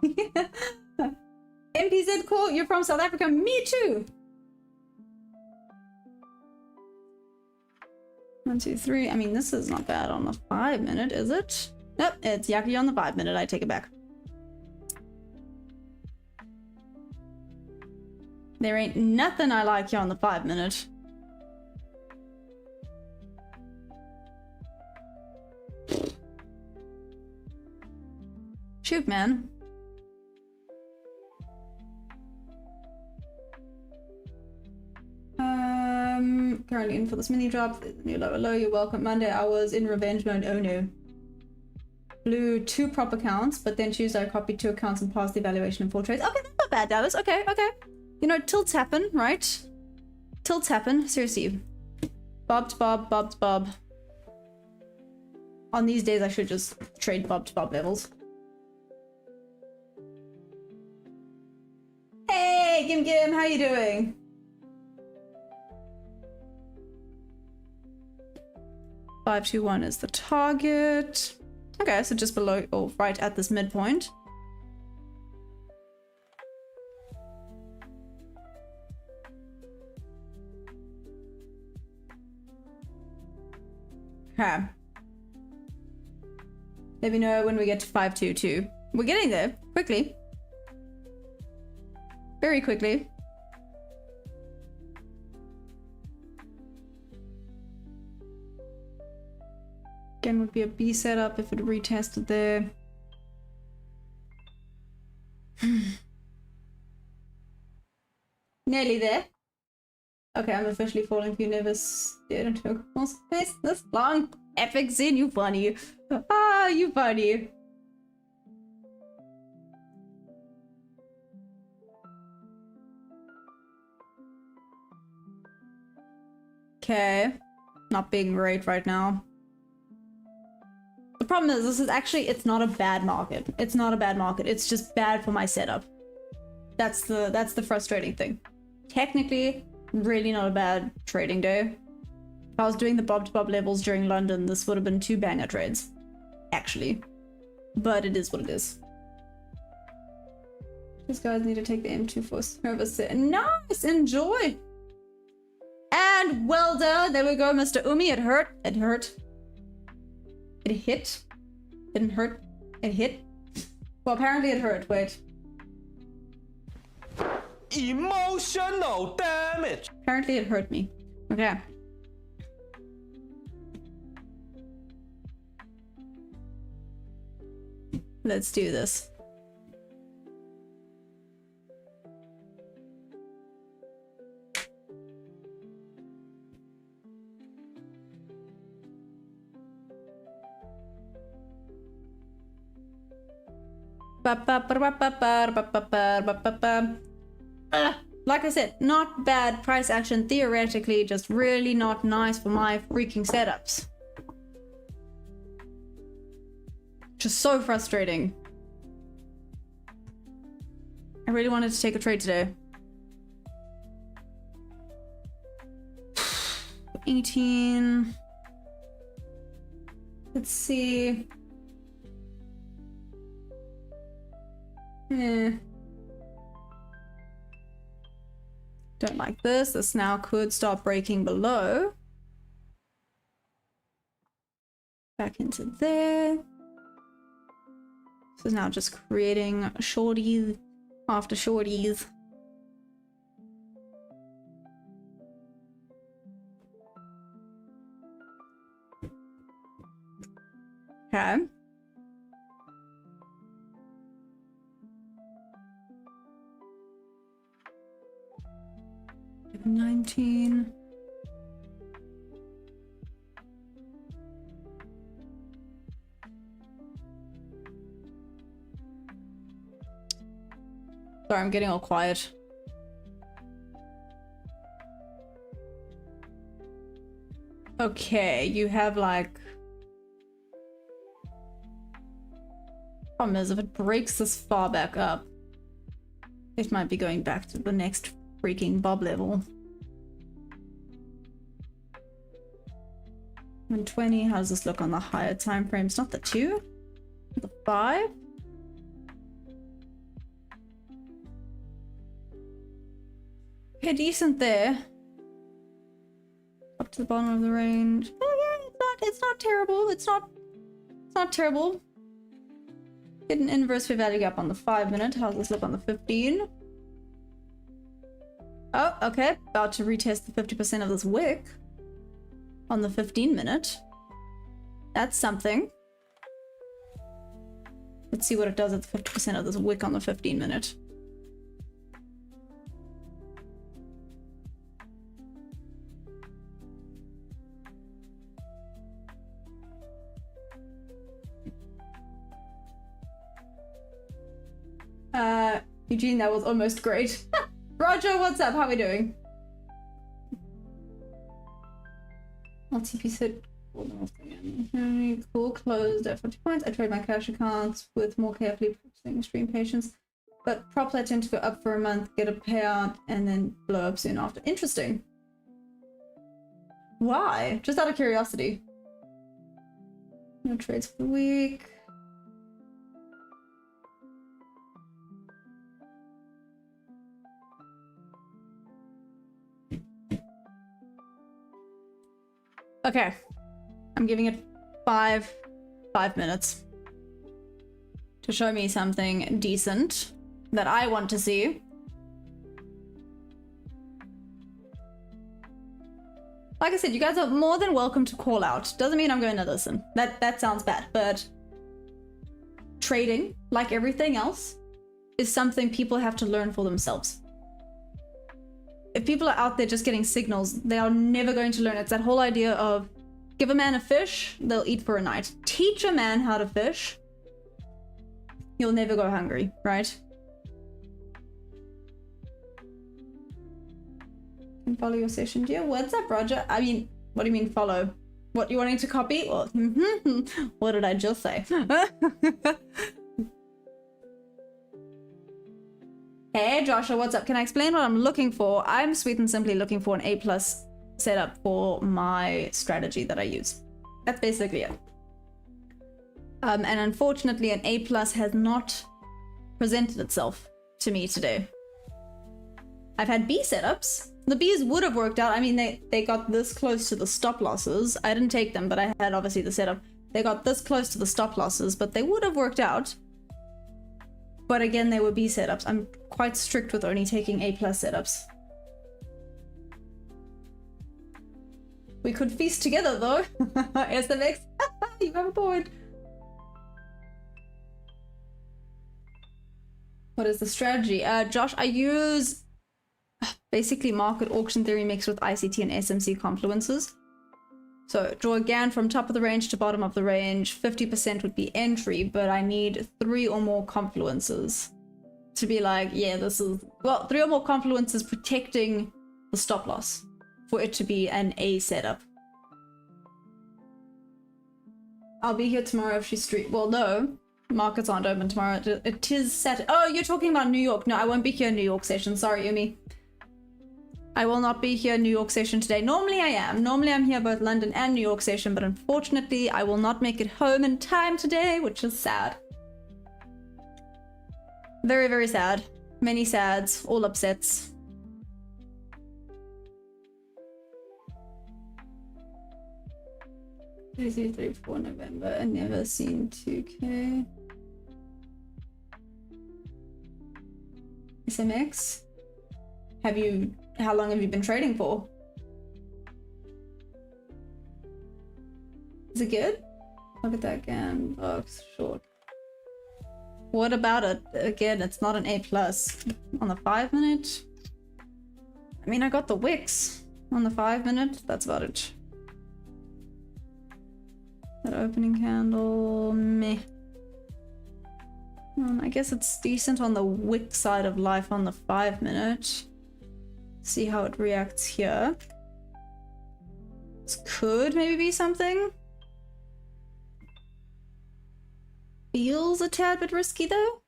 MPZ call, you're from South Africa. Me too. 1, 2, 3. I mean, this is not bad on the 5-minute, is it? Nope, it's yucky on the 5-minute. I take it back. There ain't nothing I like here on the 5-minute. Shoot, man. Currently in for this mini drop. New lower low, you're welcome. Monday I was in revenge mode. Oh no. Blew 2 prop accounts, but then Tuesday I copied 2 accounts and passed the evaluation in 4 trades. Okay, that's not bad, Dallas. Okay, okay. You know, tilts happen, right? Tilts happen. Seriously. Bob to Bob, Bob to Bob. On these days, I should just trade bob to bob levels. Hey, Gim Gim, how you doing? Five, two, one is the target. Okay, so just below or right at this midpoint. Okay. Let me know when we get to 522. We're getting there quickly. Very quickly. Again, would be a B setup if it retested there. Nearly there. Okay, I'm officially falling for you. Never stared into a girl's face this long. Epic Zin, you funny. Ah, you funny. Okay. Not being great right now. The problem is, this is actually, it's not a bad market. It's not a bad market. It's just bad for my setup. That's the frustrating thing. Technically, really not a bad trading day. If I was doing the bob to bob levels during London, this would have been 2 banger trades. Actually. But it is what it is. These guys need to take the M2 for service. Nice! Enjoy! And well done! There we go, Mr. Umi. It hurt. It hurt. It hit. Didn't hurt. It hit. Well, apparently it hurt. Wait. Emotional damage. Apparently it hurt me. Okay. Let's do this. Like I said, not bad price action theoretically, just really not nice for my freaking setups. Just so frustrating. I really wanted to take a trade today. 18. Let's see. Don't like this. This now could start breaking below. Back into there. This is now just creating shorties after shorties. Okay. $19. Sorry, I'm getting all quiet. Okay, you have like... Problem is, if it breaks this far back up, it might be going back to the next freaking bob level. 120, how does this look on the higher time frames? Not the 2? The 5? Okay, decent there. Up to the bottom of the range. Oh yeah, it's not terrible. It's not terrible. Get an inverse fair value gap on the 5 minute. How does this look on the 15? Oh, okay. About to retest the 50% of this wick on the 15 minute. That's something. Let's see what it does at the 50% of this wick on the 15 minute. Eugene, that was almost great. Roger, what's up? How are we doing? LTP said, Okay, cool. Closed at 40 points. I trade my cash accounts with more carefully practicing extreme patience. But props I tend to go up for a month, get a payout, and then blow up soon after. Interesting. Why? Just out of curiosity. No trades for the week. Okay. I'm giving it five minutes to show me something decent that I want to see. Like I said, you guys are more than welcome to call out. Doesn't mean I'm going to listen. That sounds bad, but trading, like everything else, is something people have to learn for themselves. If people are out there just getting signals, they are never going to learn. It's that whole idea of give a man a fish, they'll eat for a night. Teach a man how to fish, you'll never go hungry, right? Can follow your session, dear. What's up, Roger? I mean, what do you mean follow? What, you wanting to copy? Well, what did I just say? Hey, Joshua, what's up? Can I explain what I'm looking for? I'm sweet and simply looking for an A+ setup for my strategy that I use. That's basically it. And unfortunately, an A+ has not presented itself to me today. I've had B setups. The Bs would have worked out. I mean, they got this close to the stop losses. I didn't take them, but I had obviously the setup. They got this close to the stop losses, but they would have worked out. But again, they were B setups. I'm quite strict with only taking A+ setups. We could feast together though. SMX, you have a point. What is the strategy? Josh, I use basically market auction theory mixed with ICT and SMC confluences. So draw again from top of the range to bottom of the range. 50% would be entry, but I need 3 or more confluences to be like, yeah, this is, well, 3 or more confluences protecting the stop loss for it to be an A setup. I'll be here tomorrow if she's street. Well, no, markets aren't open tomorrow. It is Saturday. Oh, you're talking about New York. No, I won't be here in New York session. Sorry, Yumi. I will not be here New York session today. Normally I am. Normally I'm here both London and New York session, but unfortunately I will not make it home in time today, which is sad. Very, very sad. Many sads, all upsets. Tuesday, 3, 4 November. I never seen 2K. SMX? How long have you been trading for? Is it good? Look at that again. Box short. What about it? Again, it's not an A+ on the 5 minute. I mean, I got the wicks on the 5 minute. That's about it. That opening candle, meh. I guess it's decent on the wick side of life on the 5 minute. See how it reacts here. This could maybe be something. Feels a tad bit risky though.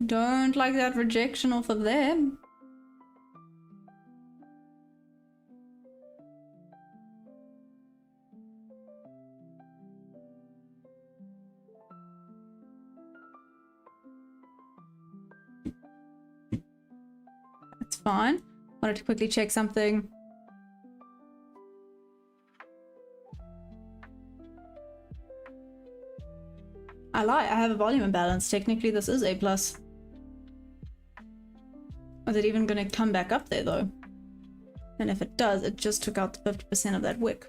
Don't like that rejection off of them. Fine. Wanted to quickly check something. I lie, I have a volume imbalance. Technically this is A+. Is it even going to come back up there though? And if it does, it just took out the 50% of that wick.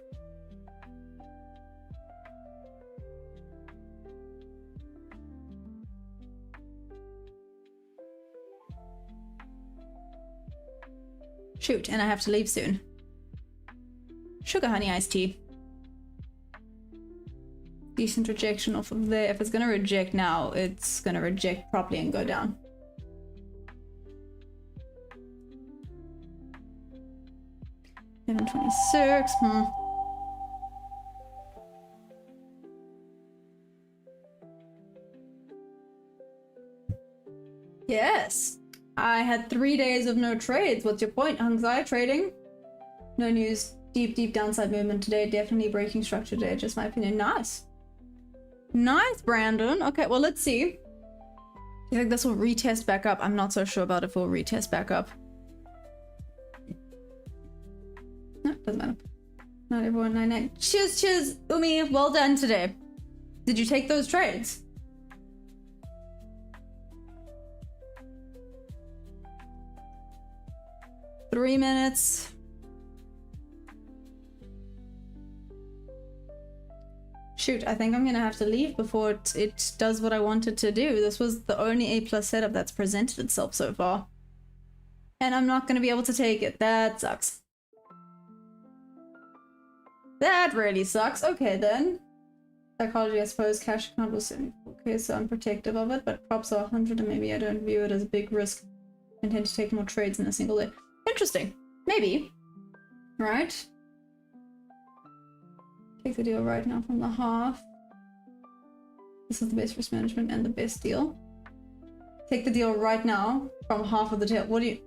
Shoot, and I have to leave soon. Sugar honey iced tea. Decent rejection off of there. If it's gonna reject now, it's gonna reject properly and go down. $11.26. Yes. I had 3 days of no trades. What's your point, Hungzai trading? No news. Deep downside movement today. Definitely breaking structure today. Just my opinion. Nice. Nice, Brandon. Okay, well, let's see. Do you think this will retest back up? I'm not so sure about if it will retest back up. No, doesn't matter. Not everyone 99. Cheers, Umi. Well done today. Did you take those trades? Three minutes. Shoot, I think I'm gonna have to leave before it does what I wanted to do. This was the only A+ setup that's presented itself so far. And I'm not gonna be able to take it. That sucks. That really sucks. Okay then. Psychology, I suppose. Cash account was okay, so I'm protective of it, but props are 100 and maybe I don't view it as a big risk. I intend to take more trades in a single day. Interesting. Maybe. Right? Take the deal right now from the half. This is the best risk management and the best deal. Take the deal right now from half of the tail. What do you...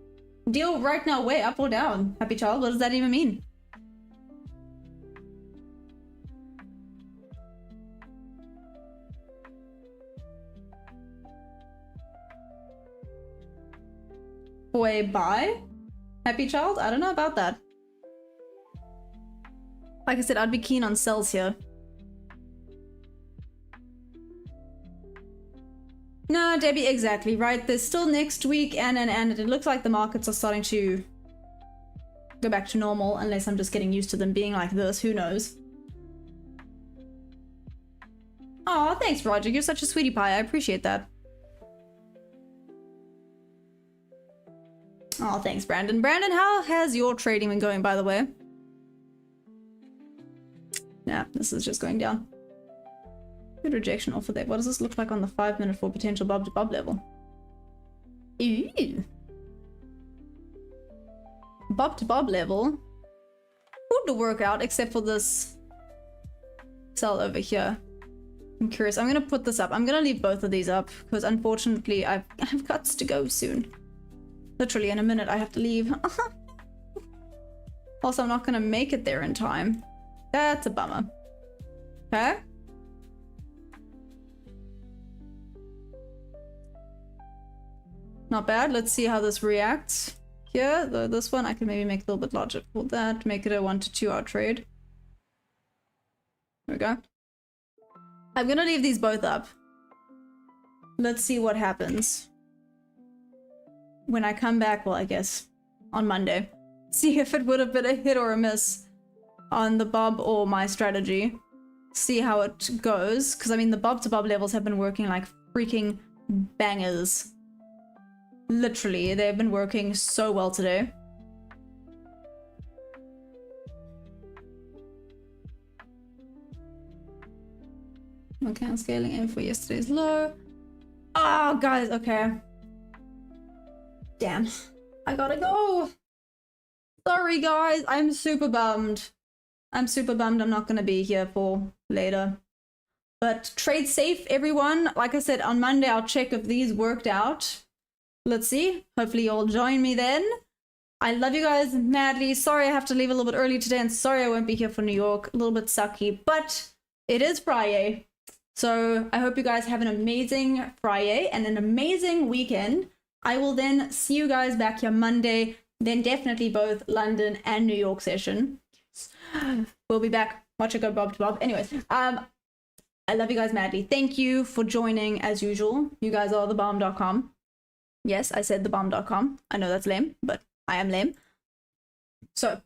Deal right now way up or down? Happy child? What does that even mean? For a buy? Happy child? I don't know about that. Like I said, I'd be keen on sells here. No, Debbie, exactly, right? There's still next week and it looks like the markets are starting to go back to normal, unless I'm just getting used to them being like this. Who knows? Aw, thanks, Roger. You're such a sweetie pie. I appreciate that. Oh, thanks, Brandon. Brandon, how has your trading been going, by the way? Nah, this is just going down. Good rejection offer there. What does this look like on the 5 minute for potential bob to bob level? Ew. Bob to bob level. Would work out, except for this sell over here. I'm curious. I'm gonna put this up. I'm gonna leave both of these up because unfortunately I've got to go soon. Literally in a minute I have to leave. Also, I'm not gonna make it there in time. That's a bummer. Okay. Not bad. Let's see how this reacts. Here, this one I can maybe make a little bit larger for that. Make it a 1 to 2 hour trade. There we go. I'm gonna leave these both up. Let's see what happens when I come back, well, I guess on Monday. See if it would have been a hit or a miss on the bob or my strategy. See how it goes. Because, I mean, the bob to bob levels have been working like freaking bangers. Literally, they've been working so well today. Okay, I'm scaling in for yesterday's low. Oh, guys, okay. Damn, I gotta go. Sorry, guys, I'm super bummed. I'm super bummed I'm not gonna be here for later. But trade safe, everyone. Like I said, on Monday, I'll check if these worked out. Let's see. Hopefully you'll join me then. I love you guys madly. Sorry I have to leave a little bit early today, and sorry I won't be here for New York. A little bit sucky, but it is Friday. So I hope you guys have an amazing Friday and an amazing weekend. I will then see you guys back here Monday, then definitely both London and New York session. We'll be back. Watch it go bob to bob. Anyways, I love you guys madly. Thank you for joining as usual. You guys are thebomb.com. Yes, I said thebomb.com. I know that's lame, but I am lame. So